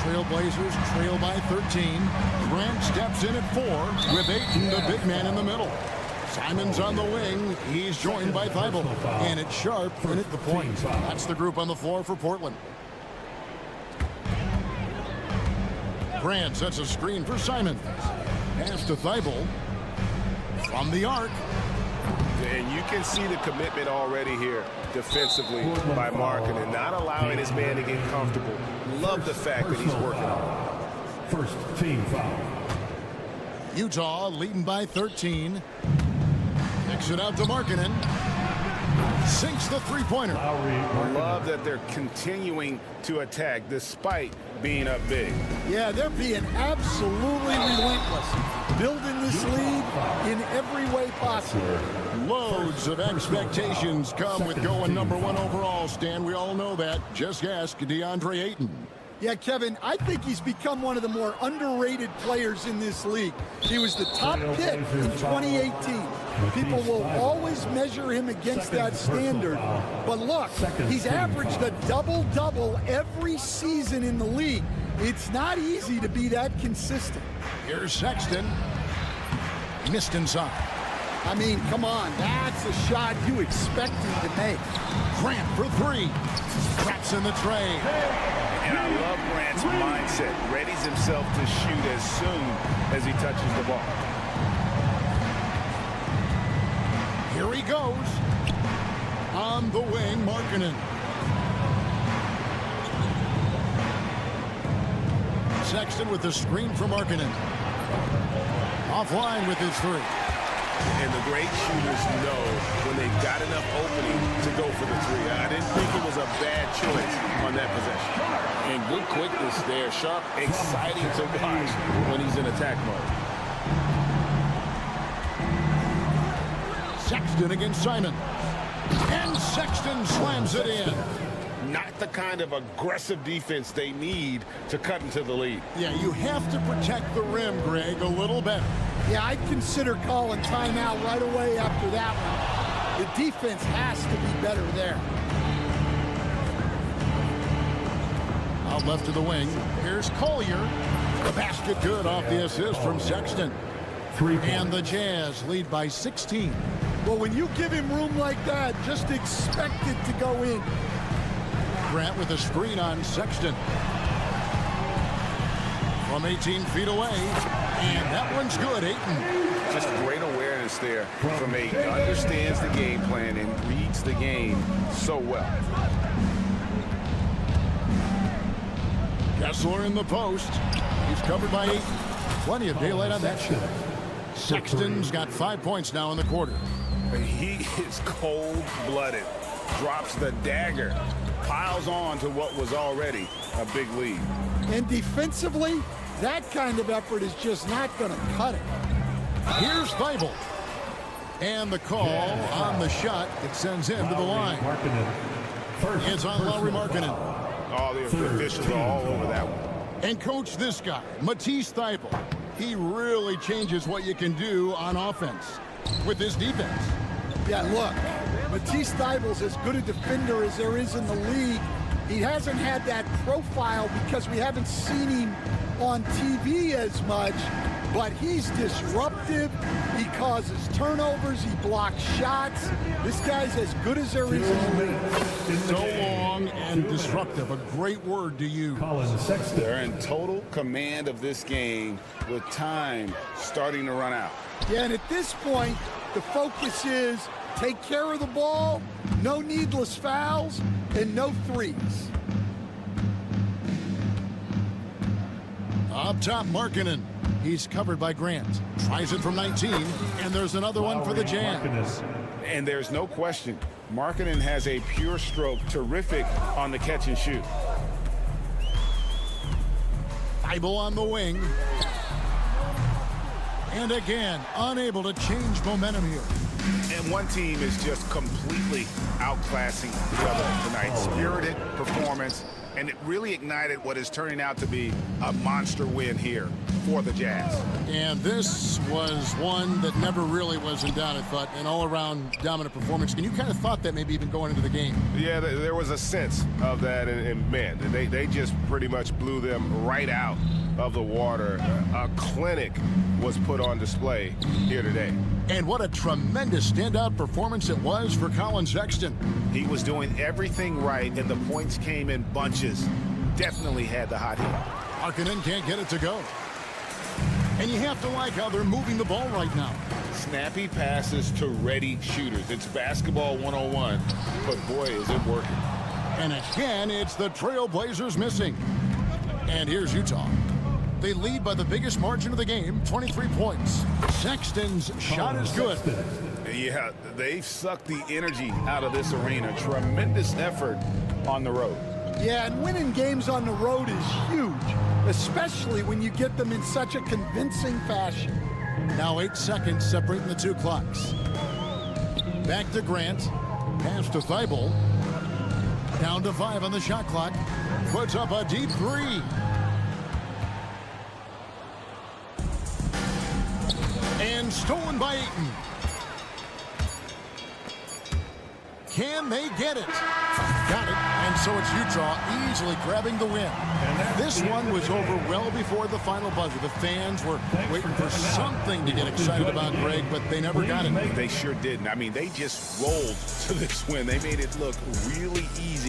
Trailblazers trail by 13. Grant steps in at 4 with Ayton, the big man, in the middle. Simon's on the wing. He's joined by Thibault. And it's Sharp in at the point. That's the group on the floor for Portland. Grant sets a screen for Simon. Pass to Thibault. From the arc. And you can see the commitment already here defensively by Markkanen and not allowing his man to get comfortable. Love the fact that he's working on it. First team foul. Utah leading by 13. Kicks it out to Markkanen. Sinks the three-pointer. Love that they're continuing to attack despite being up big. Yeah, they're being absolutely relentless. Building this lead in every way possible. Loads of expectations come with going #1 overall, Stan. We all know that. Just ask DeAndre Ayton. Yeah, Kevin, I think he's become one of the more underrated players in this league. He was the top pick in 2018. People will always measure him against that standard. But look, he's averaged a double-double every season in the league. It's not easy to be that consistent. Here's Sexton. Missed inside. I mean, come on, that's a shot you expect him to make. Grant for 3. Traps in the tray. And I love Grant's mindset. Readies himself to shoot as soon as he touches the ball. Here he goes. On the wing, Markkanen. Sexton with the screen for Markkanen. Offline with his 3. And the great shooters know when they've got enough opening to go for the 3. I didn't think it was a bad choice on that possession. And good quickness there. Sharp, exciting to watch when he's in attack mode. Sexton against Simon. And Sexton slams it in. Not the kind of aggressive defense they need to cut into the lead. Yeah, you have to protect the rim, Greg, a little better. Yeah, I'd consider calling timeout right away after that one. The defense has to be better there. Out left to the wing. Here's Collier. The basket good off the assist from Sexton. And the Jazz lead by 16. Well, when you give him room like that, just expect it to go in. Grant with a screen on Sexton. From 18 feet away. And that one's good, Ayton. Just great awareness there from Ayton. Understands the game plan and reads the game so well. Kessler in the post. He's covered by Ayton. Plenty of daylight on that shot. Sexton's got 5 points now in the quarter. He is cold-blooded. Drops the dagger. Piles on to what was already a big lead. And defensively, that kind of effort is just not going to cut it. Here's Thibault. And the call on the shot. It sends him to the line. It's on Lauri Markkanen. All the officials are all over that one. And coach, this guy, Matisse Thybulle, he really changes what you can do on offense with his defense. Yeah, look, Matisse Thybulle's as good a defender as there is in the league. He hasn't had that profile because we haven't seen him on TV as much, but he's disruptive. He causes turnovers. He blocks shots. This guy's as good as there is in the league. So long and disruptive, a great word to use. They're in total command of this game with time starting to run out. Yeah, and at this point, the focus is take care of the ball, no needless fouls, and no threes. Up top, Markkanen. He's covered by Grant. Tries it from 19, and there's another one for the Jazz. And there's no question, Markkanen has a pure stroke, terrific on the catch and shoot. Thybulle on the wing. And again, unable to change momentum here. And one team is just completely outclassing the other tonight. Spirited performance, and it really ignited what is turning out to be a monster win here for the Jazz. And this was one that never really was in doubt, I thought, an all-around dominant performance. And you kind of thought that maybe even going into the game. Yeah, there was a sense of that, and man, they just pretty much blew them right out of the water. A clinic was put on display here today. And what a tremendous standout performance it was for Colin Sexton. He was doing everything right, and the points came in bunches. Definitely had the hot hand. Markkanen can't get it to go. And you have to like how they're moving the ball right now. Snappy passes to ready shooters. It's basketball 101, but boy, is it working. And again, it's the Trailblazers missing. And here's Utah. They lead by the biggest margin of the game, 23 points. Sexton's shot is good. Yeah, they've sucked the energy out of this arena. Tremendous effort on the road. Yeah, and winning games on the road is huge, especially when you get them in such a convincing fashion. Now 8 seconds separating the two clocks. Back to Grant. Pass to Thibault. Down to 5 on the shot clock. Puts up a deep three. And stolen by Ayton. Can they get it? Got it. And so it's Utah easily grabbing the win. This one was over well before the final buzzer. The fans were waiting for something to get excited about, Greg, but they never got it. They sure didn't. I mean, they just rolled to this win. They made it look really easy.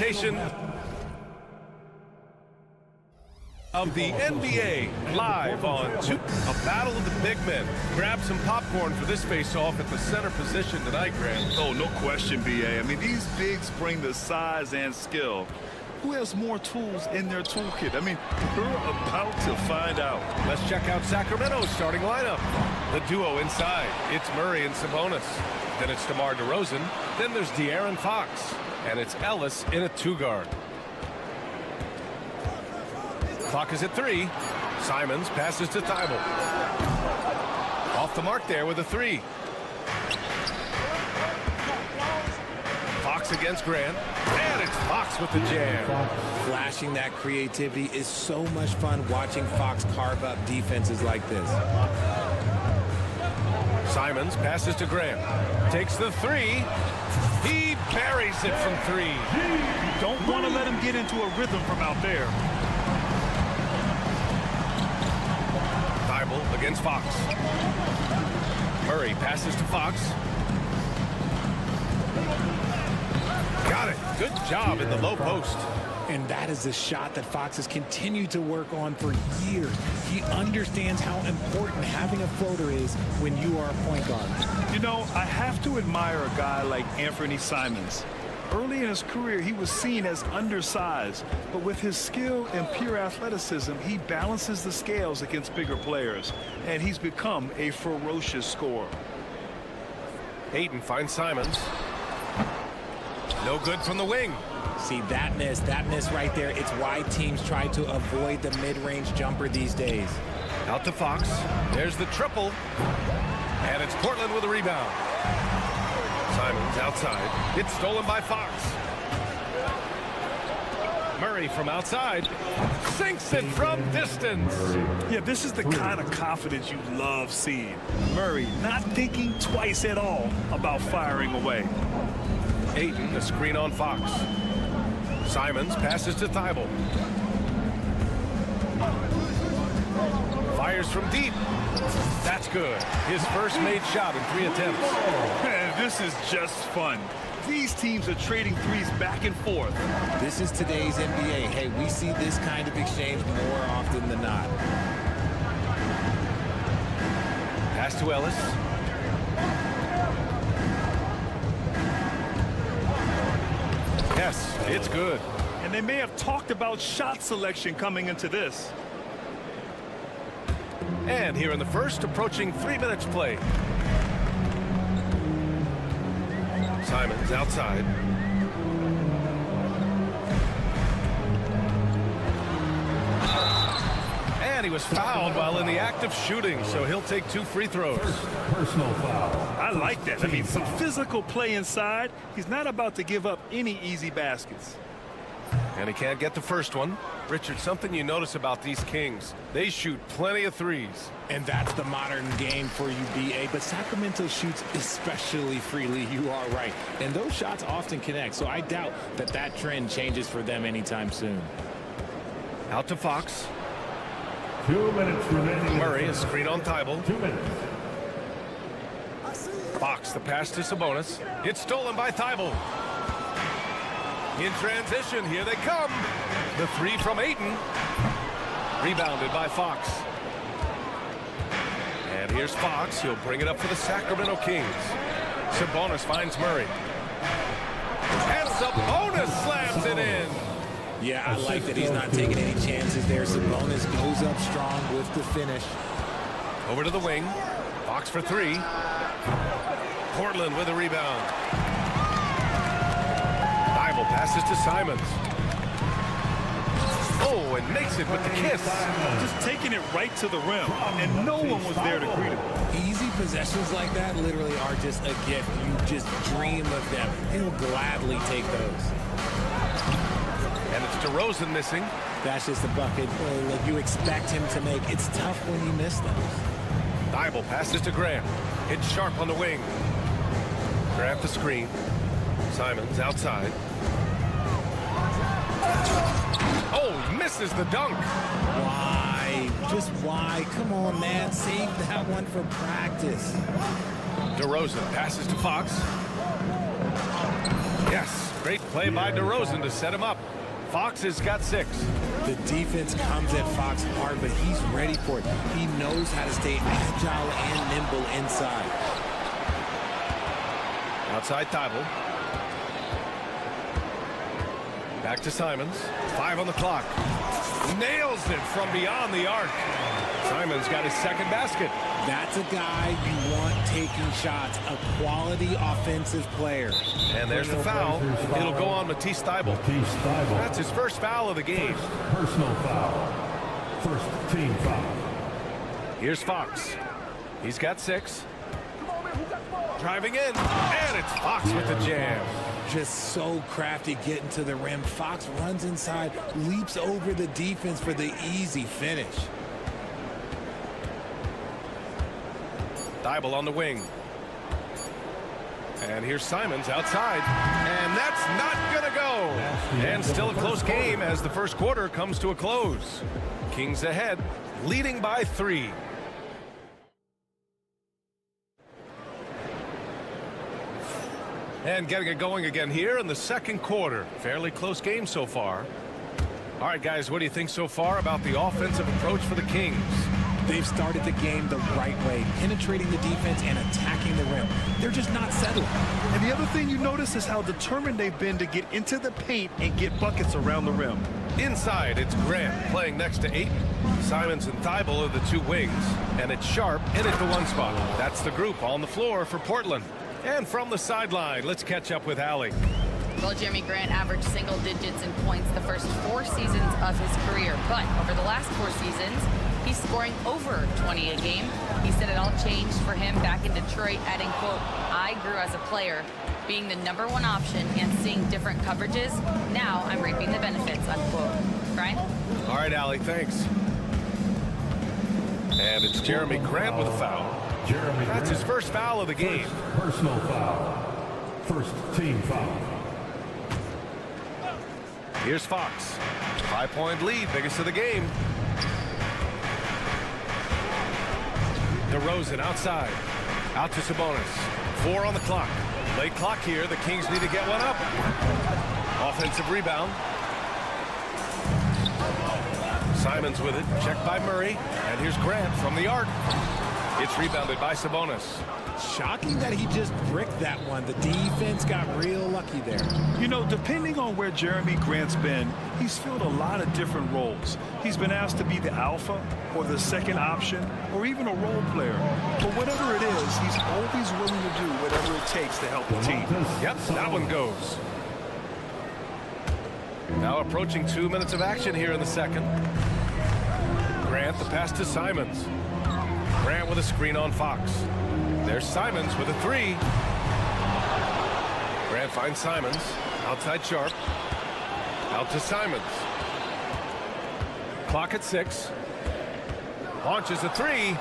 presentation of the NBA live on a battle of the big men. Grab some popcorn for this face-off at the center position tonight, Grant. Oh, no question, B.A. I mean, these bigs bring the size and skill. Who has more tools in their toolkit? I mean, we're about to find out. Let's check out Sacramento's starting lineup. The duo inside. It's Murray and Sabonis. Then it's DeMar DeRozan. Then there's De'Aaron Fox. And it's Ellis in a 2-guard. Clock is at 3. Simons passes to Thibault. Off the mark there with a 3. Fox against Grant. And it's Fox with the jam. Flashing that creativity is so much fun watching Fox carve up defenses like this. Simons passes to Grant. Takes the 3. He buries it from 3. Don't want to let him get into a rhythm from out there. Thibault against Fox. Murray passes to Fox. Got it. Good job in the low post. And that is a shot that Fox has continued to work on for years. He understands how important having a floater is when you are a point guard. You know, I have to admire a guy like Anthony Simons. Early in his career, he was seen as undersized, but with his skill and pure athleticism, he balances the scales against bigger players, and he's become a ferocious scorer. Ayton finds Simons. No good from the wing. See, that miss right there, it's why teams try to avoid the mid-range jumper these days. Out to Fox. There's the triple. And it's Portland with a rebound. Simons outside. It's stolen by Fox. Murray from outside. Sinks it from distance. Yeah, this is the kind of confidence you love seeing. Murray not thinking twice at all about firing away. Ayton, the screen on Fox. Simons passes to Thibault. Fires from deep. That's good. His first made shot in 3 attempts. Man, this is just fun. These teams are trading threes back and forth. This is today's NBA. Hey, we see this kind of exchange more often than not. Pass to Ellis. Yes, it's good. And they may have talked about shot selection coming into this. And here in the first, approaching 3 minutes play. Simons outside. And he was fouled while in the act of shooting, so he'll take 2 free throws. Personal foul. I like that. I mean, some physical play inside. He's not about to give up any easy baskets. And he can't get the first one. Richard, something you notice about these Kings, they shoot plenty of threes. And that's the modern game for you, B.A. But Sacramento shoots especially freely. You are right. And those shots often connect. So I doubt that that trend changes for them anytime soon. Out to Fox. 2 minutes remaining. Murray, a screen on Thibault. 2 minutes. Fox, the pass to Sabonis. It's stolen by Thibault. In transition, here they come. The 3 from Ayton. Rebounded by Fox. And here's Fox. He'll bring it up for the Sacramento Kings. Sabonis finds Murray. And Sabonis slams it in. Yeah, I like that he's not taking any chances there. Sabonis goes up strong with the finish. Over to the wing. Fox for 3. Portland with a rebound. Thibault passes to Simons. Oh, and makes it with the kiss. Just taking it right to the rim, and no one was there to greet him. Easy possessions like that literally are just a gift. You just dream of them. He'll gladly take those. And it's DeRozan missing. That's just a bucket you expect him to make. It's tough when you miss them. Thibault passes to Grant. It's Sharp on the wing. Grant the screen. Simons outside. Oh, he misses the dunk. Why? Just why? Come on, man. Save that one for practice. DeRozan passes to Fox. Yes, Great play by DeRozan to set him up. Fox has got 6. The defense comes at Fox hard, but he's ready for it. He knows how to stay agile and nimble inside. Outside Thibault. Back to Simons. 5 on the clock. Nails it from beyond the arc. Simons got his second basket. That's a guy you want taking shots, a quality offensive player. And there's the foul. It'll go on Matisse Thybulle. That's his first foul of the game. Personal foul. First team foul. Here's Fox. He's got 6. Driving in, and it's Fox with the jam. Just so crafty getting to the rim. Fox runs inside, leaps over the defense for the easy finish. Thybulle on the wing. And here's Simons outside. And that's not going to go. And still a close game as the first quarter comes to a close. Kings ahead, leading by 3. And getting it going again here in the second quarter. Fairly close game so far. All right, guys, what do you think so far about the offensive approach for the Kings? They've started the game the right way, penetrating the defense and attacking the rim. They're just not settling. And the other thing you notice is how determined they've been to get into the paint and get buckets around the rim. Inside, it's Grant playing next to Ayton. Simons and Thybulle are the 2 wings. And it's Sharp in at the 1 spot. That's the group on the floor for Portland. And from the sideline, let's catch up with Allie. Well, Jeremy Grant averaged single digits in points the first 4 seasons of his career. But over the last 4 seasons, he's scoring over 20 a game. He said it all changed for him back in Detroit, adding, quote, "I grew as a player, being the #1 option and seeing different coverages. Now I'm reaping the benefits," unquote. Brian? All right, Allie, thanks. And it's Jeremy Grant with a foul. That's his first foul of the game. Personal foul. First team foul. Here's Fox. 5-point lead, biggest of the game. DeRozan outside. Out to Sabonis. 4 on the clock. Late clock here. The Kings need to get one up. Offensive rebound. Simons with it. Checked by Murray. And here's Grant from the arc. It's rebounded by Sabonis. Shocking that he just bricked that one. The defense got real lucky there. You know, depending on where Jeremy Grant's been, he's filled a lot of different roles. He's been asked to be the alpha or the second option or even a role player. But whatever it is, he's always willing to do whatever it takes to help the team. Yep, that one goes. Now approaching 2 minutes of action here in the second. Grant, the pass to Simons. Grant with a screen on Fox. There's Simons with a 3. Grant finds Simons. Outside Sharp. Out to Simons. Clock at 6. Launches a 3.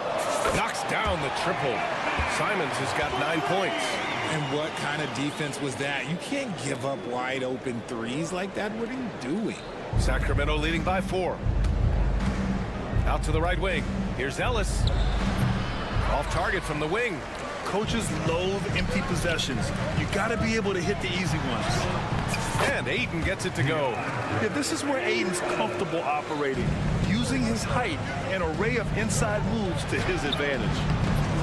Knocks down the triple. Simons has got 9 points. And what kind of defense was that? You can't give up wide open threes like that. What are you doing? Sacramento leading by 4. Out to the right wing. Here's Ellis. Off target from the wing. Coaches loathe empty possessions. You got to be able to hit the easy ones. And Ayton gets it to go. Yeah, this is where Ayton's comfortable operating, using his height and array of inside moves to his advantage.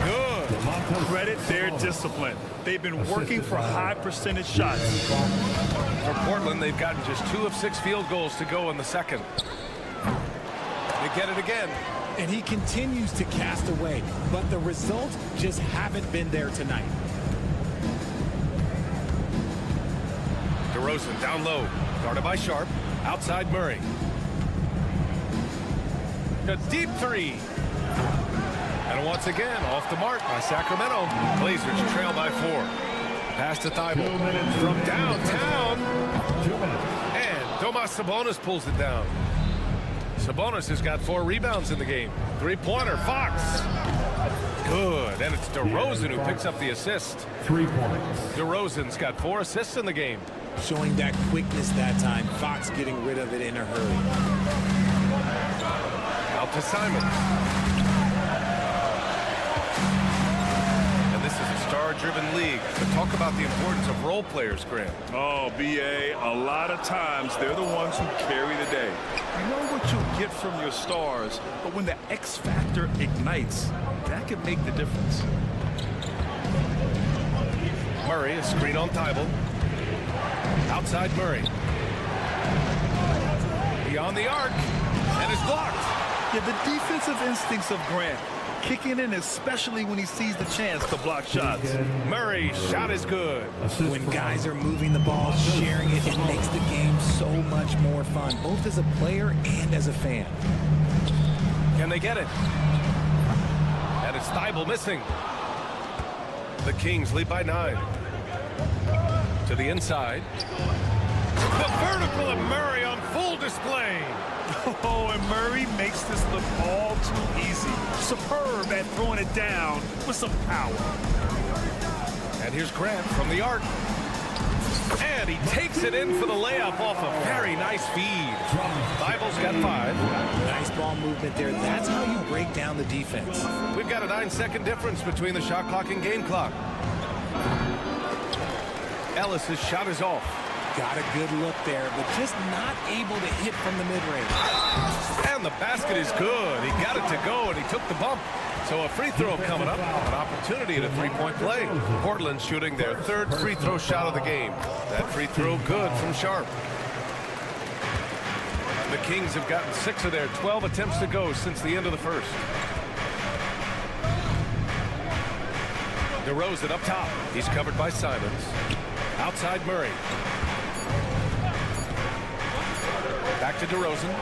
Good. Credit their discipline. They've been working for high percentage shots. For Portland, they've gotten just 2 of 6 field goals to go in the second. They get it again. And he continues to cast away, but the results just haven't been there tonight. DeRozan down low, guarded by Sharp. Outside Murray. A deep 3. And once again, off the mark by Sacramento. Blazers trail by 4. Pass to Thybulle from downtown. And Domas Sabonis pulls it down. Sabonis has got 4 rebounds in the game. 3-pointer, Fox. Good, and it's DeRozan who picks up the assist. 3 points. DeRozan's got 4 assists in the game. Showing that quickness that time. Fox getting rid of it in a hurry. Out to Simons. And this is a star star-driven league. But talk about the importance of role players, Grant. Oh, B.A., a lot of times they're the ones who carry the day. You know what you'll get from your stars, but when the X factor ignites, that can make the difference. Murray, a screen on Thibault. Outside Murray. Beyond the arc, and is blocked. Yeah, the defensive instincts of Grant kicking in, especially when he sees the chance to block shots. Murray, shot is good. When guys are moving the ball, sharing it, it makes the game so much more fun, both as a player and as a fan. Can they get it? And it's Thibault missing. The Kings lead by 9. To the inside. The vertical of Murray on full display. Oh, and Murray makes this look all too easy. Superb at throwing it down with some power. And here's Grant from the arc. And he takes it in for the layup off a very nice feed. Thibault's got 5. Nice ball movement there. That's how you break down the defense. We've got a 9-second difference between the shot clock and game clock. Ellis's shot is off. Got a good look there, but just not able to hit from the mid-range. And the basket is good. He got it to go, and he took the bump. So a free throw coming up. An opportunity at a three-point play. Portland shooting their 3rd free throw shot of the game. That free throw good from Sharp. The Kings have gotten 6 of their 12 attempts to go since the end of the first. DeRozan up top. He's covered by Simons. Outside Murray. Back to DeRozan.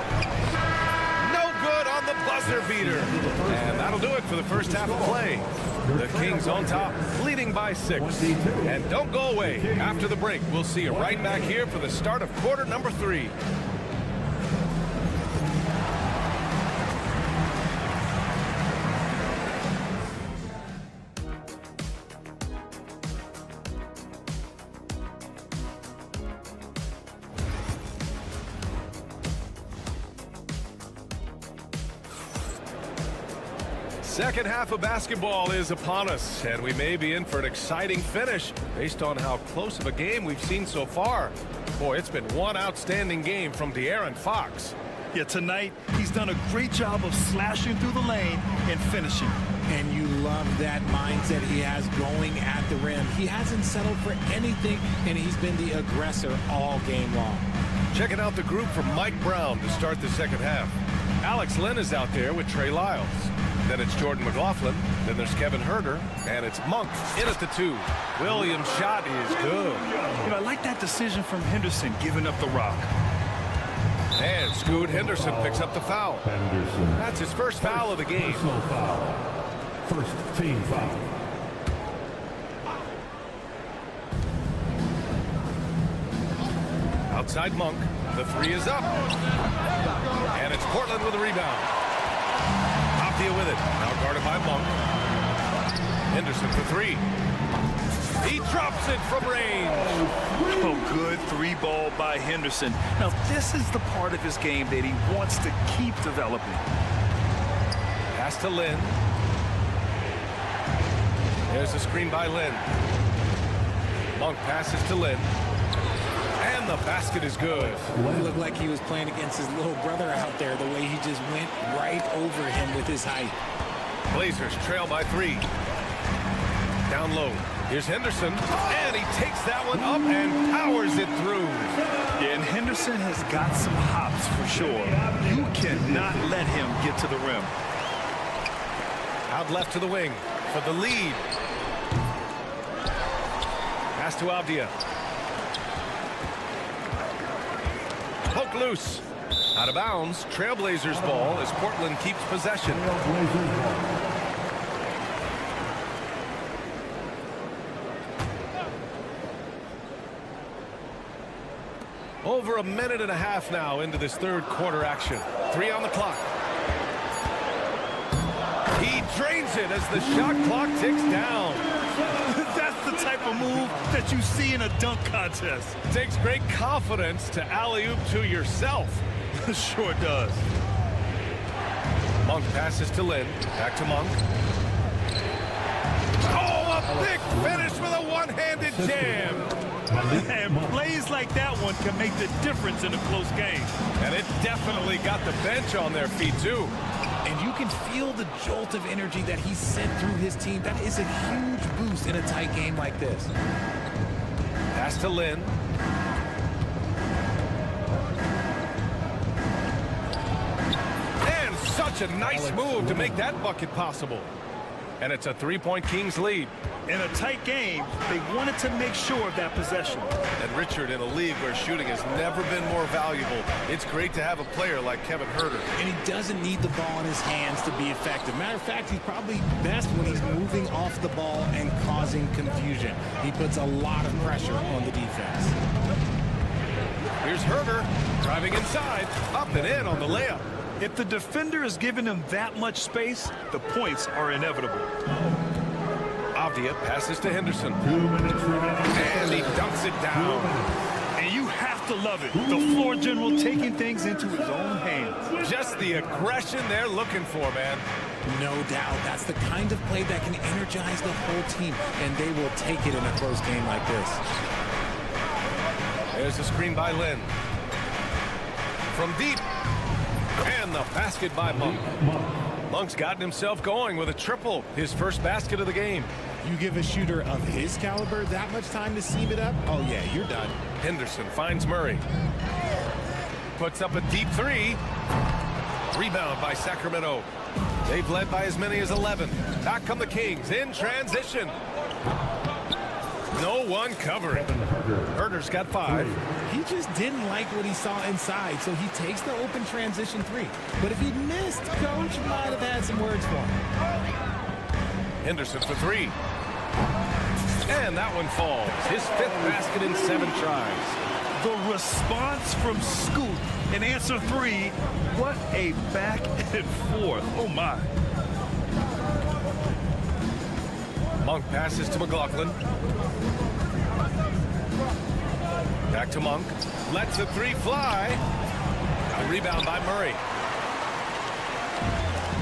No good on the buzzer beater. And that'll do it for the first half of play. The Kings on top, leading by 6. And don't go away. After the break, we'll see you right back here for the start of quarter number 3. Second half of basketball is upon us, and we may be in for an exciting finish based on how close of a game we've seen so far. Boy, it's been one outstanding game from De'Aaron Fox. Yeah, tonight he's done a great job of slashing through the lane and finishing. And you love that mindset he has going at the rim. He hasn't settled for anything, and he's been the aggressor all game long. Checking out the group from Mike Brown to start the second half. Alex Len is out there with Trey Lyles. Then it's Jordan McLaughlin. Then there's Kevin Huerter. And it's Monk in at the 2. Williams' shot is good. You know, I like that decision from Henderson giving up the rock. And Scoot Henderson picks up the foul. Henderson. That's his first foul of the game. Personal foul. First team foul. Outside Monk. The 3 is up. And it's Portland with a rebound. Apia with it. Now guarded by Monk. Henderson for 3. He drops it from range. Oh, good 3-ball by Henderson. Now, this is the part of his game that he wants to keep developing. Pass to Lynn. There's a screen by Lynn. Monk passes to Lynn. And the basket is good. It looked like he was playing against his little brother out there, the way he just went right over him with his height. Blazers trail by 3. Down low. Here's Henderson. And he takes that one up and powers it through. Yeah, and Henderson has got some hops for sure. You cannot let him get to the rim. Out left to the wing for the lead. Pass to Avdia. Poke loose. Out of bounds. Trailblazers ball as Portland keeps possession. Over a minute and a half now into this third quarter action. 3 on the clock. He drains it as the shot clock ticks down. That's the type of move that you see in a dunk contest. Takes great confidence to alley-oop to yourself. Sure does. Monk passes to Lynn. Back to Monk. Oh, a Big finish with a one-handed jam. And plays like that one can make the difference in a close game. And it definitely got the bench on their feet, too. And you can feel the jolt of energy that he sent through his team. That is a huge boost in a tight game like this. Pass to Lynn. And such a nice move to make that bucket possible. And it's a three-point Kings lead. In a tight game, they wanted to make sure of that possession. And Richard, in a league where shooting has never been more valuable, it's great to have a player like Kevin Huerter. And he doesn't need the ball in his hands to be effective. Matter of fact, he's probably best when he's moving off the ball and causing confusion. He puts a lot of pressure on the defense. Here's Huerter driving inside, up and in on the layup. If the defender is giving him that much space, the points are inevitable. Avdia passes to Henderson. 2 minutes remaining. And he dunks it down. And you have to love it. The floor general taking things into his own hands. Just the aggression they're looking for, man. No doubt. That's the kind of play that can energize the whole team. And they will take it in a close game like this. There's a screen by Lynn. From deep. And the basket by Monk. Monk's gotten himself going with a triple, his first basket of the game. You give a shooter of his caliber that much time to seam it up? Oh, yeah, you're done. Henderson finds Murray. Puts up a deep three. Rebound by Sacramento. They've led by as many as 11. Back come the Kings in transition. No one covering. Huerter's got 5. He just didn't like what he saw inside, so he takes the open transition 3. But if he'd missed, Coach might have had some words for him. Henderson for 3. And that one falls. His 5th basket in 7 tries. The response from Scoot in answer 3. What a back and forth. Oh, my. Monk passes to McLaughlin. Back to Monk. Lets the 3 fly. A rebound by Murray.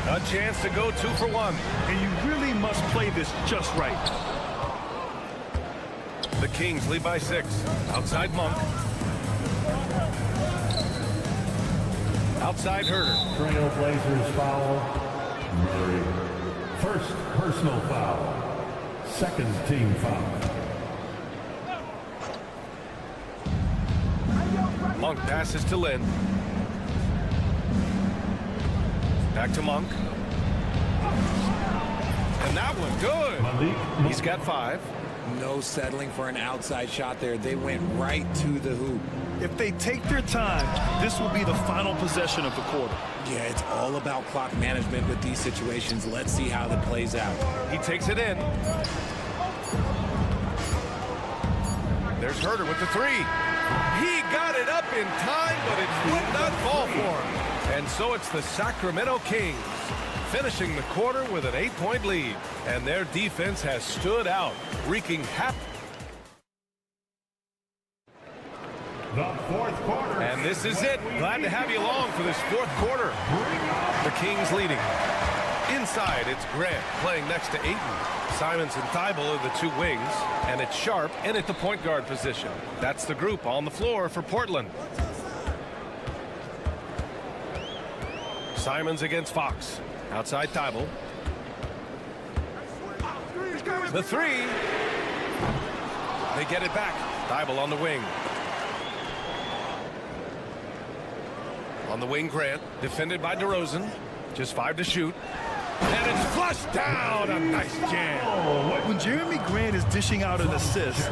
A chance to go 2 for 1. And you really must play this just right. The Kings lead by 6. Outside Monk. Outside Huerter. Trailblazers foul. Murray. First personal foul. Second team foul. Monk passes to Lynn. Back to Monk. And that one good. He's got 5. No settling for an outside shot there. They went right to the hoop. If they take their time, this will be the final possession of the quarter. Yeah, it's all about clock management with these situations. Let's see how that plays out. He takes it in. There's Huerter with the 3. He got it up in time, but it would not fall for him. And so it's the Sacramento Kings finishing the quarter with an 8-point lead. And their defense has stood out, wreaking havoc. The fourth quarter. And this is it. Glad to have you along for this 4th quarter. The Kings leading. Inside, it's Grant playing next to Ayton. Simons and Thibault are the 2 wings, and it's Sharp in at the point guard position. That's the group on the floor for Portland. Simons against Fox. Outside Thibault. The 3. They get it back. Thibault on the wing. On the wing, Grant, defended by DeRozan. Just 5 to shoot. And it's flushed down. A nice jam. When Jeremy Grant is dishing out an assist,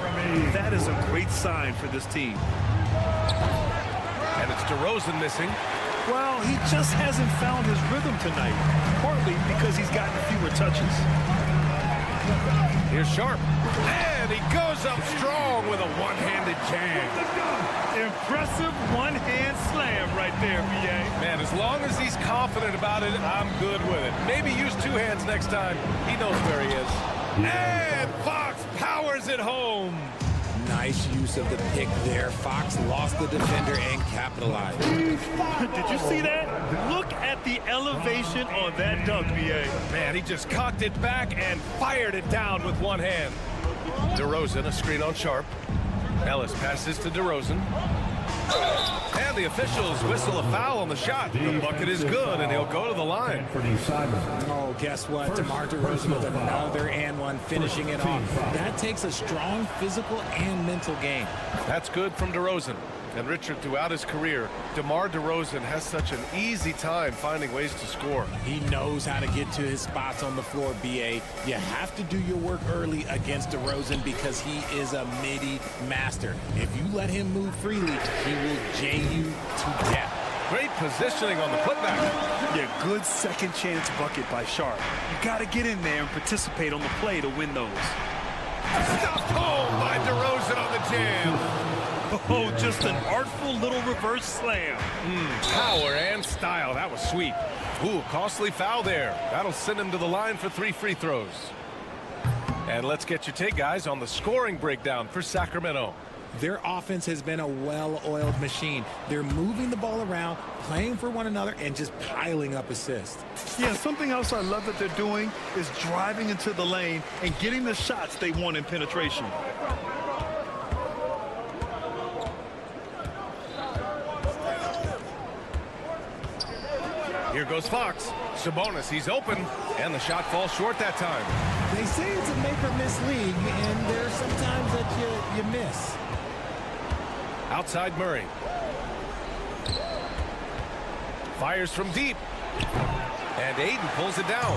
that is a great sign for this team. And it's DeRozan missing. Well, he just hasn't found his rhythm tonight, partly because he's gotten fewer touches. Here's Sharp. And he goes up strong with a one-handed jam. Impressive one-hand slam right there, B.A. Man, as long as he's confident about it, I'm good with it. Maybe use 2 hands next time. He knows where he is. And Fox powers it home. Nice use of the pick there. Fox lost the defender and capitalized. Did you see that? Look at the elevation on that dunk, B.A. Man, he just cocked it back and fired it down with one hand. DeRozan, a screen on Sharp. Ellis passes to DeRozan. And the officials whistle a foul on the shot. The bucket is good, and he'll go to the line. Oh, guess what? DeMar DeRozan with another and one, finishing it off. That takes a strong physical and mental game. That's good from DeRozan. And Richard, throughout his career, DeMar DeRozan has such an easy time finding ways to score. He knows how to get to his spots on the floor, B.A. You have to do your work early against DeRozan because he is a midi master. If you let him move freely, he will jay you to death. Great positioning on the putback. Yeah, good second chance bucket by Sharp. You got to get in there and participate on the play to win those. Stopped home by DeRozan on the jam. Oh, just an artful little reverse slam. Power and style. That was sweet. Ooh, costly foul there. That'll send him to the line for 3 free throws. And let's get your take, guys, on the scoring breakdown for Sacramento. Their offense has been a well-oiled machine. They're moving the ball around, playing for one another, and just piling up assists. Yeah, something else I love that they're doing is driving into the lane and getting the shots they want in penetration. Here goes Fox. Sabonis, he's open, and the shot falls short that time. They say it's a make-or-miss league, and there's sometimes that you miss. Outside Murray. Fires from deep. And Aiden pulls it down.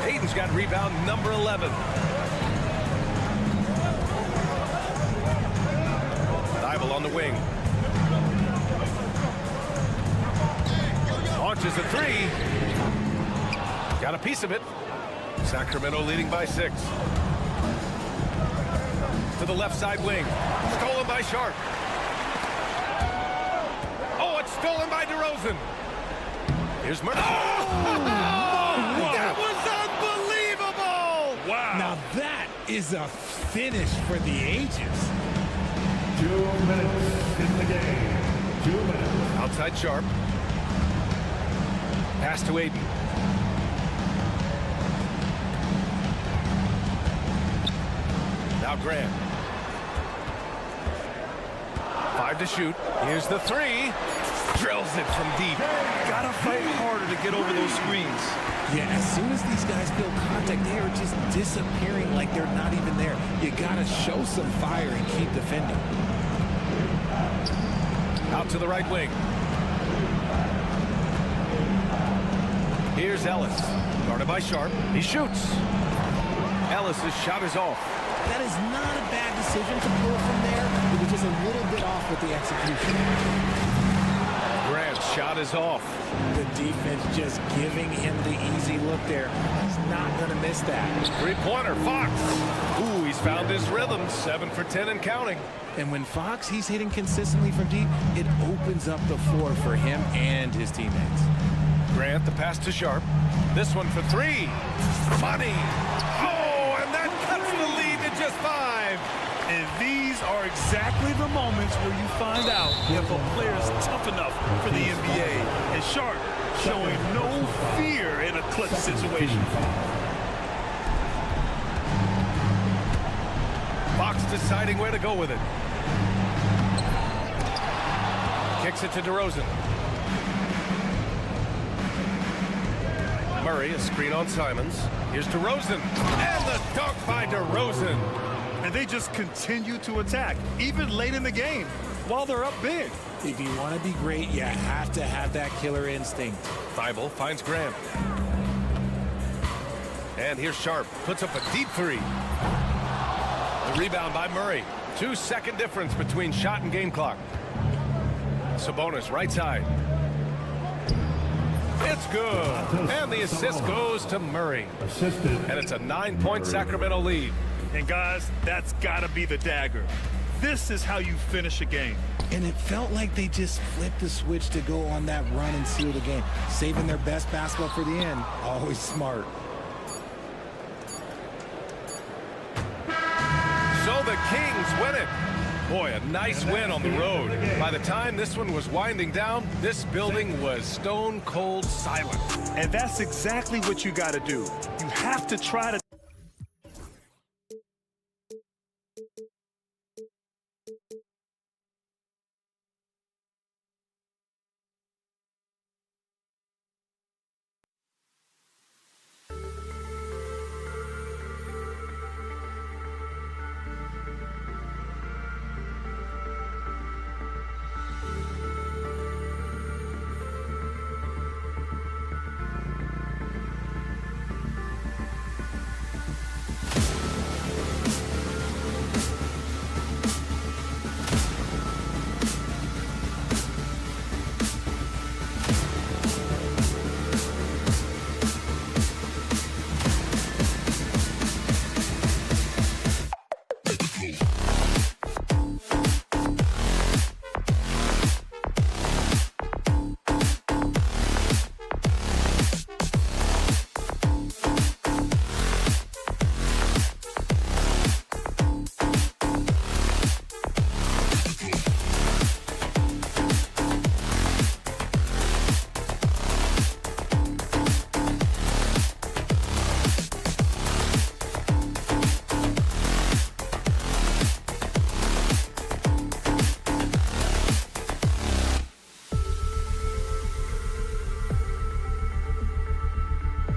Aiden's got rebound number 11. Thibault on the wing. Launches a three. Got a piece of it. Sacramento leading by 6. To the left side wing. Stolen by Sharp. Oh, it's stolen by DeRozan. Here's Murray. That was unbelievable! Wow. Now that is a finish for the ages. 2 minutes in the game. 2 minutes. Outside Sharp. Pass to Aiden. Now Grant. 5 to shoot. Here's the 3. Drills it from deep. Gotta fight harder to get over those screens. Yeah, as soon as these guys feel contact, they are just disappearing like they're not even there. You gotta show some fire and keep defending. Out to the right wing. Here's Ellis. Guarded by Sharp. He shoots. Ellis's shot is off. That is not a bad decision to pull from there. It was just a little bit off with the execution. Grant's shot is off. The defense just giving him the easy look there. He's not going to miss that. Three-pointer, Fox. Ooh, he's found his rhythm. 7 for 10 and counting. And when Fox, he's hitting consistently from deep, it opens up the floor for him and his teammates. Grant, the pass to Sharp. This one for 3. Money. Oh, and that cuts the lead to just 5. And these are exactly the moments where you find out if a player is tough enough for the NBA. And Sharp showing no fear in a clutch situation. Fox deciding where to go with it. Kicks it to DeRozan. Murray, a screen on Simons. Here's DeRozan. And the dunk by DeRozan. And they just continue to attack, even late in the game, while they're up big. If you want to be great, you have to have that killer instinct. Thibault finds Grant. And here's Sharp. Puts up a deep 3. The rebound by Murray. 2-second difference between shot and game clock. Sabonis, right side. It's good. And the assist goes to Murray. And it's a 9-point Sacramento lead. And guys, that's got to be the dagger. This is how you finish a game. And it felt like they just flipped the switch to go on that run and seal the game. Saving their best basketball for the end. Always smart. So the Kings win it. Boy, a nice win on the road. By the time this one was winding down, this building was stone cold silent. And that's exactly what you got to do. You have to try to